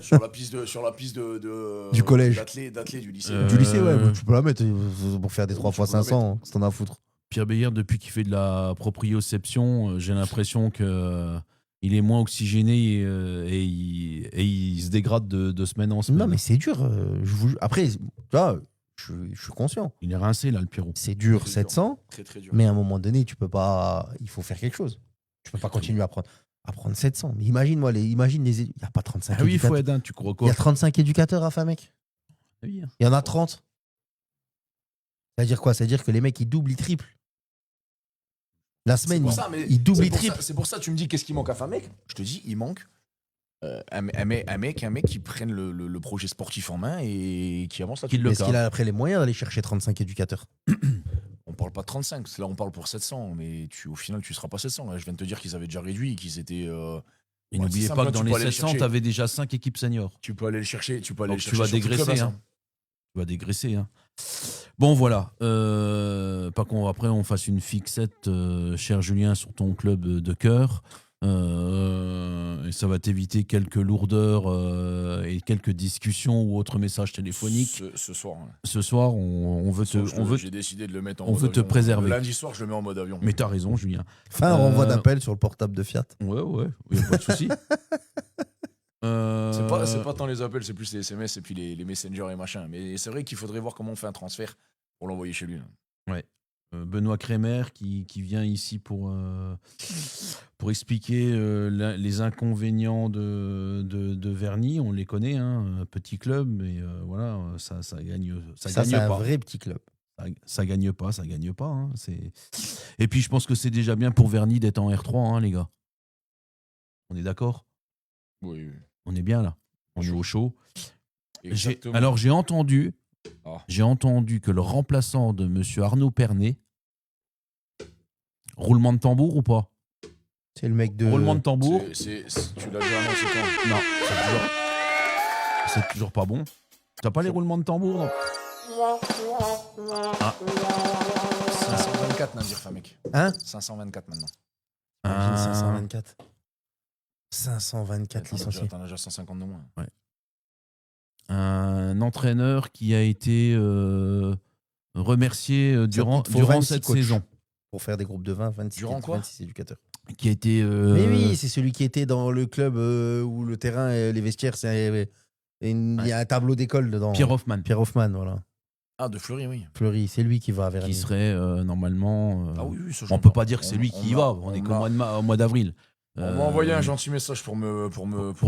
sur la piste de Du collège. d'athlée du lycée. Du lycée, ouais. Tu peux la mettre pour faire des 3 tu fois peux la 500. C'est t'en as à foutre. Pierre Beyer, depuis qu'il fait de la proprioception, j'ai l'impression que il est moins oxygéné et il se dégrade de semaine en semaine. Non, mais c'est dur. Après, tu vois, je suis conscient. Il est rincé, là, le Pierrot. C'est dur, C'est dur. 700. Très très dur. Mais à un moment donné, tu peux pas. Il faut faire quelque chose. Tu peux pas continuer à prendre 700. Mais imagine, il n'y a pas 35 Ah oui, il éducateurs. faut aider, hein, tu crois Il quoi? y a 35 éducateurs à FAMEC. Ah oui, hein. Il y en a 30. C'est-à-dire quoi? C'est-à-dire que les mecs, ils doublent, ils triplent. La semaine, ils doublent, ils triplent. C'est pour ça, tu me dis qu'est-ce qui manque à FAMEC? Je te dis, il manque un mec qui prenne le projet sportif en main et qui avance là-dessus. Qu'il le Est-ce qu'il cadre. a après les moyens d'aller chercher 35 éducateurs? On parle pas de 35, là on parle pour 700, mais au final tu seras pas 700. Là, je viens de te dire qu'ils avaient déjà réduit, qu'ils étaient. Et Ouais, n'oubliez c'est pas simple, que dans tu les peux aller le 700, chercher. tu avais déjà 5 équipes seniors. Tu peux aller le chercher, tu peux aller Donc le tu chercher. vas sur toute la dégraisser. base, Hein. Tu vas dégraisser. Hein. Bon, voilà. Pas qu'on après on fasse une fixette, cher Julien, sur ton club de cœur. Et ça va t'éviter quelques lourdeurs et quelques discussions ou autres messages téléphoniques. Ce soir. Ouais. Ce soir, on veut te, J'ai décidé de le mettre en on mode veut te avion. préserver. Le lundi soir, je le mets en mode avion. Mais t'as raison, Julien. Fin renvoi d'appel sur le portable de Fiat. Ouais, y a pas de souci. C'est pas tant les appels, c'est plus les SMS et puis les messengers et machin. Mais c'est vrai qu'il faudrait voir comment on fait un transfert pour l'envoyer chez lui. Là. Benoît Crémer qui vient ici pour expliquer les inconvénients de Verny. On les connaît, hein, petit club, mais voilà, ça gagne, Ça, gagne c'est un pas. vrai petit club. Ça gagne pas. Hein, et puis je pense que c'est déjà bien pour Verny d'être en R3, hein, les gars. On est d'accord? Oui. On est bien là. On est au chaud. Exactement. Alors j'ai entendu Ah. que le remplaçant de monsieur Arnaud Pernet, roulement de tambour ou pas? C'est le mec de. Roulement de tambour. Tu l'as déjà annoncé quand? Non, c'est toujours pas bon. T'as pas les roulements de tambour, non? 524, Nadir Famek. Hein? 524 maintenant. Imagine, Ah. 524. 524 licenciés. T'en as déjà 150 de moins. Un entraîneur qui a été remercié durant il te faut 26 cette coachs. saison. Pour faire des groupes de 20, 26, Durant quoi 26 éducateurs. Qui a été. Mais oui, c'est celui qui était dans le club où le terrain et les vestiaires, il y a un tableau d'école dedans. Pierre Hoffman. Pierre Hoffman, voilà. Ah, de Fleury, oui. Fleury, c'est lui qui va vers Qui serait normalement. Ah oui, ça, on peut pas dire que c'est lui qui y va. On est qu'au m'a- au mois d'avril. On m'a envoyé un gentil message pour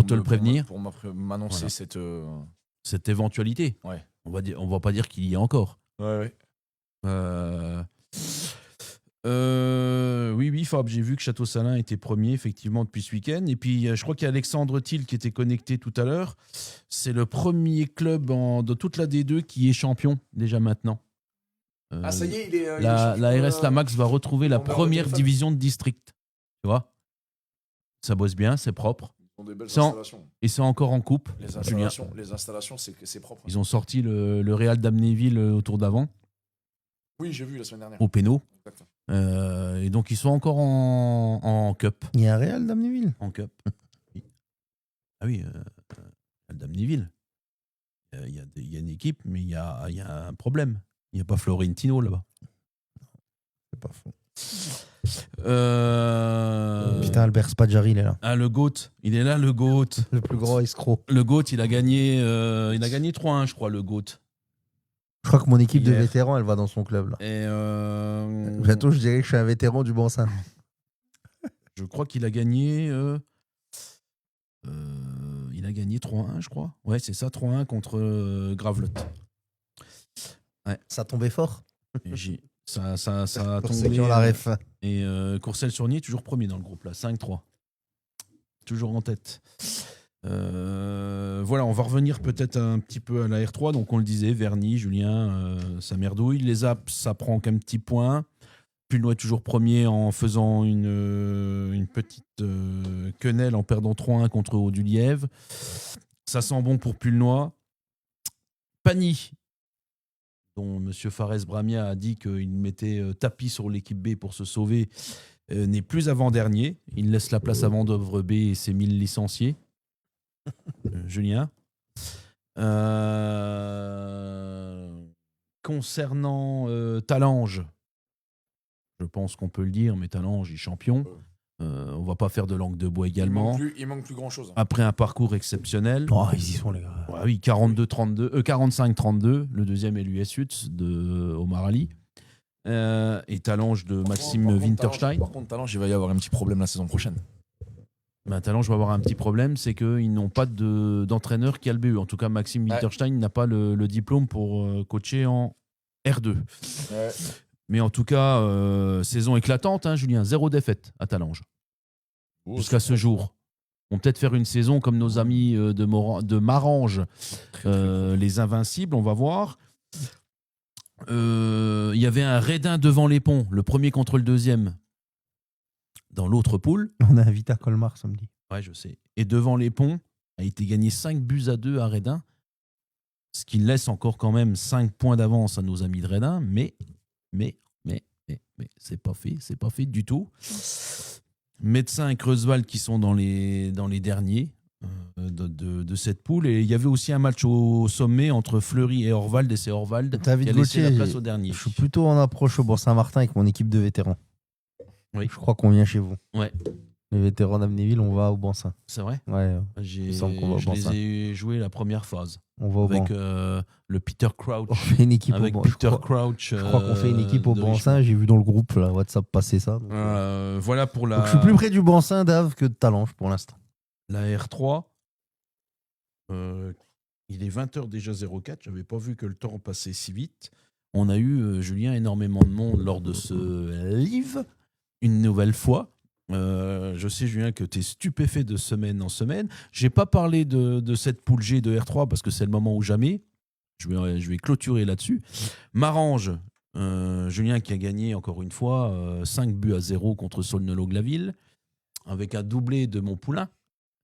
te le prévenir. Pour m'annoncer Voilà. cette. Cette éventualité. Ouais. On va pas dire qu'il y est encore. Ouais. Oui, Fab, j'ai vu que Château-Salin était premier, effectivement, depuis ce week-end. Et puis, je crois qu'il y a Alexandre Thiel qui était connecté tout à l'heure. C'est le premier club de toute la D2 qui est champion, déjà maintenant. Ah, ça y est, il est. La RS Lamax va retrouver la on va première retenir ça. division de district. Tu vois? Ça bosse bien, c'est propre. Ils ont des belles Sans- installations. Et c'est encore en coupe. Julien. Les installations, c'est propre. Ils ont sorti le Real d'Amnéville au tour d'avant, Oui, j'ai vu la semaine dernière. au péno. Exact. Et donc, ils sont encore en cup. Il y a un Real d'Amnéville. En cup. Oui. Ah oui, d'Amnéville. Il y a une équipe, mais il y a un problème. Il n'y a pas Florentino là-bas. C'est pas faux. Putain, Albert Spadjari, il est là. Ah, le GOAT. Il est là, le GOAT. Le plus grand escroc. Le GOAT, il a gagné 3-1, je crois, le GOAT. Je crois que mon équipe de Hier. vétérans, elle va dans son club. Là. Et Bientôt, je dirais que je suis un vétéran du Bansin. je crois qu'il a gagné. Il a gagné 3-1, je crois. Ouais, c'est ça, 3-1 contre Gravelotte. Ça tombait fort. Et ça a Pour ceux tombé. qui ont la ref. Et Courcelles-sur-Nier, toujours premier dans le groupe, là, 5-3. Toujours en tête. Voilà, on va revenir peut-être un petit peu à la R3. Donc, on le disait, Verny, Julien, ça merdouille. Les Apps, ça prend qu'un petit point. Pulnoy est toujours premier en faisant une petite quenelle en perdant 3-1 contre Haut-du-Lièvre. Ça sent bon pour Pulnoy. Pagny, dont M. Fares Bramia a dit qu'il mettait tapis sur l'équipe B pour se sauver, n'est plus avant-dernier. Il laisse la place à Vendôvre B et ses 1000 licenciés. Julien. Concernant Talange, je pense qu'on peut le dire, mais Talange est champion. On va pas faire de langue de bois également. Il manque plus grand chose. Après un parcours exceptionnel. Oh, ils y sont, les gars. Ouais, oui, 45-32. Le deuxième est l'US Utes de Omar Ali. Et Talange de Maxime Winterstein. Par contre, Talange, il va y avoir un petit problème la saison prochaine. Talange va avoir un petit problème, c'est qu'ils n'ont pas d'entraîneur qui a le BE. En tout cas, Maxime Winterstein n'a pas le diplôme pour coacher en R2. Ouais. Mais en tout cas, saison éclatante, hein, Julien. 0 défaite à Talange. Jusqu'à ce jour. On peut peut-être faire une saison comme nos amis de Marange, les Invincibles, on va voir. Il y avait un Redin devant les ponts, le premier contre le deuxième, dans l'autre poule. On a invité à Colmar samedi. Ouais, je sais. Et devant les ponts, a été gagné 5-2 à Redin, ce qui laisse encore quand même 5 points d'avance à nos amis de Redin, mais c'est pas fait du tout. Médecin et Creusval qui sont dans les derniers de cette poule. Et il y avait aussi un match au sommet entre Fleury et Orwald, et c'est Orwald qui a laissé la place au dernier. Je suis plutôt en approche au Bourg-Saint-Martin avec mon équipe de vétérans. Oui. Je crois qu'on vient chez vous. Ouais. Les vétérans d'Amnéville, on va au Bansin. C'est vrai. Ouais, Je semble qu'on va au les Bansin. ai joués la première phase on va au avec Banc. le Peter Crouch. On fait une équipe Avec au Banc. Peter Crouch. Je crois qu'on fait une équipe au de Bansin. J'ai vu dans le groupe là, WhatsApp passer ça. Donc, voilà pour donc je suis plus près du Bansin, Dave, que de Talange pour l'instant. la R3. Il est 20h déjà 04. Je n'avais pas vu que le temps passait si vite. On a eu, Julien, énormément de monde lors de ce live. Une nouvelle fois. Je sais, Julien, que tu es stupéfait de semaine en semaine. Je n'ai pas parlé de cette poule G de R3 parce que c'est le moment ou jamais. Je vais clôturer là-dessus. Marange, Julien qui a gagné encore une fois 5-0 contre Saulnelot-Glaville avec un doublé de mon poulain.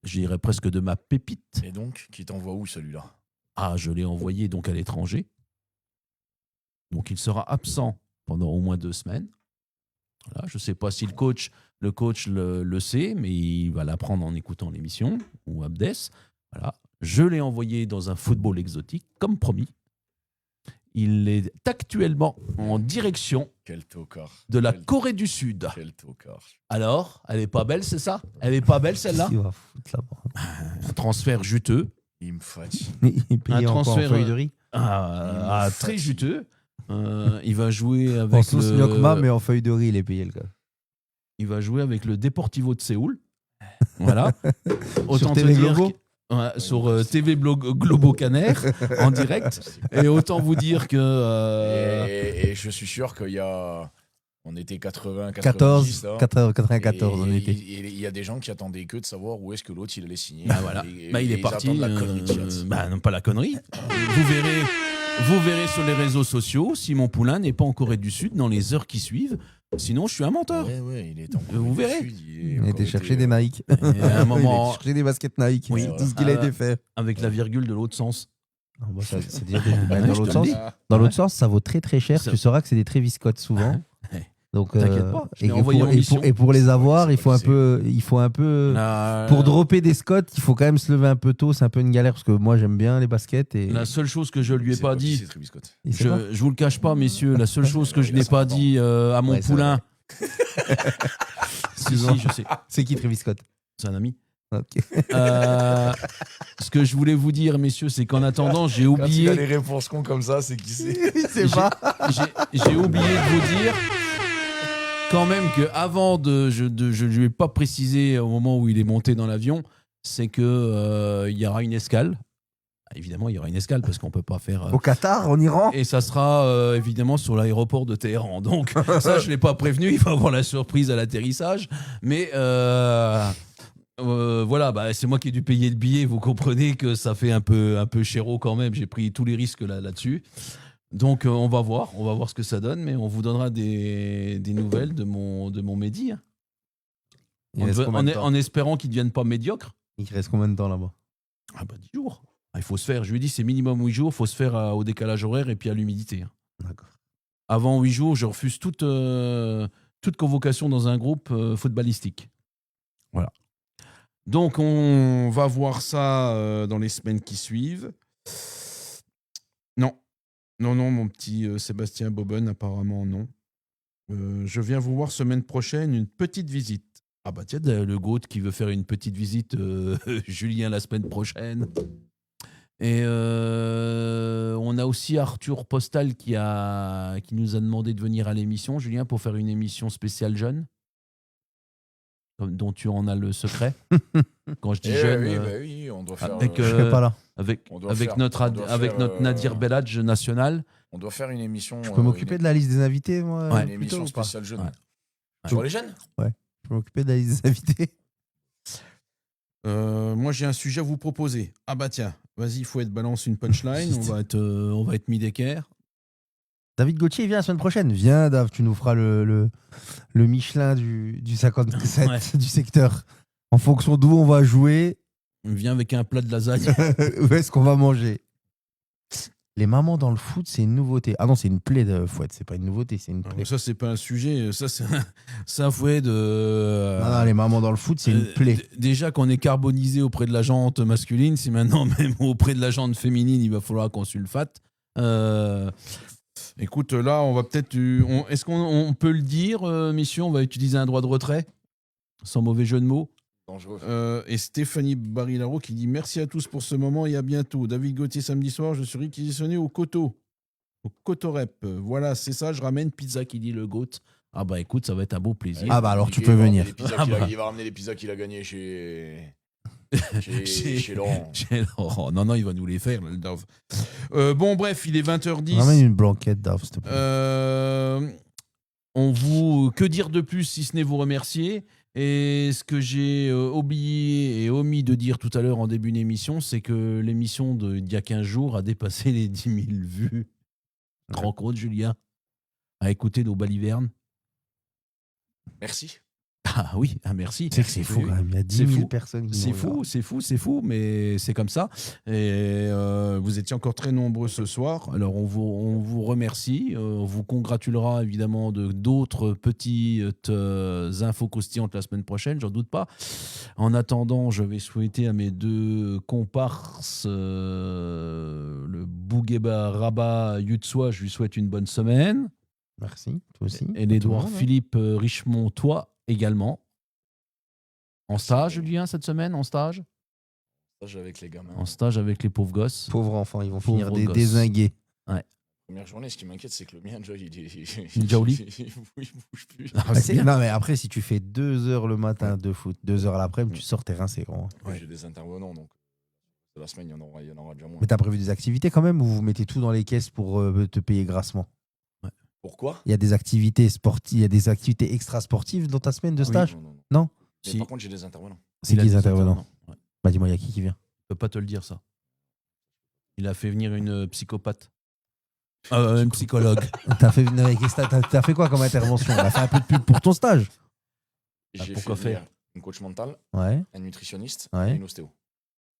Je dirais presque de ma pépite. Et donc, qui t'envoie où celui-là? Ah, je l'ai envoyé donc à l'étranger. Donc il sera absent pendant au moins 2 semaines. Voilà, je ne sais pas si le coach le sait, mais il va l'apprendre en écoutant l'émission, ou Abdes. Voilà. Je l'ai envoyé dans un football exotique, comme promis. Il est actuellement en direction Quel tocard. de la Corée du Sud. Quel tocard. Alors, elle est pas belle, c'est ça? Elle est pas belle, celle-là? Il va foutre là-bas. Un transfert juteux. Il me fatigue. Il paye Un encore en transfert, feuille de riz. Très juteux. Il va jouer En avec sauce gnocchi, mais en feuille de riz, il est payé le gars. il va jouer avec le Deportivo de Séoul. Voilà. Sur TV Globo. Sur TV Globo Caner en direct. Et autant vous dire que Et je suis sûr qu'il y a... On était 80, 14, 90, là. 94 on Et était. il y a des gens qui attendaient que de savoir où est-ce que l'autre il allait signer. bah voilà. Et Il est ils parti. attendent la connerie de Chiatz. Non, pas la connerie. Vous verrez sur les réseaux sociaux si mon poulain n'est pas en Corée du Sud dans les heures qui suivent. Sinon, je suis un menteur. Ouais, il est en Vous verrez. Il a été chercher des Nike. Et à un Il moment, a été chercher des baskets Nike. Oui. C'est tout ce qu'il a été fait. avec la virgule de l'autre sens. Non, bah, c'est dire que- Ouais, dans je l'autre te le sens, dis. dans l'autre sens, ça vaut très très cher. Ça- Tu sauras que c'est des Travis Scott souvent. Ouais. Donc, T'inquiète pas, je l'ai et, envoyé en mission. et pour les avoir, C'est il pas faut un lycée. peu. La- Pour dropper des Scott, il faut quand même se lever un peu tôt. C'est un peu une galère parce que moi j'aime bien les baskets. Et La seule chose que je lui ai C'est pas qui, dit, c'est Travis Scott. il sait pas. je vous le cache pas, messieurs, la seule chose que je n'ai pas dit à mon Ouais, c'est poulain. Si, je sais. C'est qui Travis Scott? C'est un ami. Ok. Ce que je voulais vous dire, messieurs, c'est qu'en attendant, j'ai Quand il a oublié, les réponses cons comme ça, c'est qui c'est. C'est pas. j'ai oublié de vous dire quand même que avant je lui ai pas précisé au moment où il est monté dans l'avion, c'est que il y aura une escale. Évidemment, il y aura une escale parce qu'on peut pas faire. Au Qatar, en Iran. Et ça sera évidemment sur l'aéroport de Téhéran. Donc ça, je l'ai pas prévenu. Il va avoir la surprise à l'atterrissage. Mais voilà, bah, c'est moi qui ai dû payer le billet. Vous comprenez que ça fait un peu chéro quand même. J'ai pris tous les risques là-dessus. Donc on va voir ce que ça donne. Mais on vous donnera des nouvelles de mon Mehdi. Hein. Il reste combien de temps En espérant qu'il ne devienne pas médiocre. Il reste combien de temps là-bas? Ah bah 10 jours. Il faut se faire, je lui ai dit, c'est minimum 8 jours, il faut se faire au décalage horaire et puis à l'humidité. Hein. D'accord. Avant 8 jours, je refuse toute convocation dans un groupe footballistique. Voilà. Donc, on va voir ça dans les semaines qui suivent. Non, mon petit Sébastien Boben, apparemment non. Je viens vous voir semaine prochaine, une petite visite. Ah bah tiens, le GOAT qui veut faire une petite visite, Julien, la semaine prochaine. Et on a aussi Arthur Postal qui nous a demandé de venir à l'émission, Julien, pour faire une émission spéciale jeune, dont tu en as le secret. Quand je dis jeune, oui, on doit faire. avec, Je serai pas là. avec notre Nadir Belhadj national. On doit faire une émission. Je peux m'occuper de la liste des invités, moi. Ouais. Une émission plutôt, ou pas spéciale jeune. Ouais. Sur les jeunes. Je peux m'occuper de la liste des invités. Moi, j'ai un sujet à vous proposer. Ah bah tiens, vas-y, Fouette, balance une punchline. on va être mi-d'équerre. David Gauthier vient la semaine prochaine. Viens, Dave, tu nous feras le Michelin du 57 Ouais. du secteur. En fonction d'où on va jouer, On vient avec un plat de lasagne. où est-ce qu'on va manger. Les mamans dans le foot, c'est une nouveauté. Ah non, c'est une plaie de Fouette, c'est pas une nouveauté, c'est une plaie. Ça, c'est pas un sujet. Ça, c'est un fouet de. Non, les mamans dans le foot, c'est une plaie. Déjà qu'on est carbonisé auprès de la jante masculine, si maintenant même auprès de la jante féminine, il va falloir qu'on sulfate. Écoute, là, on va peut-être. Est-ce qu'on peut le dire, messieurs? On va utiliser un droit de retrait, sans mauvais jeu de mots. Dangereux. Et Stéphanie Barilaro qui dit merci à tous pour ce moment et à bientôt. David Gauthier, samedi soir, je suis réquisitionné au Cotorep. Voilà, c'est ça, je ramène pizza qui dit le GOAT. Ah bah écoute, ça va être un beau plaisir. Ah bah alors tu peux venir. Il va ramener les pizzas qu'il a gagnées chez Laurent. Chez Laurent. Non, il va nous les faire, le Dove. Bon, bref, il est 20h10. Ramène une blanquette, Dave, s'il te plaît. Que dire de plus si ce n'est vous remercier? Et ce que j'ai oublié et omis de dire tout à l'heure en début d'émission, c'est que l'émission d'il y a 15 jours a dépassé les 10 000 vues. Tu te rends compte, Julien? À écouter nos balivernes. Merci. Ah oui, merci. C'est que c'est fou Oui. quand même. Il y a 10 C'est 000 fou. personnes qui C'est nous fou, regardent. c'est fou, mais c'est comme ça. Et vous étiez encore très nombreux ce soir. Alors on vous remercie. On vous congratulera évidemment de d'autres petites infos croustillantes la semaine prochaine, j'en doute pas. En attendant, je vais souhaiter à mes deux comparses, le Bougueba Rabat Yutsua, je lui souhaite une bonne semaine. Merci, toi aussi. Et l'Édouard Tout le monde, hein. Philippe Richemont, toi également. En stage, Julien, cette semaine, en stage? Avec les gamins. En stage avec les pauvres gosses. Pauvres enfants, ils vont Pauvres finir gosses. dézingués. Première journée, ce qui m'inquiète, c'est que le mien, déjà, il est déjà au lit. il bouge plus. Ah, Ah, c'est bien. non, mais après, si tu fais 2 heures le matin de foot, 2 heures l'après-midi, tu sors, t'es rincé, gros. J'ai des intervenants, donc la semaine, il y en aura déjà moins. Mais t'as prévu des activités quand même ou vous mettez tout dans les caisses pour te payer grassement? Pourquoi? Il y a des activités sportives, il y a des activités extra-sportives dans ta semaine de stage? Non. Non. Mais Si. par contre, j'ai des intervenants. C'est Il a qui les des intervenants? Ouais. Bah dis-moi, il y a qui vient? Je peux pas te le dire, ça. Il a fait venir une psychopathe. Un psychologue. T'as fait quoi comme intervention? On a fait un peu de pub pour ton stage. J'ai pourquoi fait venir faire une coach mentale, Ouais, un nutritionniste Ouais. et une ostéo.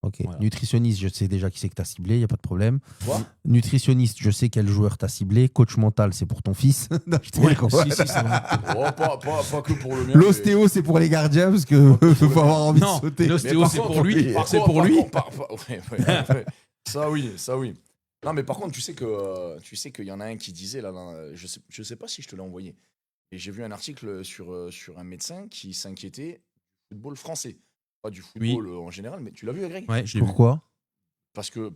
ok. Voilà. Nutritionniste, je sais déjà qui c'est que t'as ciblé, il n'y a pas de problème. Quoi? Nutritionniste, je sais quel joueur t'as ciblé. Coach mental, c'est pour ton fils. Non, je Ouais, déconne. si, ça va. Oh, pas que pour le mien. L'ostéo, c'est pour les gardiens parce que faut avoir envie Non, de sauter. l'ostéo, c'est pour lui. C'est pour lui. Ouais. Ça oui. Non, mais par contre, tu sais qu'il y en a un qui disait, là, je sais pas si je te l'ai envoyé, et j'ai vu un article sur un médecin qui s'inquiétait du football français. pas du football en général, mais tu l'as vu, Greg? Ouais, je l'ai vu. Pourquoi? Parce que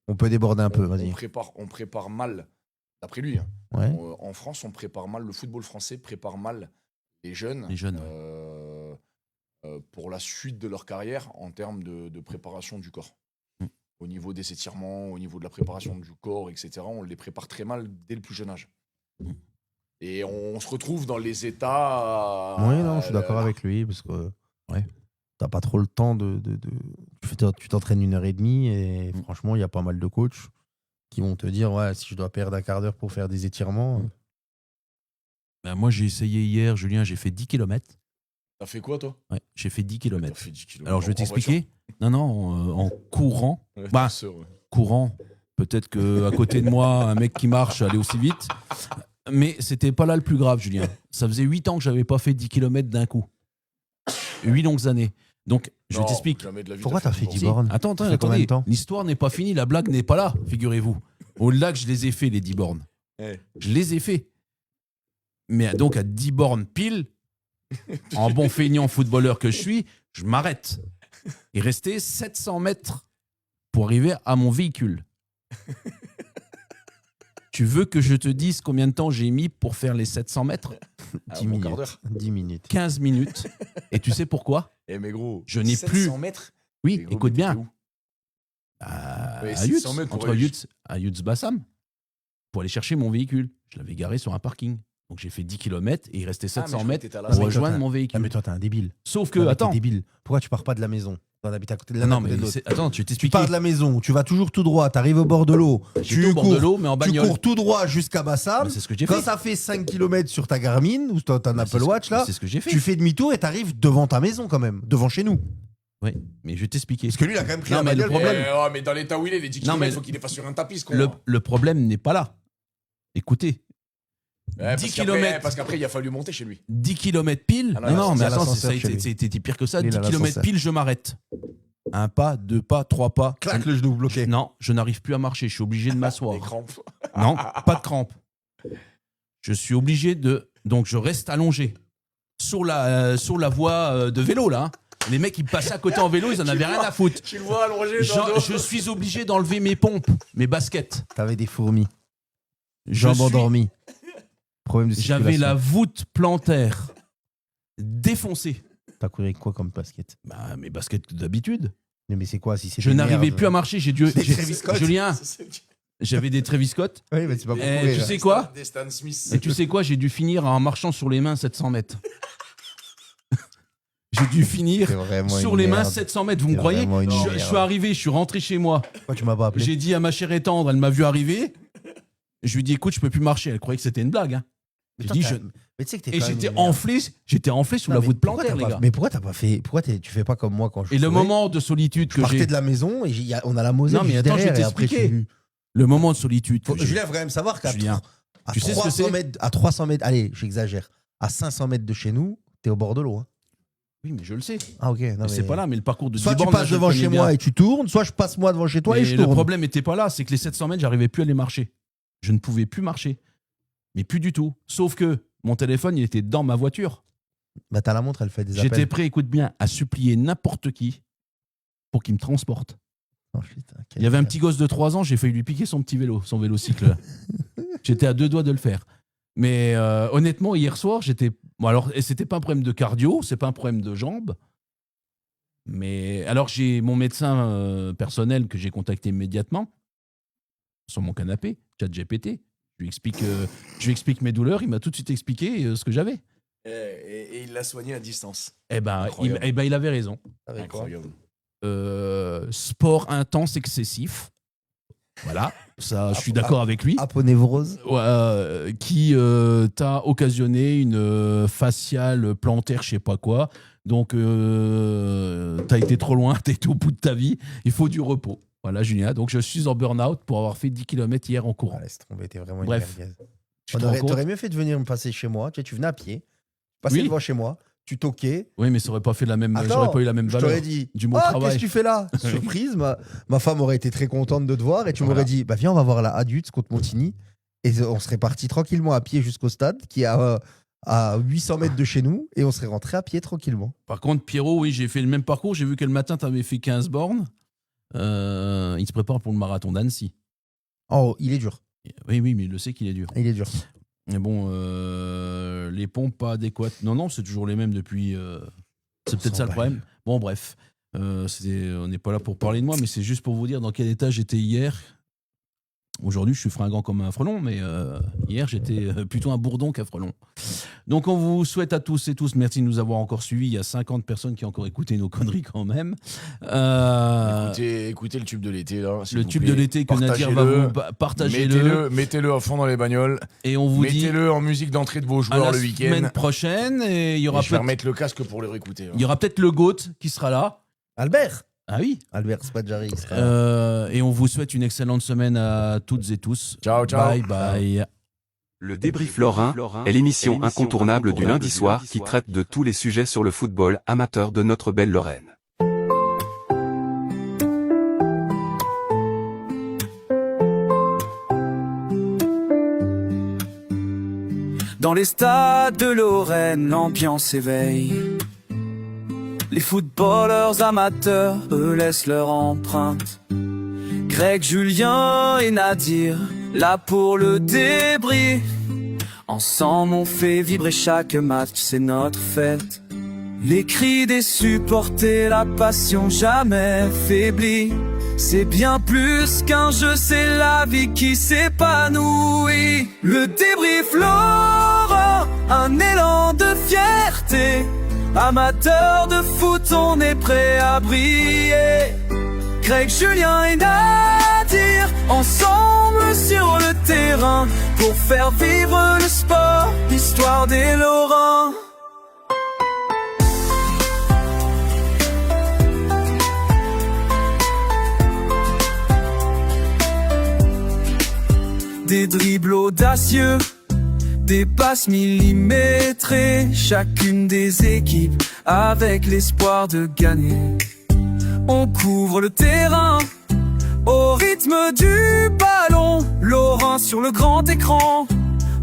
On peut déborder un peu, vas-y. on prépare mal, d'après lui. Hein. Ouais. En France, on prépare mal, le football français prépare mal les jeunes, pour la suite de leur carrière en termes de préparation du corps. Au niveau des étirements, au niveau de la préparation du corps, etc. On les prépare très mal dès le plus jeune âge. Et on se retrouve dans les états... Oui, non, je suis d'accord avec lui, parce que t'as pas trop le temps tu t'entraînes 1h30 et franchement, il y a pas mal de coachs qui vont te dire, ouais, si je dois perdre un quart d'heure pour faire des étirements... Ben, moi, j'ai essayé hier, Julien, j'ai fait 10 km. T'as fait quoi, toi? Ouais, j'ai fait 10 km. T'as fait 10 kilomètres. Alors, je vais En t'expliquer. Non, en courant. voiture? Bah, Tout seul, ouais. Courant. Peut-être qu'à côté de moi, un mec qui marche allait aussi vite. Mais c'était pas là le plus grave, Julien. Ça faisait 8 ans que j'avais pas fait 10 km d'un coup. 8 longues années. Donc, je Non, t'explique. jamais de la vie, Pourquoi t'as fait 10 Si. bornes? Attends, Ça fait combien de temps? L'histoire n'est pas finie, la blague n'est pas là, figurez-vous. Au-delà que je les ai fait, les 10 bornes. Eh. Je les ai fait. Mais donc, à 10 bornes pile, en bon feignant footballeur que je suis, je m'arrête. Il restait 700 mètres pour arriver à mon véhicule. Tu veux que je te dise combien de temps j'ai mis pour faire les 700 mètres? 10 bon minutes. quart d'heure. 10 minutes. 15 minutes. Et tu sais pourquoi? Eh, mais gros, Je n'ai 700 plus- mètres? Oui, Mais gros, écoute mais bien. t'étais où? Ouais, À 700 Yutz, mètres pour entre aller Yutz à Yutz-Bassam, pour aller chercher mon véhicule. Je l'avais garé sur un parking. Donc j'ai fait 10 km et il restait Ah, mais 700 je mètres croyais que t'étais à la pour salle. rejoindre mon Ah, véhicule. mais toi, t'es un débile. Sauf que, Non, mais attends, t'es débile. Pourquoi tu pars pas de la maison? On habite à côté de l'un non, à côté mais de l'autre. attends, je vais Tu t'expliquer. pars de la maison, tu vas toujours tout droit, t'arrives au bord de l'eau, J'étais au bord de l'eau, mais en tu bagnole. cours tout droit jusqu'à Bassam. Mais c'est ce que j'ai Quand fait. ça fait 5 km sur ta Garmin ou ton Apple Watch, là, C'est ce que j'ai fait. tu fais demi-tour et t'arrives devant ta maison quand même, devant chez nous. Oui, mais je vais t'expliquer. Parce que lui, il a quand même pris Non, la mais le bagnole. problème- Ouais, mais dans l'état où il est, les 10 Non, km, mais faut qu'il est pas sur un tapis, ce con. Le problème n'est pas là. Écoutez, Ouais, 10 parce qu'après- km. Parce qu'après, il a fallu monter chez lui. 10 km pile. Ah non, non, il a non, mais sorti à attends, l'ascenseur ça a chez lui. été pire que ça. Il est 10 à km l'ascenseur. pile, je m'arrête. Un pas, 2 pas, 3 pas. Claque le genou bloqué. Non, je n'arrive plus à marcher. Je suis obligé de Les m'asseoir. crampes. Non, pas de crampes. Je suis obligé de. Donc, je reste allongé sur la voie de vélo, là. Hein. Les mecs, ils passaient à côté en vélo, ils en avaient rien à foutre. Tu le vois allongé dans le dos. Je suis obligé d'enlever mes pompes, mes baskets. T'avais des fourmis, Je jambes suis- endormies. Problème de J'avais circulation. la voûte plantaire défoncée. T'as couru avec quoi comme basket? Bah, mes baskets d'habitude. Mais c'est quoi si c'est Je des n'arrivais merdes plus à marcher. J'ai dû. Des Travis Scott. Julien, j'avais des Travis Scott. Oui, mais c'est pas pour Et courir. tu sais quoi? Des Stan Smith. Et tu sais quoi? J'ai dû finir en marchant sur les mains 700 mètres. J'ai dû finir C'est vraiment sur une les mains merde. 700 mètres. Vous me C'est croyez? vraiment une Je merde. suis arrivé, je suis rentré chez moi. Pourquoi tu m'as pas appelé? J'ai dit à ma chère et tendre, elle m'a vu arriver. Je lui ai dit, écoute, je peux plus marcher. Elle croyait que c'était une blague. Hein. Mais J'ai toi, dit, t'as- je- mais tu sais que t'es Et quand même j'étais une merde. enflé sous Non, la mais voûte pourquoi plantaire, t'as les pas- gars. Mais pourquoi t'as pas fait? Pourquoi tu fais pas comme moi quand je Et le courais? moment de solitude Je que partais j'ai. de la maison et on a la Moselle Non, mais juste attends, je vais derrière et après, t'expliquer. je suis- Le moment de solitude que j'ai. Julien, faut quand même savoir qu'à Julien, à tu sais ce que 300 c'est mètres, à 300 mètres, allez, j'exagère, à 500 mètres de chez nous, t'es au bord de l'eau. Hein. Oui, mais je le sais. Ah ok. Non, Mais c'est pas là, mais le parcours de Soit 10 tu bornes, là, passes je le devant connais chez bien. moi et tu tournes, soit je passe moi devant chez toi et Mais je le tourne. problème n'était pas là, c'est que les 700 mètres, j'arrivais plus à les marcher. Je ne pouvais plus marcher. Mais plus du tout. Sauf que mon téléphone, il était dans ma voiture. Bah t'as la montre, elle fait des J'étais appels. prêt, écoute bien, à supplier n'importe qui pour qu'il me transporte. Oh, putain, quel Il y avait un gars. petit gosse de 3 ans, j'ai failli lui piquer son petit vélo, son vélocycle. J'étais à 2 doigts de le faire. Mais honnêtement, hier soir, j'étais. Bon, alors, et c'était pas un problème de cardio, c'est pas un problème de jambes. Mais alors, j'ai mon médecin personnel que j'ai contacté immédiatement sur mon canapé, ChatGPT. Je lui explique mes douleurs, il m'a tout de suite expliqué ce que j'avais. Et il l'a soigné à distance. Eh ben, Incroyable. il avait raison. Avec quoi? Incroyable. Sport intense excessif. Voilà, ça, je suis d'accord avec lui. Aponévrose. Qui t'a occasionné une faciale plantaire, je sais pas quoi. Donc, t'as été trop loin, t'es au bout de ta vie. Il faut du repos. Voilà, Julien. Donc, je suis en burn-out pour avoir fait 10 km hier en courant. Ah, laisse tomber, t'es vraiment Bref. une merguez. Tu te rends compte? T'aurais mieux fait de venir me passer chez moi. Tu sais, tu venais à pied, passer Oui. devant chez moi, tu toquais. Oui, mais ça aurait pas fait la même. Attends, J'aurais pas eu la même Je valeur. t'aurais dit, du mot ah, travail. qu'est-ce que tu fais là? Surprise, ma femme aurait été très contente de te voir et tu Voilà. m'aurais dit, bah viens, on va voir la Adults contre Montigny. Et on serait parti tranquillement à pied jusqu'au stade qui est à à 800 mètres de chez nous et on serait rentré à pied tranquillement. Par contre, Pierrot, oui, j'ai fait le même parcours. J'ai vu que le matin, tu avais fait 15 bornes. Il se prépare pour le marathon d'Annecy. Oh, il est dur. Oui, mais il le sait qu'il est dur. Il est dur. Mais bon, les pompes pas adéquates. Non, c'est toujours les mêmes depuis. C'est peut-être ça le problème. Bon, bref. On n'est pas là pour parler de moi, mais c'est juste pour vous dire dans quel état j'étais hier. Aujourd'hui, je suis fringant comme un frelon, mais hier, j'étais plutôt un bourdon qu'un frelon. Donc, on vous souhaite à tous et tous, merci de nous avoir encore suivis. Il y a 50 personnes qui ont encore écouté nos conneries quand même. Écoutez le tube de l'été, là. Le tube de l'été que Nadir va vous partager. Mettez-le à fond dans les bagnoles. Et on vous dit. Mettez-le en musique d'entrée de vos joueurs le week-end. La semaine prochaine, et il y aura je vais remettre le casque pour les réécouter. Il y aura peut-être le GOAT qui sera là. Albert. Ah oui. Albert Spadjari. Il sera là. Et on vous souhaite une excellente semaine à toutes et tous. Ciao. Bye. Le débrief Lorrain est l'émission incontournable du lundi soir qui traite de tous les sujets sur le football amateur de notre belle Lorraine. Dans les stades de Lorraine, l'ambiance éveille. Les footballeurs amateurs, eux, laissent leur empreinte. Greg, Julien et Nadir, là pour le débrief. Ensemble on fait vibrer chaque match, c'est notre fête. Les cris des supporters, la passion jamais faiblie. C'est bien plus qu'un jeu, c'est la vie qui s'épanouit. Le débrief Laurent, un élan de fierté. Amateur de foot, on est prêt à briller. Greg, Julien et Nadir, ensemble sur le terrain, pour faire vivre le sport, l'histoire des Lorrains. Des dribbles audacieux, des passes millimétrées, chacune des équipes avec l'espoir de gagner. On couvre le terrain au rythme du ballon, Lorrain sur le grand écran,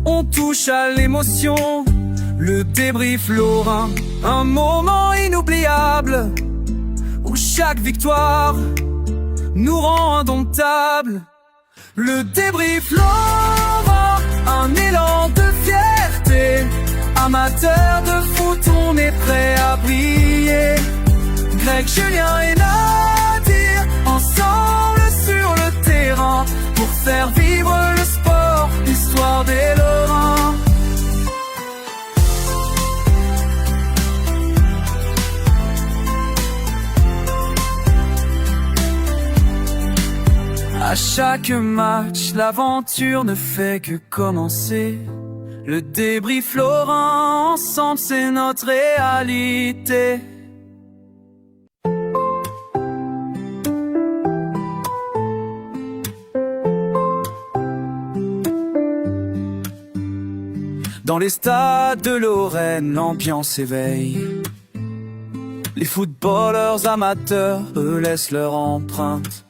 on touche à l'émotion. Le débrief Lorrain, un moment inoubliable, où chaque victoire nous rend indomptables. Le débrief Lorrain, un élan de fierté. Amateur de foot, on est prêt à briller. Greg, Julien et Nadir, ensemble sur le terrain, pour faire vivre le sport, l'histoire des Lorrains. À chaque match, l'aventure ne fait que commencer. Le débrief Lorrain, ensemble c'est notre réalité. Dans les stades de Lorraine, l'ambiance éveille. Les footballeurs amateurs, eux, laissent leur empreinte.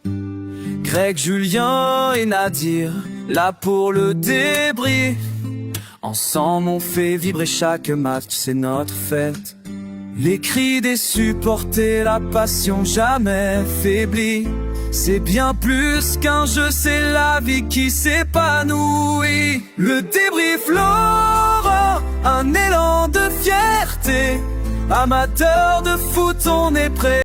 Greg, Julien et Nadir, là pour le débrief. Ensemble on fait vibrer chaque match, c'est notre fête. Les cris des supporters, la passion jamais faiblie. C'est bien plus qu'un jeu, c'est la vie qui s'épanouit. Le débrief Laurent, un élan de fierté. Amateur de foot, on est prêt.